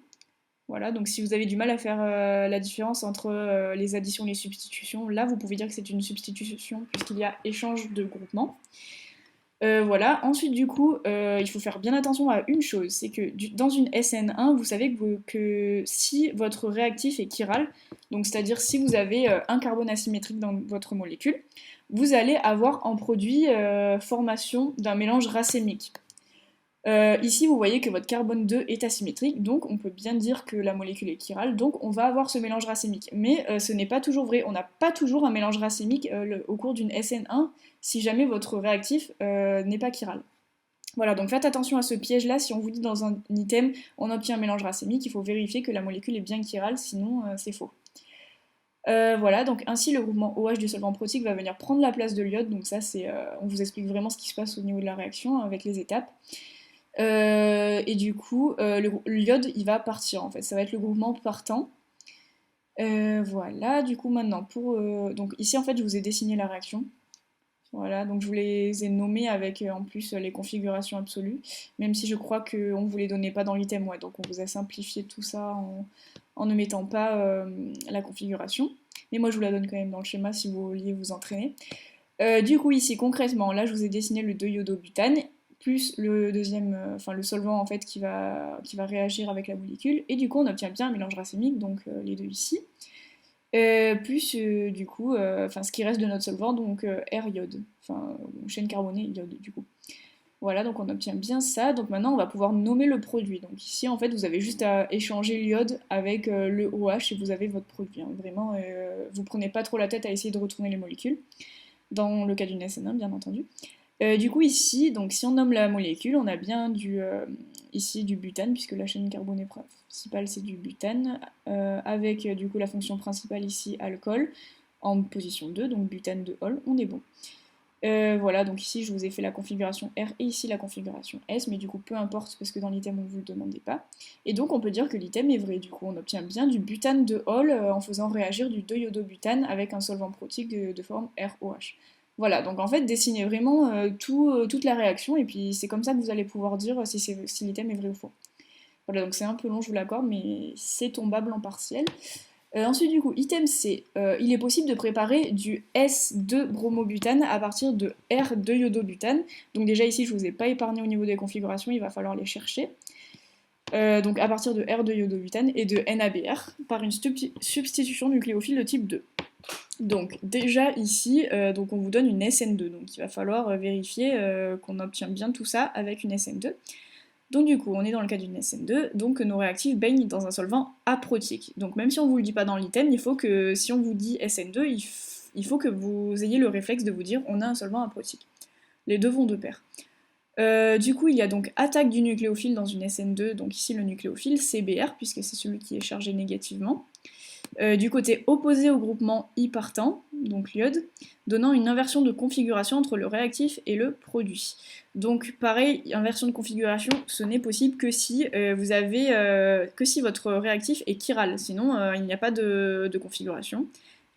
Voilà, donc si vous avez du mal à faire la différence entre les additions et les substitutions, là vous pouvez dire que c'est une substitution puisqu'il y a échange de groupement. Voilà, ensuite du coup, il faut faire bien attention à une chose, c'est que dans une SN1, vous savez que si votre réactif est chiral, donc c'est-à-dire si vous avez un carbone asymétrique dans votre molécule, vous allez avoir en produit formation d'un mélange racémique. Ici, vous voyez que votre carbone 2 est asymétrique, donc on peut bien dire que la molécule est chirale, donc on va avoir ce mélange racémique. Mais ce n'est pas toujours vrai, on n'a pas toujours un mélange racémique au cours d'une SN1 si jamais votre réactif n'est pas chiral. Voilà, donc faites attention à ce piège-là, si on vous dit dans un item on obtient un mélange racémique, il faut vérifier que la molécule est bien chirale, sinon c'est faux. Voilà, donc ainsi le groupement OH du solvant protique va venir prendre la place de l'iode, donc ça c'est, on vous explique vraiment ce qui se passe au niveau de la réaction avec les étapes. Et du coup, l'iode il va partir en fait, ça va être le groupement partant. Voilà, du coup maintenant donc ici en fait je vous ai dessiné la réaction. Voilà, donc je vous les ai nommés avec en plus les configurations absolues, même si je crois qu'on ne vous les donnait pas dans l'item, ouais, donc on vous a simplifié tout ça en ne mettant pas la configuration. Mais moi je vous la donne quand même dans le schéma si vous vouliez vous entraîner. Du coup ici concrètement, là je vous ai dessiné le 2-iodobutane, plus le deuxième, le solvant en fait qui va réagir avec la molécule, et du coup on obtient bien un mélange racémique, donc les deux ici. Plus du coup, ce qui reste de notre solvant, donc R-iode, chaîne carbonée iode du coup. Voilà, donc on obtient bien ça. Donc maintenant on va pouvoir nommer le produit. Donc ici en fait vous avez juste à échanger l'iode avec le OH et vous avez votre produit. Hein. Vraiment, vous prenez pas trop la tête à essayer de retourner les molécules, dans le cas d'une SN1 bien entendu. Du coup ici, donc si on nomme la molécule, on a bien ici du butane, puisque la chaîne carbonée principale c'est du butane, avec du coup la fonction principale ici alcool, en position 2, donc butane de Hall, on est bon. Voilà, donc ici je vous ai fait la configuration R et ici la configuration S, mais du coup peu importe parce que dans l'item on ne vous le demandait pas. Et donc on peut dire que l'item est vrai, du coup on obtient bien du butane de Hall en faisant réagir du 2-iodobutane avec un solvant protique de forme ROH. Voilà, donc en fait, dessinez vraiment toute la réaction, et puis c'est comme ça que vous allez pouvoir dire si l'item est vrai ou faux. Voilà, donc c'est un peu long, je vous l'accorde, mais c'est tombable en partiel. Ensuite, du coup, item C, il est possible de préparer du S2-bromobutane à partir de R2-iodobutane. Donc déjà ici, je ne vous ai pas épargné au niveau des configurations, il va falloir les chercher. Donc à partir de R2-iodobutane et de NABR, par une substitution nucléophile de type 2. Donc déjà ici, donc on vous donne une SN2, donc il va falloir vérifier qu'on obtient bien tout ça avec une SN2. Donc du coup, on est dans le cas d'une SN2, donc nos réactifs baignent dans un solvant aprotique. Donc même si on vous le dit pas dans l'item, il faut que, si on vous dit SN2, il faut que vous ayez le réflexe de vous dire on a un solvant aprotique. Les deux vont de pair. Du coup, il y a donc attaque du nucléophile dans une SN2, donc ici le nucléophile, CBr, puisque c'est celui qui est chargé négativement. Du côté opposé au groupement I partant, donc l'iode, donnant une inversion de configuration entre le réactif et le produit. Donc pareil, inversion de configuration, ce n'est possible que si votre réactif est chiral, sinon il n'y a pas de configuration.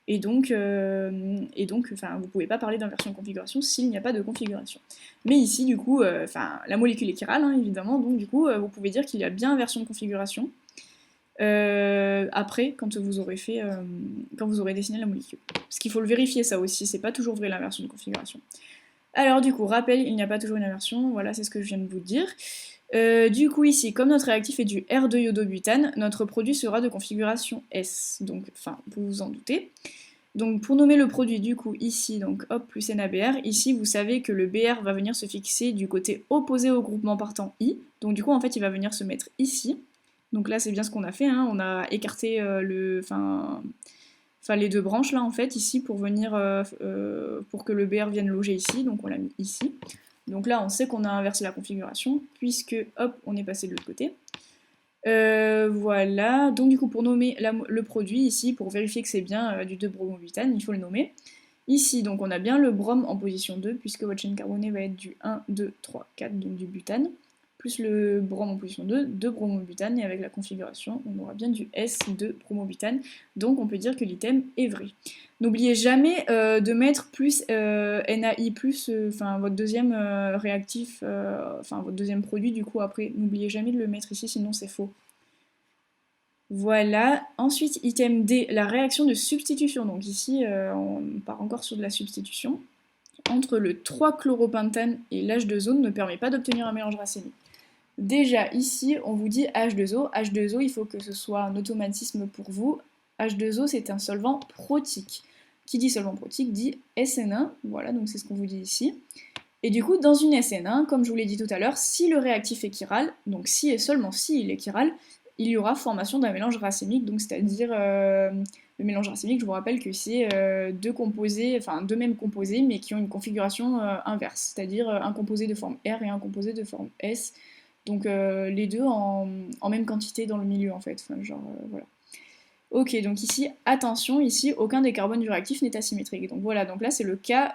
Et donc, vous ne pouvez pas parler d'inversion de configuration s'il n'y a pas de configuration. Mais ici, du coup, la molécule est chirale, hein, évidemment, donc du coup, vous pouvez dire qu'il y a bien inversion de configuration. Après, quand vous aurez dessiné la molécule. Parce qu'il faut le vérifier ça aussi, c'est pas toujours vrai l'inversion de configuration. Alors du coup, rappel, il n'y a pas toujours une inversion, voilà, c'est ce que je viens de vous dire. Du coup ici, comme notre réactif est du R2-iodobutane, notre produit sera de configuration S, donc, vous vous en doutez. Donc pour nommer le produit, du coup, ici, donc hop, plus NaBr, ici vous savez que le Br va venir se fixer du côté opposé au groupement partant I, donc du coup en fait il va venir se mettre ici. Donc là c'est bien ce qu'on a fait, hein. On a écarté les deux branches là en fait ici pour venir pour que le BR vienne loger ici, donc on l'a mis ici. Donc là on sait qu'on a inversé la configuration puisque hop on est passé de l'autre côté. Voilà, donc du coup pour nommer le produit ici, pour vérifier que c'est bien du 2-bromobutane, il faut le nommer. Ici donc on a bien le brome en position 2 puisque votre chaîne carbonée va être du 1, 2, 3, 4, donc du butane. Plus le brome en position 2, 2-bromobutane, et avec la configuration, on aura bien du S2-bromobutane, donc on peut dire que l'item est vrai. N'oubliez jamais de mettre plus NaI+, votre deuxième réactif, votre deuxième produit, du coup après, n'oubliez jamais de le mettre ici, sinon c'est faux. Voilà, ensuite item D, la réaction de substitution, donc ici on part encore sur de la substitution. Entre le 3-chloropentane et l'H2O ne permet pas d'obtenir un mélange racémique. Déjà ici, on vous dit H2O. H2O, il faut que ce soit un automatisme pour vous. H2O, c'est un solvant protique. Qui dit solvant protique dit SN1. Voilà, donc c'est ce qu'on vous dit ici. Et du coup, dans une SN1, comme je vous l'ai dit tout à l'heure, si le réactif est chiral, donc si et seulement si il est chiral, il y aura formation d'un mélange racémique, donc c'est-à-dire le mélange racémique, je vous rappelle que c'est deux mêmes composés, mais qui ont une configuration inverse, c'est-à-dire un composé de forme R et un composé de forme S. Donc les deux en même quantité dans le milieu en fait, voilà. Ok, donc ici, attention, ici, aucun des carbones du réactif n'est asymétrique. Donc voilà, donc là c'est le cas,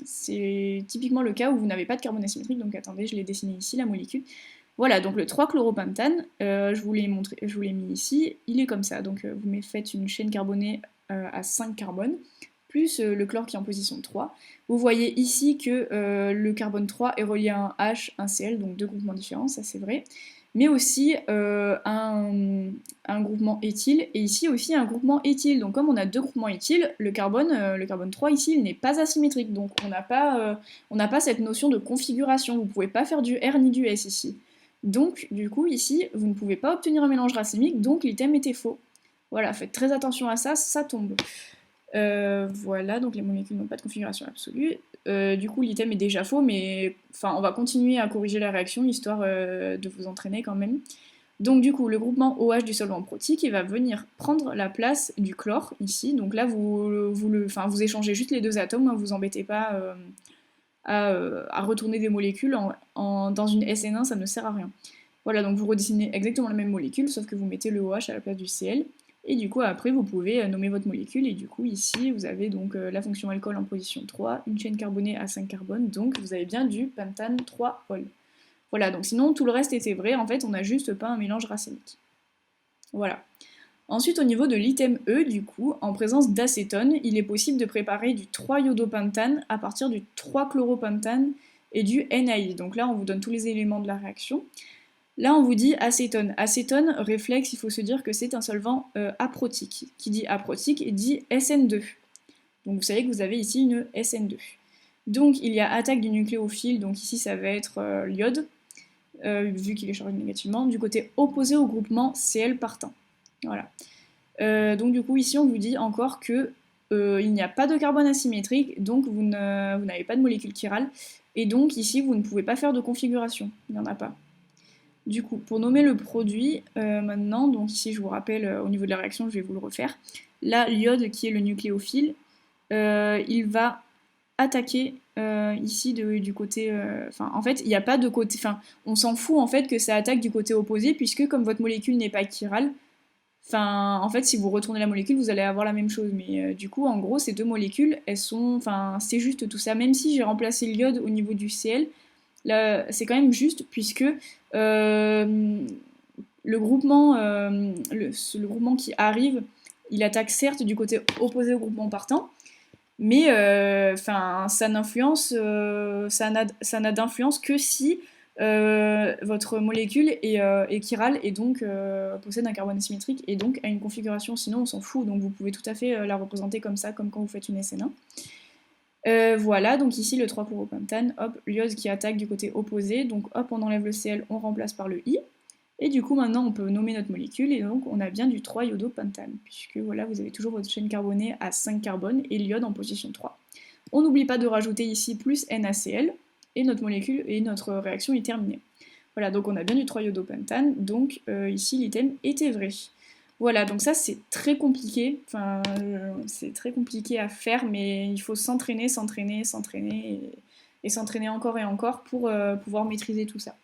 c'est typiquement le cas où vous n'avez pas de carbone asymétrique, donc attendez, je l'ai dessiné ici, la molécule. Voilà, donc le 3-chloropentane, je vous l'ai mis ici, il est comme ça, donc vous faites une chaîne carbonée à 5 carbones, plus le chlore qui est en position 3. Vous voyez ici que le carbone 3 est relié à un H, un Cl, donc deux groupements différents, ça c'est vrai, mais aussi un groupement éthyle, et ici aussi un groupement éthyle. Donc comme on a deux groupements éthyles, le carbone 3 ici, il n'est pas asymétrique, donc on n'a pas cette notion de configuration, vous ne pouvez pas faire du R ni du S ici. Donc du coup ici, vous ne pouvez pas obtenir un mélange racémique, donc l'item était faux. Voilà, faites très attention à ça, ça tombe. Voilà, donc les molécules n'ont pas de configuration absolue. Du coup, l'item est déjà faux, mais on va continuer à corriger la réaction, histoire de vous entraîner quand même. Donc du coup, le groupement OH du solvant protique, il va venir prendre la place du chlore, ici. Donc là, vous échangez juste les deux atomes, hein, vous embêtez pas à retourner des molécules. Dans une SN1, ça ne sert à rien. Voilà, donc vous redessinez exactement la même molécule, sauf que vous mettez le OH à la place du Cl. Et du coup, après, vous pouvez nommer votre molécule. Et du coup, ici, vous avez donc la fonction alcool en position 3, une chaîne carbonée à 5 carbones. Donc, vous avez bien du pentane 3-ol. Voilà, donc sinon, tout le reste était vrai. En fait, on n'a juste pas un mélange racémique. Voilà. Ensuite, au niveau de l'item E, du coup, en présence d'acétone, il est possible de préparer du 3-iodopentane à partir du 3-chloropentane et du NaI. Donc là, on vous donne tous les éléments de la réaction. Là, on vous dit acétone. Acétone, réflexe, il faut se dire que c'est un solvant aprotique. Qui dit aprotique dit SN2. Donc vous savez que vous avez ici une SN2. Donc il y a attaque du nucléophile, donc ici ça va être l'iode, vu qu'il est chargé négativement, du côté opposé au groupement Cl partant. Voilà. Donc du coup ici on vous dit encore que il n'y a pas de carbone asymétrique, donc vous n'avez pas de molécule chirale, et donc ici vous ne pouvez pas faire de configuration, il n'y en a pas. Du coup, pour nommer le produit, maintenant, donc ici je vous rappelle au niveau de la réaction, je vais vous le refaire. Là, l'iode qui est le nucléophile, il va attaquer ici du côté... en fait, il n'y a pas de côté... on s'en fout en fait que ça attaque du côté opposé, puisque comme votre molécule n'est pas chirale, en fait, si vous retournez la molécule, vous allez avoir la même chose. Mais du coup, en gros, ces deux molécules, elles sont... c'est juste tout ça. Même si j'ai remplacé l'iode au niveau du Cl, là, c'est quand même juste, puisque le groupement qui arrive, il attaque certes du côté opposé au groupement partant, mais ça n'a d'influence que si votre molécule est chirale et donc possède un carbone asymétrique et donc a une configuration, sinon on s'en fout, donc vous pouvez tout à fait la représenter comme ça, comme quand vous faites une SN1. Voilà, donc ici le 3-chloropentane, hop, l'iode qui attaque du côté opposé, donc hop, on enlève le Cl, on remplace par le I, et du coup maintenant on peut nommer notre molécule, et donc on a bien du 3-iodopentane, puisque voilà, vous avez toujours votre chaîne carbonée à 5 carbones, et l'iode en position 3. On n'oublie pas de rajouter ici plus NaCl, et notre molécule et notre réaction est terminée. Voilà, donc on a bien du 3-iodopentane, donc ici l'item était vrai. Voilà, donc ça c'est très compliqué, c'est très compliqué à faire, mais il faut s'entraîner, et s'entraîner encore et encore pour pouvoir maîtriser tout ça.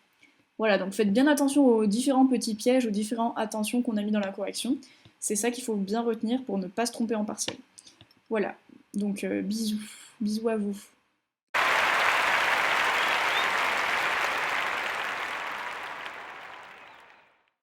Voilà, donc faites bien attention aux différents petits pièges, aux différentes attentions qu'on a mis dans la correction. C'est ça qu'il faut bien retenir pour ne pas se tromper en partiel. Voilà, donc bisous à vous.